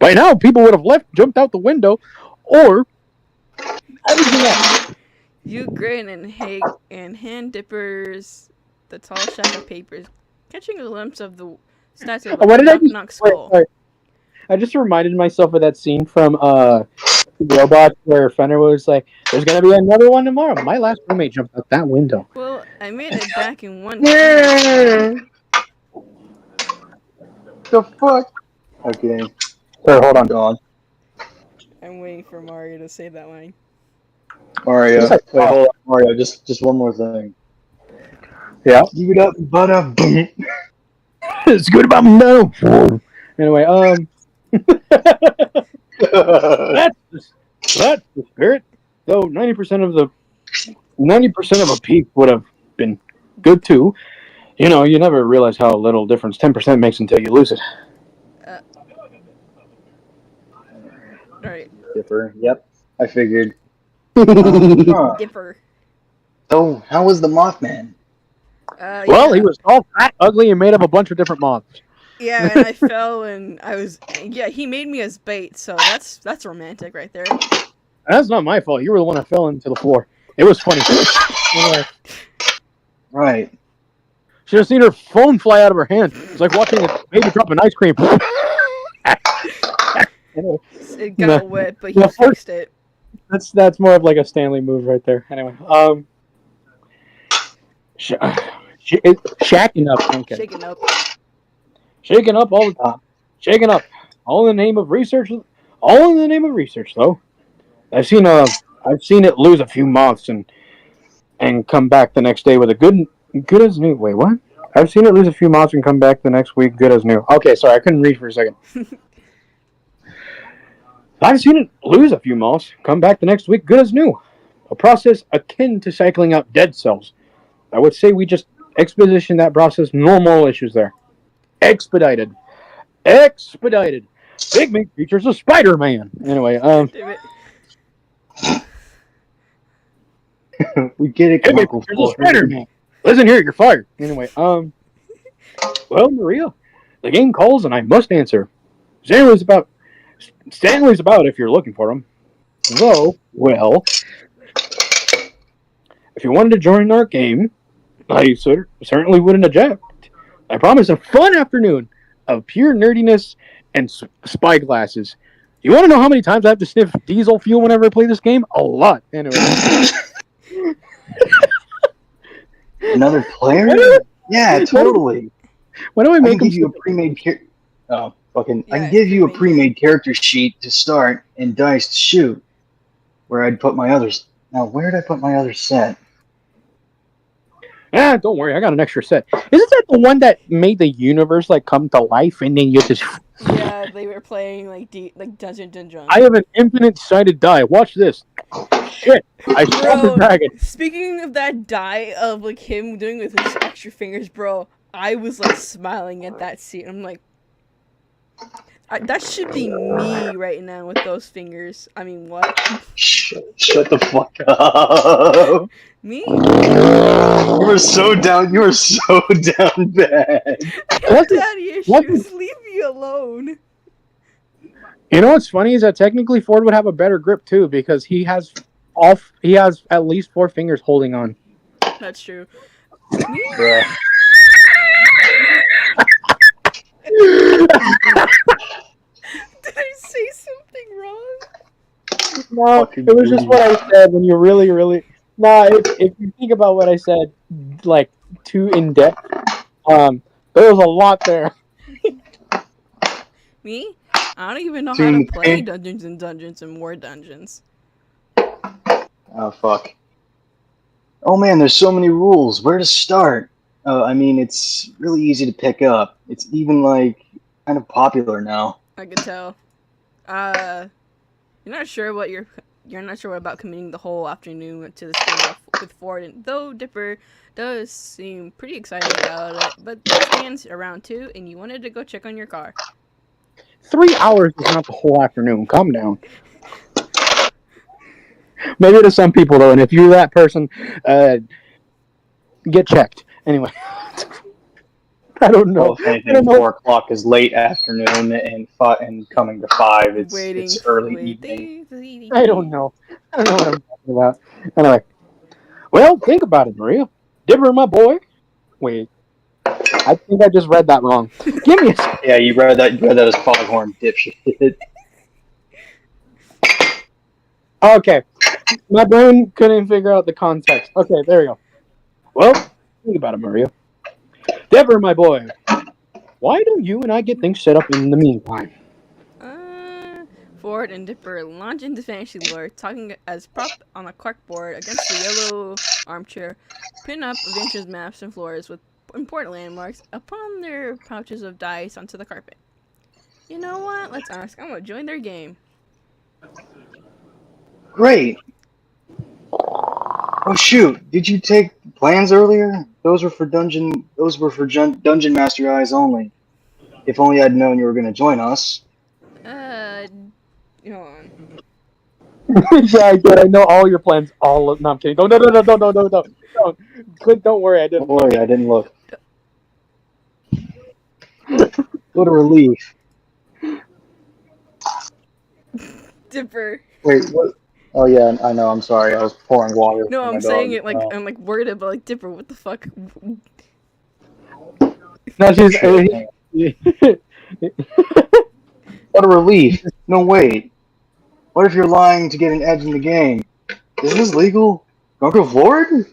By now, people would have jumped out the window, or everything else.
You grin and hand Dippers the tall stack of papers, catching a glimpse of the statue of a knock skull.
Wait. I just reminded myself of that scene from Robot where Fenner was like, "There's gonna be another one tomorrow." My last roommate jumped out that window.
Well, I made it back in one.
The fuck? Okay. Sir, hold on.
I'm waiting for Mario to say that line.
Mario, wait, hold on, Mario. Just one more thing.
Yeah.
Give it up, butter.
It's good about me now.
Anyway,
That's the spirit. Though 90% of a peak would have been good too. You know, you never realize how little difference 10% makes until you lose it.
Alright.
Dipper. Yep, I figured.
Dipper.
So, how was the Mothman?
Well, he was all fat, ugly, and made of a bunch of different moths.
Yeah, and I fell and he made me as bait, so that's romantic right there.
That's not my fault. You were the one that fell into the floor. It was funny.
Right.
Should have seen her phone fly out of her hand. It's like watching a baby drop an ice cream.
It got wet, but he fixed it.
That's more of like a Stanley move right there. Anyway, Shacking up. Okay.
Shaking up.
Shaking up all the time. Shaking up. All in the name of research. All in the name of research, though. I've seen it lose a few moths and come back the next day with a good as new. Wait, what? I've seen it lose a few moths and come back the next week good as new. Okay, sorry, I couldn't read for a second. I've seen it lose a few moths, come back the next week good as new. A process akin to cycling out dead cells. I would say we just expedition that process. No moral issues there. Expedited. Big meat features a Spider-Man. Anyway,
Damn it.
We get it,
Big meat
Uncle
features a
Ford.
Spider-Man. Listen here, you're fired. Anyway, well, Maria, the game calls and I must answer. Stanley's about if you're looking for him. Though, well, if you wanted to join our game, I certainly wouldn't object. I promise a fun afternoon of pure nerdiness and spyglasses. You want to know how many times I have to sniff diesel fuel whenever I play this game? A lot. Anyway.
Another player? Yeah, totally.
Why do I
I
make
can
him
give you a pre-made I can give you a pre-made character sheet to start and dice to shoot. Where I'd put my others. Now, where did I put my other set?
Don't worry, I got an extra set. Isn't that the one that made the universe like come to life and then you just?
Yeah, they were playing like Dungeons and Dragons.
I have an infinite-sided die. Watch this. Shit, I shot the dragon.
Speaking of that die of like him doing with his extra fingers, bro, I was like smiling at that scene. I'm like, that should be me right now with those fingers. I mean, what?
Shut the fuck up.
Me?
You were so down. You were so down bad.
Daddy issues. Leave me alone.
You know what's funny is that technically Ford would have a better grip too because he has at least 4 fingers holding on.
That's true.
Yeah.
Did I say something wrong?
No, it was just what I said when you really. Nah, if you think about what I said, like too in depth, there was a lot there.
Me? I don't even know how to play Dungeons and More Dungeons.
Oh fuck. Oh man, there's so many rules. Where to start? I mean, it's really easy to pick up. It's even like kind of popular now.
I could tell. You're not sure about committing the whole afternoon to this game with Ford, and though Dipper does seem pretty excited about it, but Stan's around too, and you wanted to go check on your car.
3 hours is not the whole afternoon. Calm down. Maybe to some people though, and if you're that person, get checked. Anyway. I don't know.
Well, if anything, 4 o'clock is late afternoon, and coming to 5, it's early evening.
I don't know. I don't know what I'm talking about. Anyway. Well, think about it, Maria. Dipper, my boy. Wait. I think I just read that wrong. Give me a second.
Yeah, you read that as foghorn, dipshit.
Okay. My brain couldn't figure out the context. Okay, there we go. Well, think about it, Maria. Dipper, my boy. Why don't you and I get things set up in the meantime?
Ford and Dipper launch into fantasy lore, talking as prop on a corkboard against the yellow armchair, pin up adventures maps and floors with important landmarks upon their pouches of dice onto the carpet. You know what? Let's ask. I'm gonna join their game.
Great. Oh shoot! Did you take plans earlier? Those were for Dungeon Master eyes only. If only I'd known you were going to join us.
Hold on.
Yeah, I did. I know all your plans. No, I'm kidding. Don't worry. I didn't.
Don't worry, I didn't look. What a relief.
Dipper.
Wait, what? Oh yeah, I know. I'm sorry. I was pouring water.
No, I'm saying it like I'm like worried about like Dipper. What the fuck?
No, she's.
What a relief. No, wait. What if you're lying to get an edge in the game? Is this legal? Uncle Ford?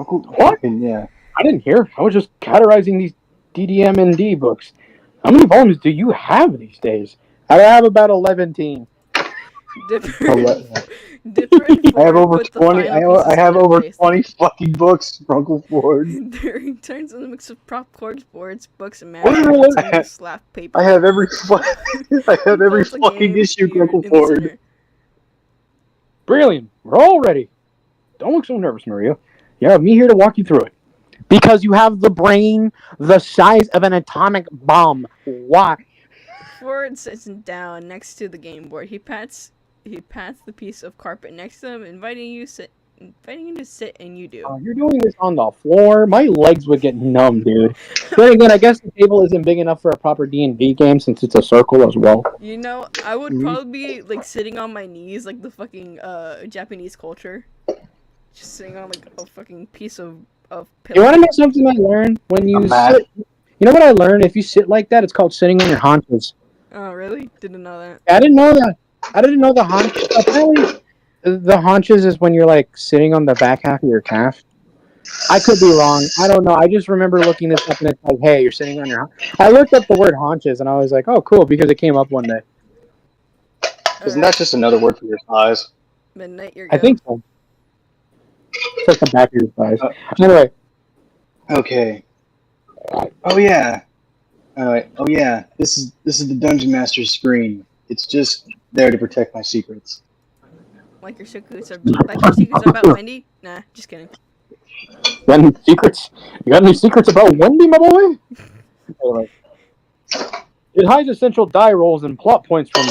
What?
Yeah.
I didn't hear. I was just categorizing these DDM&D books. How many volumes do you have these days? I have about 11.
Dipper,
Ele-
Dipper and
I have
Ford
over
put the
20.
final pieces
I have
to their
over
face.
20 fucking books, Uncle Ford.
During turns in a mix of prop cords, boards, books, and
What?
magazines, slap paper.
I have every I have every
Folds a
fucking
game
issue,
gear
Uncle
in the
Ford.
center.
Brilliant. We're all ready. Don't look so nervous, Maria. You have me here to walk you through it.
Because you have the brain the size of an atomic bomb. Why?
Ford sits down next to the game board. He pats the piece of carpet next to him, inviting you to sit, and you do.
You're doing this on the floor. My legs would get numb, dude. Then again, I guess the table isn't big enough for a proper D&D game since it's a circle as well.
You know, I would probably be like sitting on my knees like the fucking Japanese culture. Just sitting on like a fucking piece of pillow.
You want to know something I learned when you sit? You know what I learned? If you sit like that, it's called sitting on your haunches.
Oh, really? Didn't know that.
I didn't know that. I didn't know the haunches. Apparently, the haunches is when you're like sitting on the back half of your calf. I could be wrong. I don't know. I just remember looking this up and it's like, hey, you're sitting on your. I looked up the word haunches and I was like, oh, cool, because it came up one day.
Isn't that just another word for your thighs?
Midnight, you're good.
I think so. It's like the back of your thighs. Anyway.
Okay. Oh yeah. Alright. Oh yeah. This is the Dungeon Master's screen. It's just there to protect my secrets.
Like your secrets are about Wendy? Nah, just kidding.
Got any secrets? You got any secrets about Wendy, my boy? Anyway. It hides essential die rolls and plot points from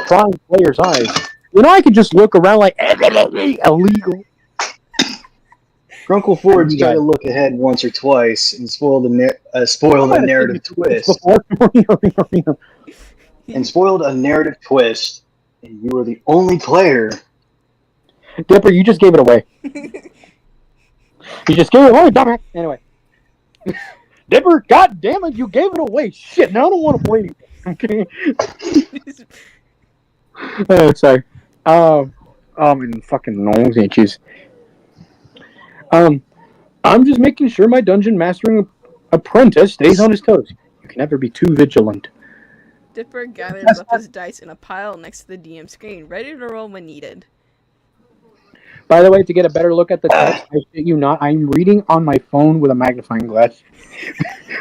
prying players' eyes.
You know, I could just look around like illegal.
Uncle Ford's tried to look ahead once or twice and spoil the narrative twist. And spoiled a narrative twist, and you were the only player.
Dipper, you just gave it away. You just gave it away, dumbass. Anyway.
Dipper, god damn it, you gave it away. Shit, now I don't want to play anymore. Okay.
Sorry. My fucking nose itches.
I'm just making sure my dungeon mastering apprentice stays on his toes. You can never be too vigilant.
Dipper gathers up his dice in a pile next to the DM screen, ready to roll when needed.
By the way, to get a better look at the text, I shit you not, I'm reading on my phone with a magnifying glass.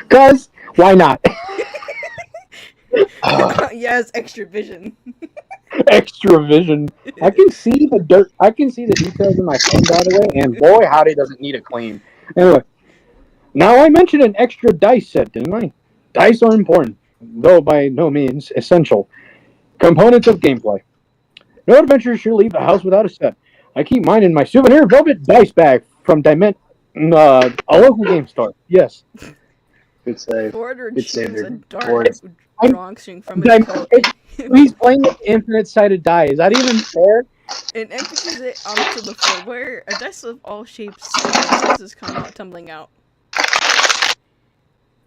Cause why not?
Yes, extra vision.
Extra vision.
I can see the dirt. I can see the details in my phone, by the way, and boy, howdy, does it need a clean. Anyway,
Now I mentioned an extra dice set, didn't I? Dice are important, though by no means essential. Components of gameplay. No adventurer should leave the house without a set. I keep mine in my souvenir velvet dice bag from a local game store. Yes.
Good save.
Ford
Good save
retrieves a
there.
dark drawing string from his coat.
he's playing with infinite-sided die. Is that even fair?
And emphases it onto the floor, where a dice of all shapes and sizes come out tumbling out.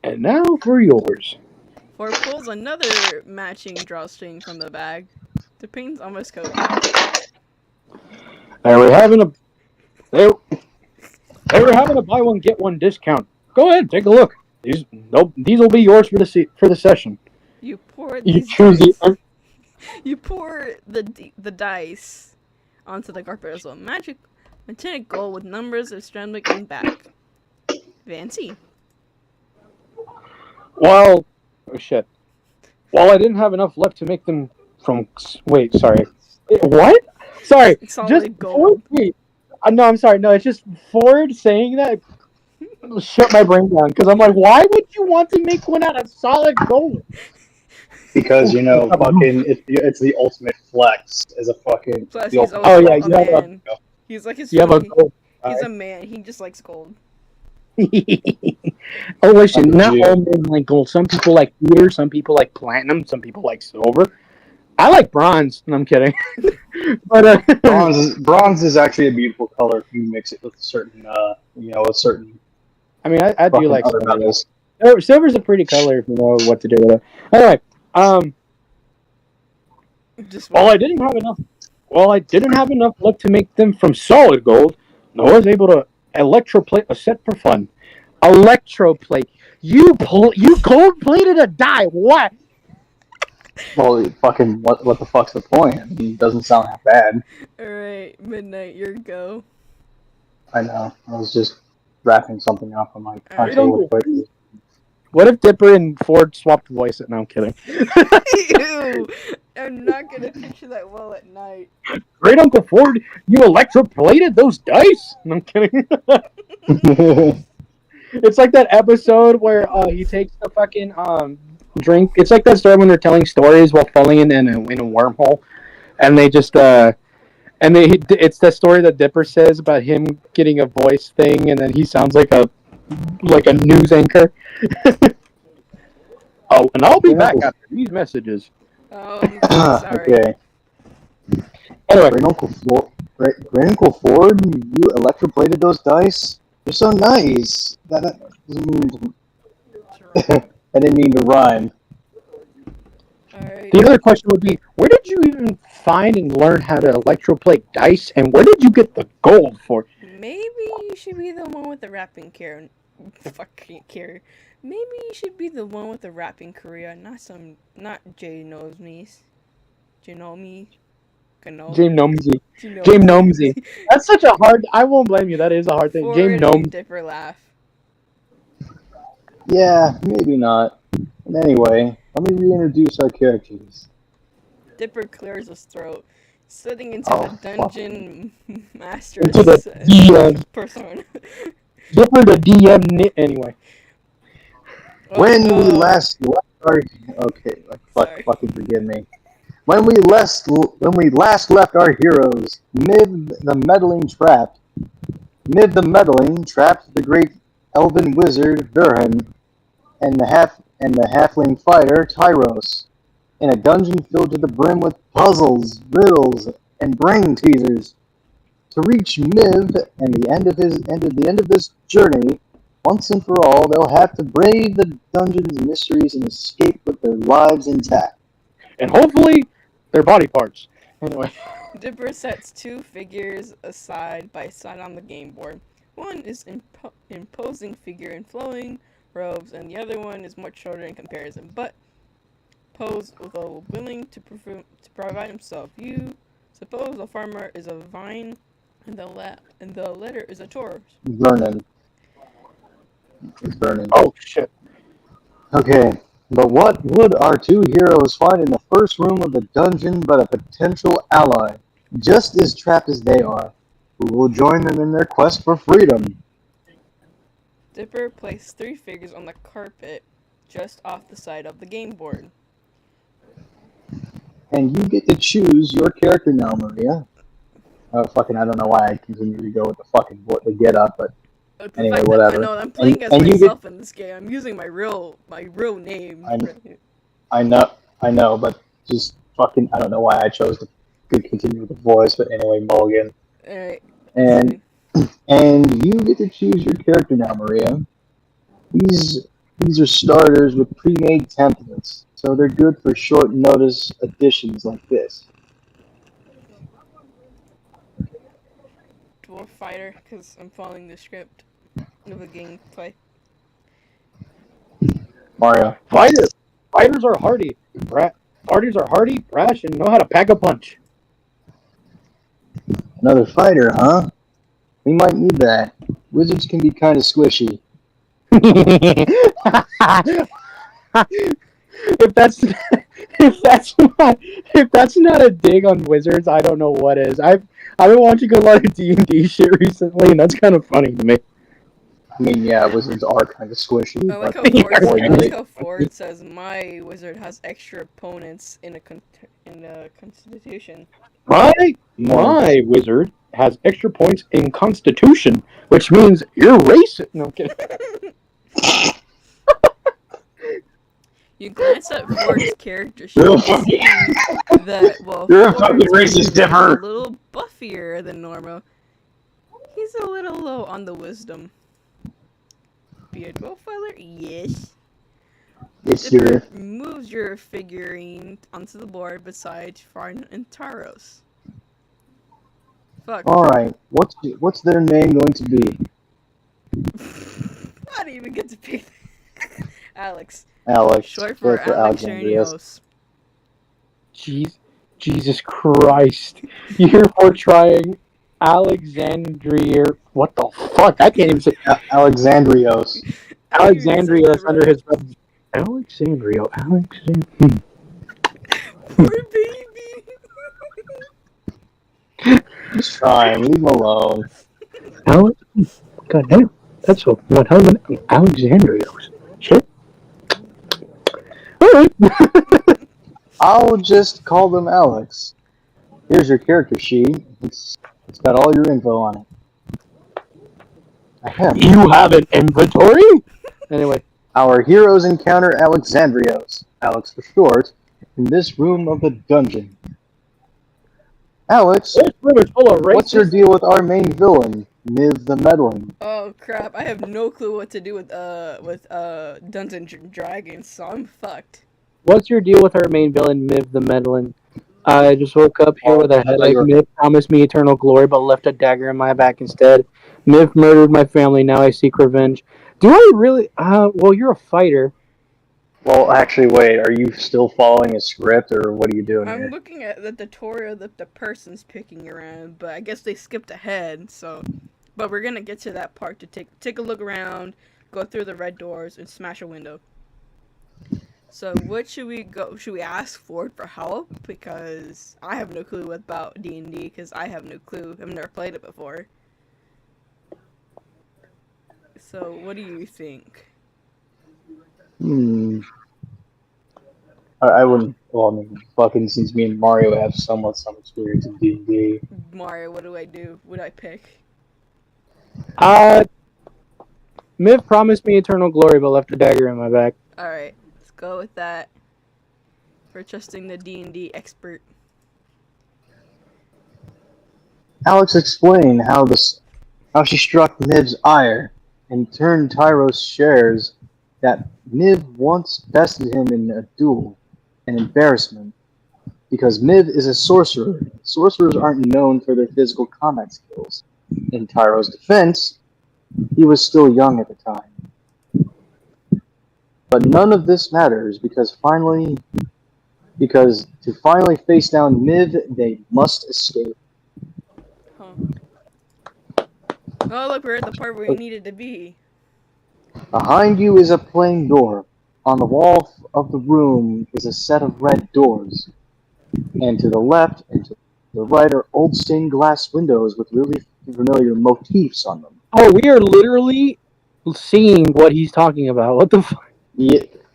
And now for yours.
Ford pulls another matching drawstring from the bag. Depends on his coat.
They were having a buy one get one discount. Go ahead, take a look. These will be yours for the session.
You pour
You
these
choose
dice.
the
You pour the dice onto the carpet as well. Magic metallic gold with numbers of strandwick and back. Fancy.
While I didn't have enough left to make them from. Wait, sorry. What? Sorry.
It's all
Just
like gold.
wait. No, I'm sorry. No, it's just Ford saying that shut my brain down because I'm like, why would you want to make one out of solid gold?
Because fucking it's the ultimate flex as a fucking.
Plus,
the
he's
ultimate
also
yeah,
a
you have
man. He's like his
You have a
friend.
gold.
He's a man. He just likes gold.
Oh, listen, not
Jew.
all men like gold. Some people like pewter, some people like platinum, some people like silver. I like bronze. No, I'm kidding. But
bronze is actually a beautiful color if you mix it with a certain
I mean, I do like
other
silver.
metals.
Silver's a pretty color if you know what to do with it. Anyway,
Just
While I didn't have enough left to make them from solid gold, I was able to
Electroplate a set for fun. Electroplate. You cold plated a die. What?
Well, fucking, what the fuck's the point? I mean, it doesn't sound that bad.
Alright, Midnight, your go.
I know. I was just wrapping something up on my
Alright.
console real quick.
What if Dipper and Ford swapped voices? No, I'm kidding.
Ew! I'm not gonna picture that well at night.
Great Uncle Ford, you electroplated those dice? No, I'm kidding. It's like that episode where he takes the fucking drink. It's like that story when they're telling stories while falling in a wormhole, and they just it's the story that Dipper says about him getting a voice thing, and then he sounds like a news anchor. Oh, and I'll be back after these messages.
Sorry.
Okay.
Anyway,
Great Uncle Ford, you electroplated those dice? They're so nice. That doesn't mean I didn't mean to rhyme.
Alright.
the other question would be, where did you even find and learn how to electroplate dice, and where did you get the gold for?
Maybe you should be the one with the rapping career. Fucking career. Maybe you should be the one with the rapping career, not Jay knows me. James
Gnomesy. That's such a hard. I won't blame you. That is a hard thing. James Gnomesy.
Dipper laugh.
Yeah, maybe not. But anyway, let me reintroduce our characters.
Dipper clears his throat, sitting into the dungeon master
Into the DM.
persona.
Dipper the DM. Anyway.
When we last left our fucking forgive me. When we last left our heroes, Mid the meddling trapped the great elven wizard Verhan and the halfling fighter Tyros in a dungeon filled to the brim with puzzles, riddles, and brain teasers. To reach Miv and the end of this journey, once and for all, they'll have to brave the dungeon's mysteries and escape with their lives intact.
And hopefully, their body parts. Anyway.
Dipper sets two figures side by side on the game board. One is imposing figure in flowing robes, and the other one is much shorter in comparison, but posed though willing to provide himself. You suppose the farmer is a vine, and the letter is a Taurus.
Vernon. It's Vernon.
Oh shit.
Okay, but what would our two heroes find in the first room of the dungeon but a potential ally, just as trapped as they are, who will join them in their quest for freedom?
Dipper placed three figures on the carpet just off the side of the game board.
And you get to choose your character now, Maria. I don't know why I continue to go with the get up, but anyway, whatever.
I know I'm playing as myself in this game. I'm using my real name.
I know, but just I don't know why I chose to continue with the voice, but anyway, Mulligan.
Alright.
And you get to choose your character now, Maria. These are starters with pre-made templates, so they're good for short notice additions like this.
Dwarf fighter, because I'm following the script of the gameplay.
Mario.
Fighters are hardy. Brash, and know how to pack a punch.
Another fighter, huh? We might need that. Wizards can be kind of squishy.
If that's not a dig on wizards, I don't know what is. I've been watching a lot of D&D shit recently, and that's kind of funny to me.
I mean, yeah, wizards are kind of squishy.
I like how Ford says my wizard has extra opponents in a constitution.
My wizard has extra points in Constitution, which means you're racist. No, I'm kidding.
You glance at Ford's character sheet and see that,
you're a fucking racist, Dipper.
A little buffier than normal. He's a little low on the wisdom. Be a profiler? Yes.
Dipper
moves your figurine onto the board beside Farn and Taros. Fuck.
Alright, what's their name going to be?
even get to pick. Alex.
Alex.
Short for
Alexandrios.
Jesus Christ. You're trying Alexandria. What the fuck? I can't even say.
Alexandrios.
Alexandria is under his. Alexandria.
Poor baby.
He's trying. Leave him alone.
Alex. God damn. That's a what? How many Alexandrios? Shit. All right.
I'll just call them Alex. Here's your character sheet. It's got all your info on it.
You have an inventory? Anyway.
Our heroes encounter Alexandrios, Alex for short, in this room of the dungeon. Alex,
This room is full of racists.
what's your deal with our main villain, Niv the Meddling?
Oh crap! I have no clue what to do with Dungeons and Dragons, so I'm fucked.
What's your deal with our main villain, Miv the Meddling? I just woke up here with a headache. Miv promised me eternal glory, but left a dagger in my back instead. Miv murdered my family. Now I seek revenge. Do I really? Well, you're a fighter.
Well, actually, wait. Are you still following a script, or what are you doing
I'm
here?
looking at the tutorial that the person's picking around, but I guess they skipped ahead. So, but we're gonna get to that part to take a look around, go through the red doors, and smash a window. So, what should we go? Should we ask Ford for help? Because I have no clue about D&D. Because I have no clue. I've never played it before. So, what do you think?
I wouldn't. Well, I mean, fucking since me and Mario have somewhat some experience in D&D.
Mario, what do I do? What do I pick?
Miv promised me eternal glory, but left a dagger in my back.
All right, let's go with that. For trusting the D&D expert.
Alex explained how she struck Niv's ire and turned Tyros shares that Niv once bested him in a duel, an embarrassment, because Miv is a sorcerer. Sorcerers aren't known for their physical combat skills. In Tyros' defense, he was still young at the time. But none of this matters because to finally face down Miv, they must escape.
Huh. Oh, look, we're at the part where we needed to be.
Behind you is a plain door. On the wall of the room is a set of red doors. And to the left and to the right are old stained glass windows with really familiar motifs on them.
Oh, we are literally seeing what he's talking about. What the fuck?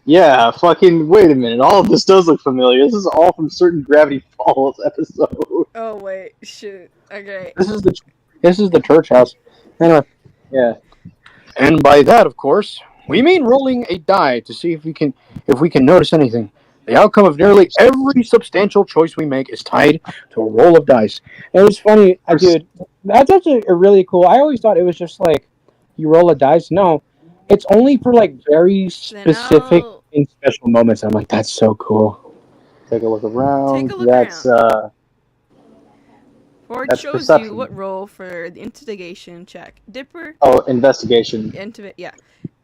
Yeah, fucking wait a minute. All of this does look familiar. This is all from certain Gravity Falls episode.
Oh wait, shoot. Okay.
This is the church house. Anyway.
Yeah.
And by that, of course, we mean rolling a die to see if we can notice anything. The outcome of nearly every substantial choice we make is tied to a roll of dice. And it's funny, dude. That's actually a really cool. I always thought it was just like you roll a dice. No, it's only for like very specific and special moments. I'm like, that's so cool.
Take a look around.
Take a look around. Ford
That's
shows
perception.
you what roll for the investigation check. Dipper.
Oh, investigation.
Yeah,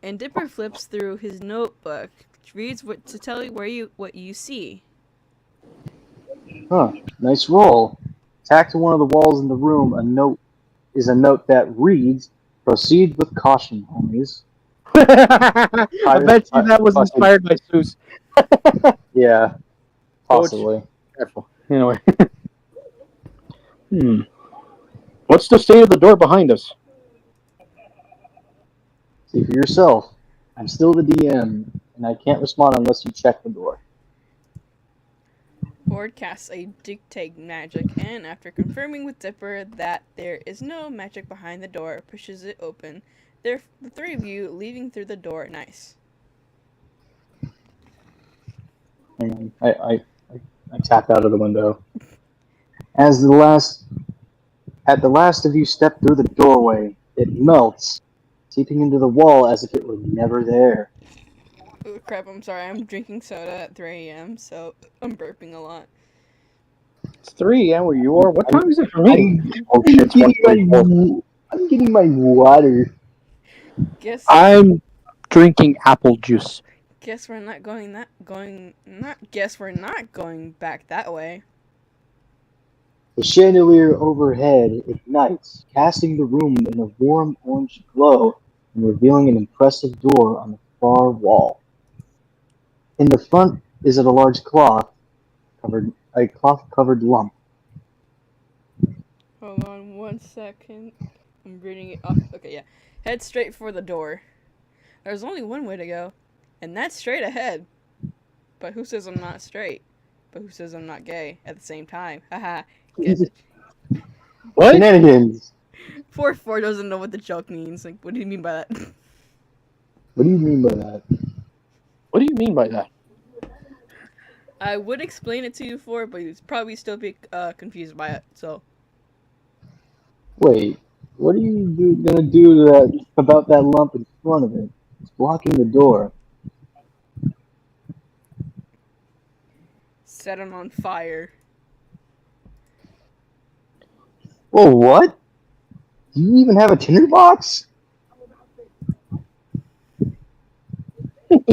and Dipper flips through his notebook, reads what to tell you what you see.
Huh. Nice roll. Tacked to one of the walls in the room, a note that reads, "Proceed with caution, homies."
I bet you that was inspired by Seuss.
Yeah, possibly.
Careful. Anyway. What's the state of the door behind us?
See for yourself. I'm still the DM, and I can't respond unless you check the door.
Ford casts a dictate magic, and after confirming with Dipper that there is no magic behind the door, pushes it open. The three of you leaving through the door. Nice.
I tap out of the window. At the last of you step through the doorway, it melts, seeping into the wall as if it were never there.
Oh crap, I'm sorry, I'm drinking soda at 3 a.m., so I'm burping a lot.
It's 3 a.m. where you are? What time is it for me?
I'm getting my water.
Guess
I'm drinking apple juice.
Guess we're not going back that way.
The chandelier overhead ignites, casting the room in a warm orange glow and revealing an impressive door on the far wall. In the front is a large cloth-covered lump.
Hold on 1 second. I'm reading it off. Okay, yeah. Head straight for the door. There's only one way to go, and that's straight ahead. But who says I'm not straight? But who says I'm not gay at the same time? Haha. Get it.
What?
Shenanigans.
4-4 doesn't know what the joke means. Like, what do you mean by that?
What do you mean by that?
What do you mean by that?
I would explain it to you for, but you'd probably still be confused by it. So.
Wait, what are you gonna do about that lump in front of it? It's blocking the door.
Set him on fire.
Whoa, what? Do you even have a tinderbox?
Check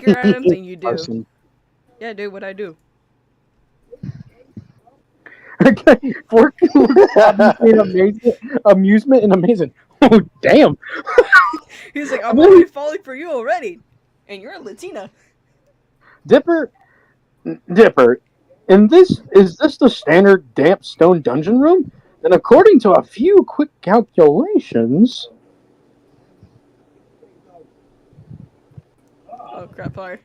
your items and you do.
Arson.
Yeah, dude, what I do.
Okay, for amusement and amazing. Oh, damn.
He's like, I'm already falling for you already. And you're a Latina.
Dipper, is this the standard damp stone dungeon room? Then according to a few quick calculations...
Oh, crap, sorry.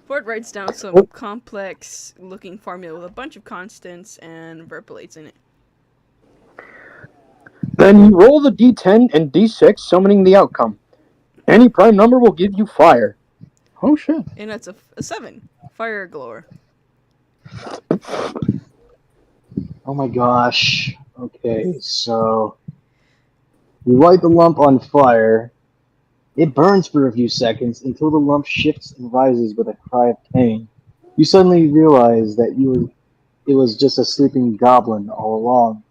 Ford writes down some complex-looking formula with a bunch of constants and interpolates in it.
Then you roll the d10 and d6, summoning the outcome. Any prime number will give you fire. Oh, shit.
And that's a 7. Fire glower.
Oh my gosh. Okay, so you light the lump on fire. It burns for a few seconds until the lump shifts and rises with a cry of pain. You suddenly realize that it was just a sleeping goblin all along.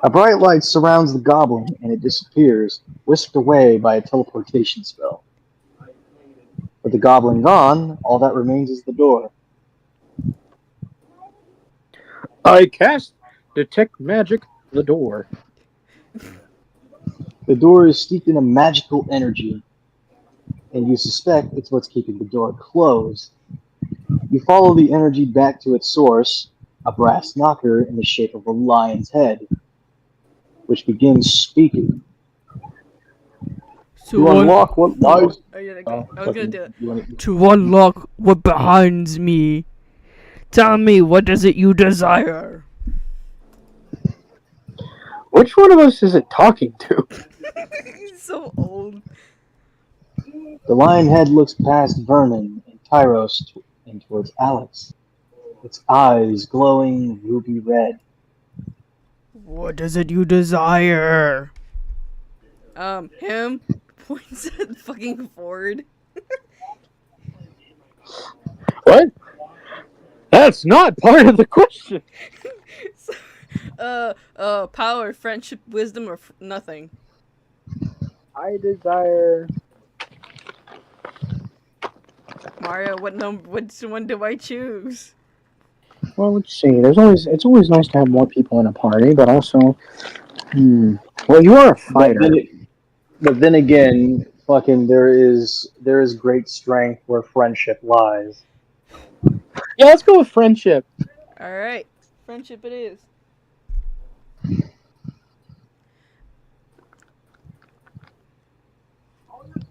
A bright light surrounds the goblin and it disappears, whisked away by a teleportation spell. With the goblin gone, all that remains is the door.
I cast Detect Magic the door.
The door is steeped in a magical energy, and you suspect it's what's keeping the door closed. You follow the energy back to its source, a brass knocker in the shape of a lion's head, which begins speaking. To unlock what lies...
I was gonna do it.
To unlock what behinds me, tell me what is it you desire?
Which one of us is it talking to?
He's so old.
The lion head looks past Vernon and Tyros and towards Alex, its eyes glowing ruby red.
What is it you desire?
Him points at fucking Ford.
What? That's not part of the question.
Power, friendship, wisdom, or nothing.
I desire...
Mario, which one do I choose?
Well, let's see. It's always nice to have more people in a party, but also... Well, you are a fighter.
But then again, fucking there is great strength where friendship lies.
Yeah, let's go with friendship.
Alright. Friendship it is.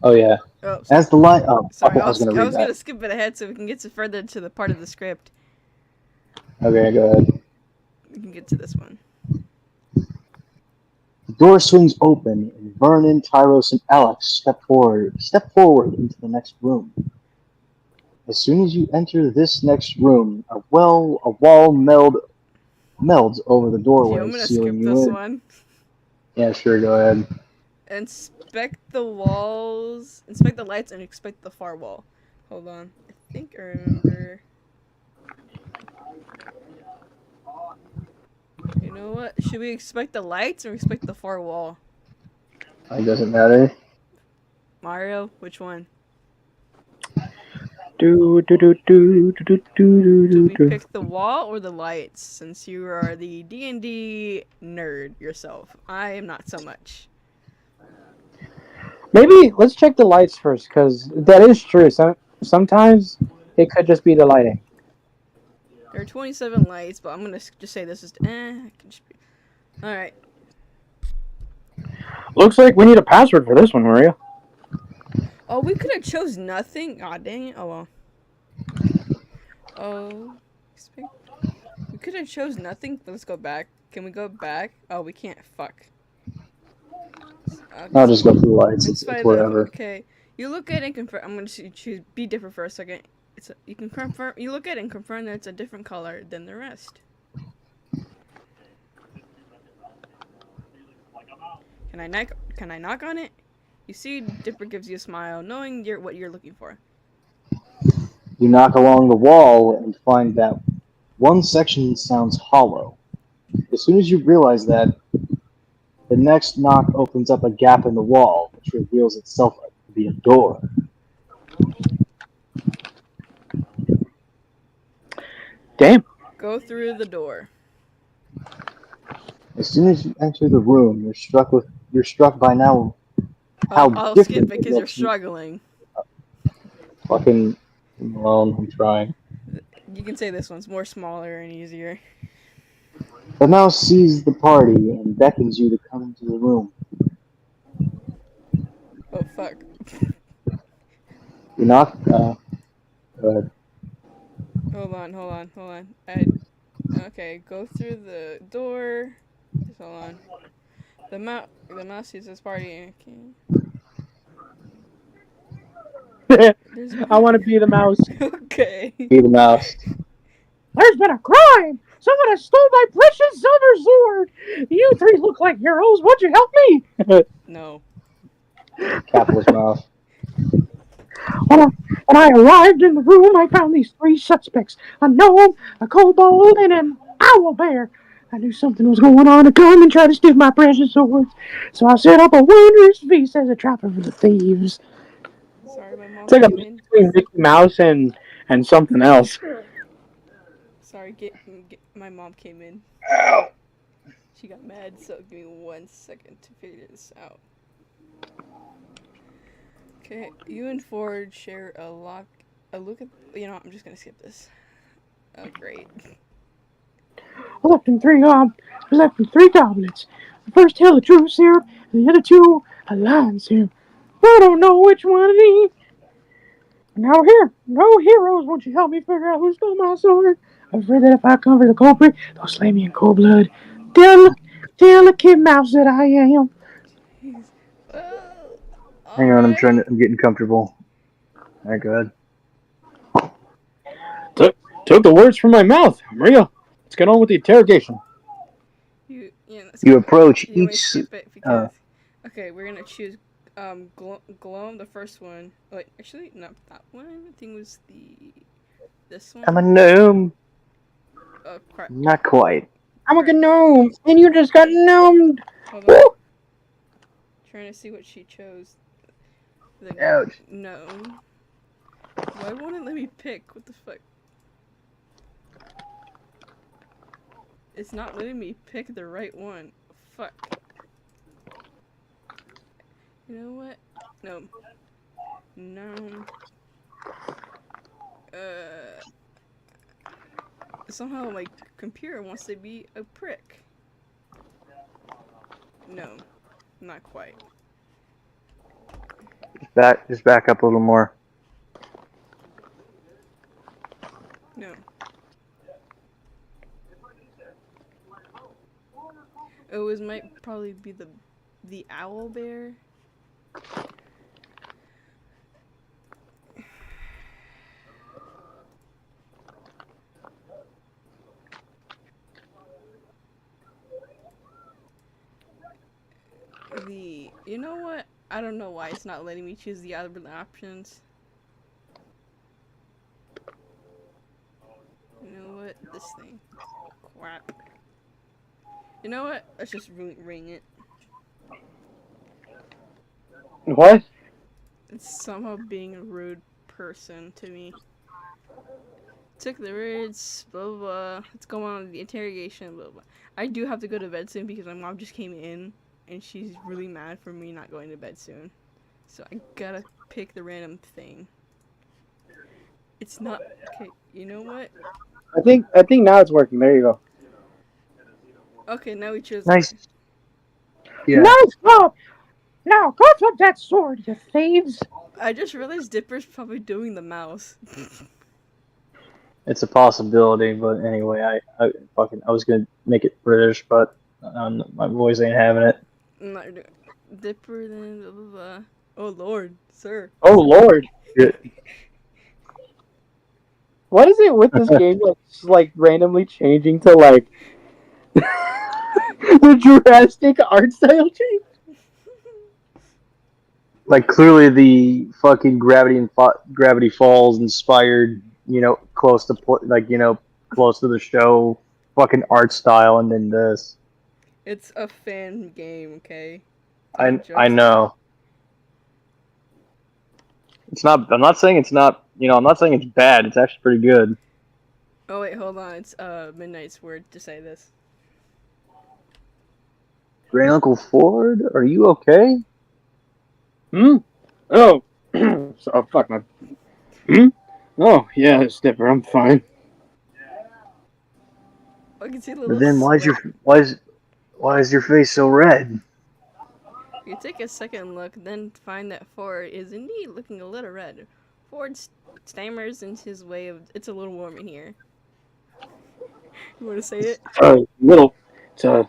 Oh yeah.
Oh,
as the light. Oh,
sorry,
I was gonna
skip it ahead so we can get further to the part of the script.
Okay, go ahead.
We can get to this one.
The door swings open, and Vernon, Tyros, and Alex step forward into the next room. As soon as you enter this next room, a wall melds over the doorway,
I'm gonna
sealing
skip
you
this
in.
one.
Yeah, sure, go ahead.
Inspect the walls, inspect the lights, and inspect the far wall. Hold on. I think I remember. You know what? Should we expect the lights or expect the far wall?
It doesn't matter.
Mario, which one?
Do do do do do do do
Do
do
we
do.
pick the wall or the lights? Since you are the D&D nerd yourself, I am not so much.
Maybe let's check the lights first, because that is true. Sometimes it could just be the lighting.
There are 27 lights, but I'm gonna just say this is all right.
Looks like we need a password for this one, Maria.
Oh, we could have chose nothing. Aw, dang it. Oh well. Oh, we could have chose nothing. Let's go back. Can we go back? Oh, we can't. Fuck.
I'll just go through the lights.
Let's
It's
try the.
whatever.
Okay, you look at it and confirm. I'm gonna choose be different for a second. You can confirm. You look at it and confirm that it's a different color than the rest. Can I knock on it? You see, Dipper gives you a smile, knowing what you're looking for.
You knock along the wall and find that one section sounds hollow. As soon as you realize that, the next knock opens up a gap in the wall, which reveals itself to be a door.
Damn.
Go through the door.
As soon as you enter the room, you're struck by now how
I'll skip
different
it
it
because you're
looks.
struggling.
Fucking alone, I'm trying.
You can say this one's more smaller and easier.
The mouse sees the party and beckons you to come into the room.
Oh fuck.
You knock. Go ahead.
Hold on. Okay, go through the door. Just hold on. The mouse sees this party. Okay.
I want to be the mouse.
Okay.
Be the mouse.
There's been a crime! Someone has stole my precious silver sword! You three look like heroes. Won't you help me?
No.
Capitalist mouse.
When I arrived in the room, I found these three suspects: a gnome, a kobold, and an owl bear. I knew something was going on to come and try to steal my precious swords, so I set up a wondrous feast as a trap for the thieves.
Sorry, my mom
It's like a
came
mix
in.
between Mickey Mouse and something else.
Sorry, my mom came in.
Ow.
She got mad, so give me 1 second to figure this out. Okay, you and Ford share a look at. You know, I'm just gonna skip this. Oh, great.
I left him three goblets. The first held a true syrup, and the other two a lion syrup. I don't know which one it is. Now here, no heroes. Won't you help me figure out who stole my sword? I'm afraid that if I cover the culprit, they'll slay me in cold blood. Delicate mouse that I am.
Hang on, I'm getting comfortable. Alright, go ahead.
Took the words from my mouth. Maria, let's get on with the interrogation.
You approach
You want me to
each.
skip it because okay, we're gonna choose Gloam, the first one. Wait, actually, not that one. I think it was this one.
I'm a gnome.
Oh crap!
Not quite.
I'm a gnome, and you just got gnomed.
Hold on. Trying to see what she chose.
Ouch.
Gnome. Why won't it let me pick? What the fuck? It's not letting me pick the right one. Fuck. You know what? No. No. Somehow my computer wants to be a prick. No. Not quite.
Just back up a little more.
No. It might probably be the owl bear. You know what? I don't know why it's not letting me choose the other options. You know what? This thing. Crap. You know what? Let's just ring it.
What?
It's somehow being a rude person to me. Took the words, blah blah blah. Let's go on with the interrogation, blah blah. I do have to go to bed soon because my mom just came in and she's really mad for me not going to bed soon. So I gotta pick the random thing. It's not okay. You know what?
I think now it's working. There you go.
Okay, now we chose.
Nice. Yeah.
No, stop! Now, go up that sword, you thieves!
I just realized Dipper's probably doing the mouse.
It's a possibility, but anyway, I was gonna make it British, but my voice ain't having it.
I'm not doing Dipper then blah blah blah. Oh lord, sir.
Oh lord!
Yeah.
What is it with this game that's like randomly changing to like the drastic art style change?
Like clearly the fucking Gravity Falls inspired, close to close to the show, fucking art style, and then this.
It's a fan game, okay?
I know. It's not. I'm not saying it's not. I'm not saying it's bad. It's actually pretty good.
Oh wait, hold on. It's Midnight's word to say this.
Great Uncle Ford, are you okay?
Oh. Oh, fuck my... Oh, yeah, Dipper, I'm fine.
I can see a
But
little
then why is your face so red?
You take a second look, then find that Ford is indeed looking a little red. Ford stammers in his way of, it's a little warm in here. You want to say it?
It's a little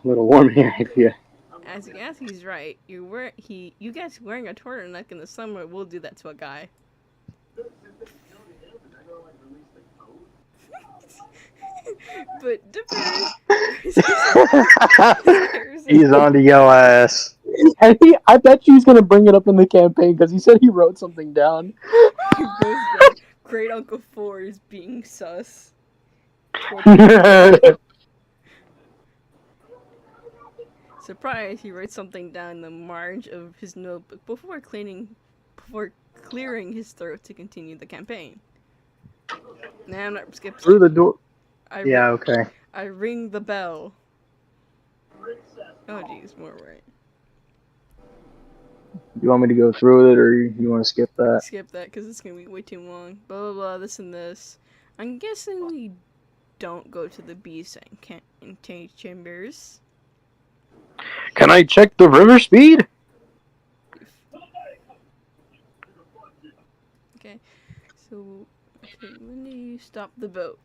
warm here, I feel.
As you guess, he's right. You guys wearing a turtleneck in the summer will do that to a guy. But Dipper,
he's on to your ass.
And I bet you he's gonna bring it up in the campaign because he said he wrote something down.
He goes down. Great Uncle Ford is being sus. Surprise! He writes something down in the marge of his notebook before clearing his throat to continue the campaign. Nah, I'm not skipping.
Through the door.
I
okay.
I ring the bell. Oh geez, more right.
You want me to go through it, or you want to skip that?
Skip that, because it's going to be way too long. Blah, blah, blah, this and this. I'm guessing we don't go to the beast chambers.
Can I check the river speed?
Okay, so, when do you stop the boat?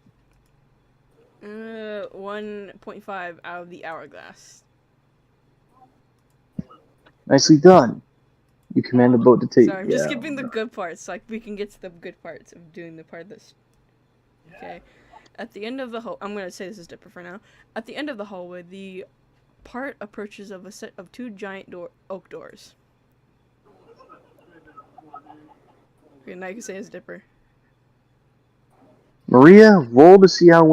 1.5 out of the hourglass.
Nicely done. You command the boat to take.
Sorry, I'm just skipping the good parts, so we can get to the good parts of doing the part that's... Okay. At the end of the I'm going to say this is Dipper for now. At the end of the hallway, the part approaches of a set of two giant oak doors. Okay, now you can say it's Dipper.
Maria, roll to see how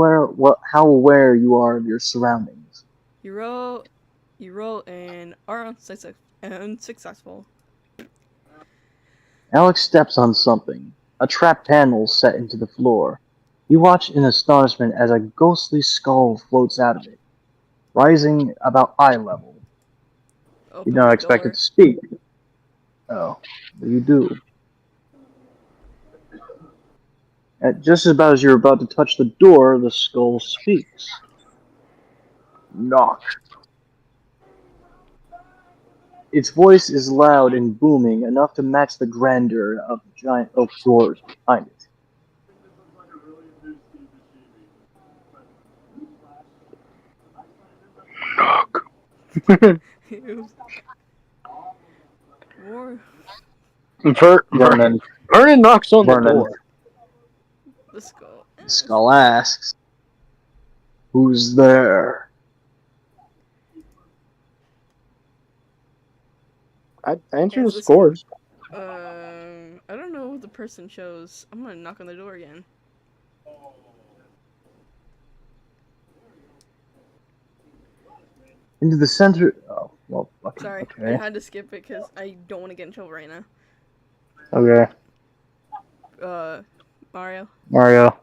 aware you are of your surroundings.
You roll, and are unsuccessful.
Alex steps on something. A trap panel set into the floor. You watch in astonishment as a ghostly skull floats out of it, rising about eye level. You don't expect it to speak. Oh, but you do. Just about as you're about to touch the door, the skull speaks. Knock. Its voice is loud and booming, enough to match the grandeur of the giant oak doors behind it.
Knock. Vernon knocks on the door.
The skull.
The skull asks, "Who's there?"
I answer the scores.
I don't know what the person chose. I'm gonna knock on the door again.
Into the center. Oh, well,
Sorry, I
Okay.
had to skip it because I don't want to get in trouble right now.
Okay.
Mario.
Mario.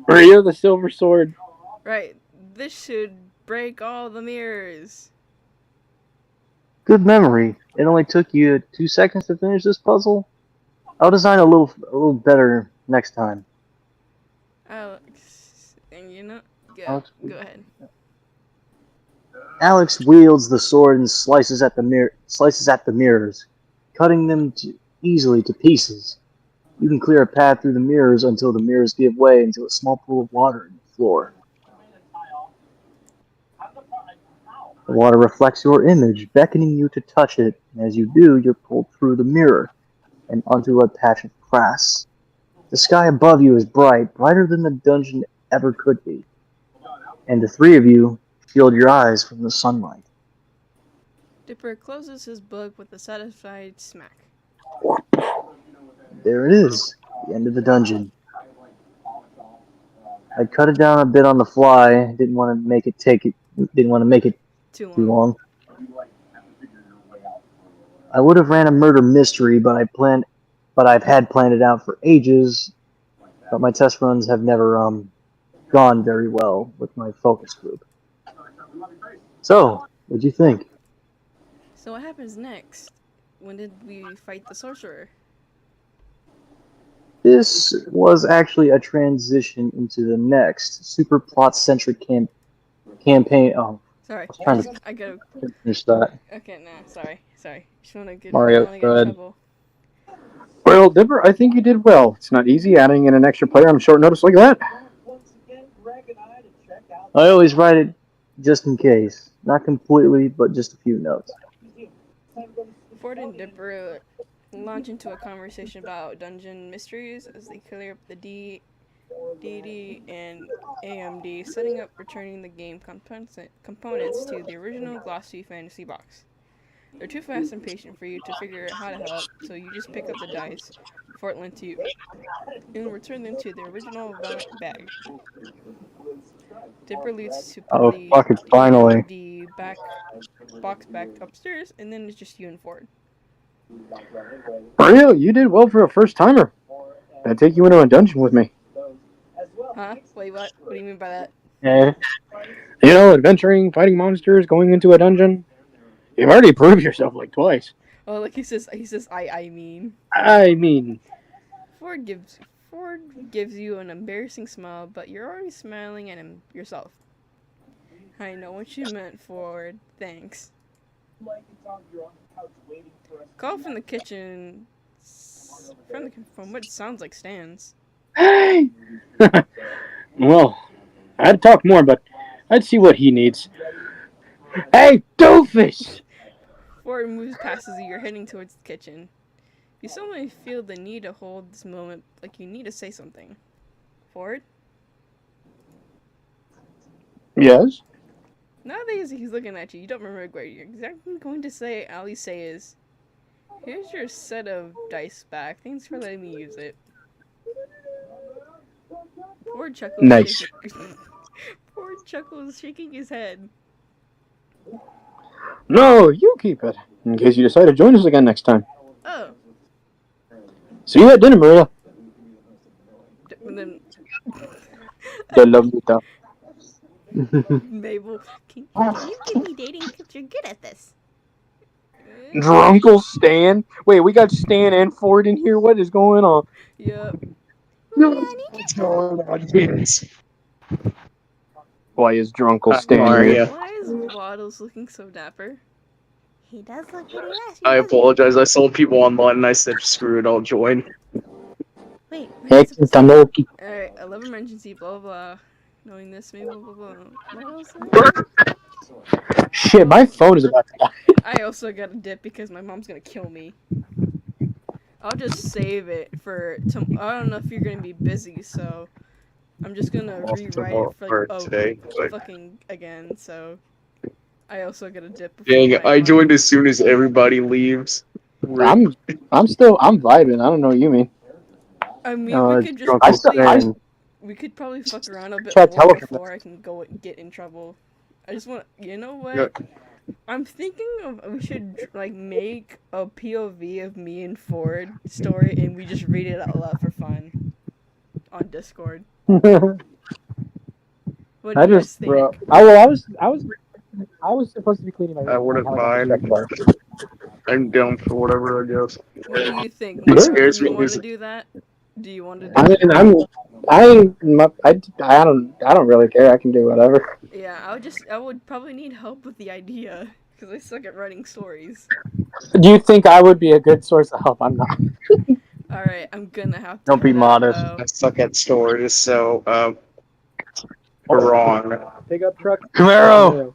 Mario the Silver Sword.
Right, this should break all the mirrors.
Good memory. It only took you 2 seconds to finish this puzzle. I'll design a little better next time.
Alex, and you know,
Alex,
go ahead.
Alex wields the sword and slices at the mirrors, cutting them easily to pieces. You can clear a path through the mirrors until the mirrors give way into a small pool of water in the floor. The water reflects your image, beckoning you to touch it, and as you do, you're pulled through the mirror and onto a patch of grass. The sky above you is bright, brighter than the dungeon ever could be, and the three of you shield your eyes from the sunlight.
Dipper closes his book with a satisfied smack.
There it is, the end of the dungeon. I cut it down a bit on the fly. Didn't want to make it
Too
too
long.
long. I would have ran a murder mystery, but I've had planned it out for ages. But my test runs have never gone very well with my focus group. So, what'd you think?
So what happens next? When did we fight the sorcerer?
This was actually a transition into the next super plot-centric campaign. Oh,
Sorry,
I was trying to
I gotta.
finish that.
Okay, nah, sorry. Just wanna get.
Mario,
I don't wanna get
go
in
ahead.
trouble.
Well, Dipper, I think you did well. It's not easy adding in an extra player on short notice like that.
I always write it just in case. Not completely, but just a few notes.
Ford and Dipper launch into a conversation about dungeon mysteries as they clear up the DD and AMD, setting up returning the game components to the original glossy fantasy box. They're too fast and patient for you to figure out how to help, so you just pick up the dice Fort lent to you and return them to their original bag. Dipper leads to put
Oh,
the
fuck it, finally.
AMD box back upstairs, and then it's just you and Ford.
Mario, you did well for a first timer. I'd take you into a dungeon with me.
Huh? Wait, what? What do you mean by that?
Yeah.
You know, adventuring, fighting monsters, going into a dungeon. You've already proved yourself like twice.
Oh, like he says, I mean.
I mean,
Ford gives you an embarrassing smile, but you're already smiling at him yourself. I know what you meant, Ford. Thanks. Call from the kitchen. From what sounds like stands.
hey! Well, I'd talk more, but I'd see what he needs. Hey, doofus!
Ford moves past as you're heading towards the kitchen. You suddenly feel the need to hold this moment like you need to say something. Ford?
Yes?
Now that he's looking at you, you don't remember what you're exactly going to say. All you say is, "Here's your set of dice back. Thanks for letting me use it." Ford chuckles.
Nice.
Ford chuckles, shaking his head.
No, you keep it, in case you decide to join us again next time.
Oh.
See you at dinner, Marilla.
Then
The lovely stuff.
Mabel,
Can you give me dating? Because you're good at this.
Drunkle Stan? Wait, we got Stan and Ford in here? What is going on?
Yep.
What's going on, kids?
Why is Drunkle Stan here?
Why is Waddles looking so dapper?
He does look pretty raspy.
I
doesn't
apologize. I saw people online and I said, screw it, I'll join.
he? Wait,
Heck, Tanoki.
Alright, I love emergency, blah blah blah. Knowing this, maybe blah blah blah. What else?
Shit, my phone is about to die.
I also got a dip because my mom's gonna kill me. I'll just save it for I don't know if you're gonna be busy, so I'm just gonna rewrite it for like
today, but...
fucking again. So I also got a dip.
Dang, I joined as soon as everybody leaves.
I'm vibing. I don't know what you mean.
I mean, we could just we could probably fuck around a bit more before I can go and get in trouble. I just want, you know what? I'm thinking of we should like make a POV of me and Ford story, and we just read it out loud for fun on Discord. What do you guys think?
I was supposed to be cleaning my room.
I wouldn't mind. I'm down for whatever, I guess.
What do you think,
What
Mara?
scares
Do you
me
want
is
to do that? Do you want to do
I
that?
mean, I don't really care. I can do whatever.
Yeah, I would probably need help with the idea because I suck at writing stories.
Do you think I would be a good source of help? I'm not.
All right, I'm gonna have to.
Don't be
head out,
modest.
though.
I suck at stories, so wrong.
Pickup truck.
Camaro!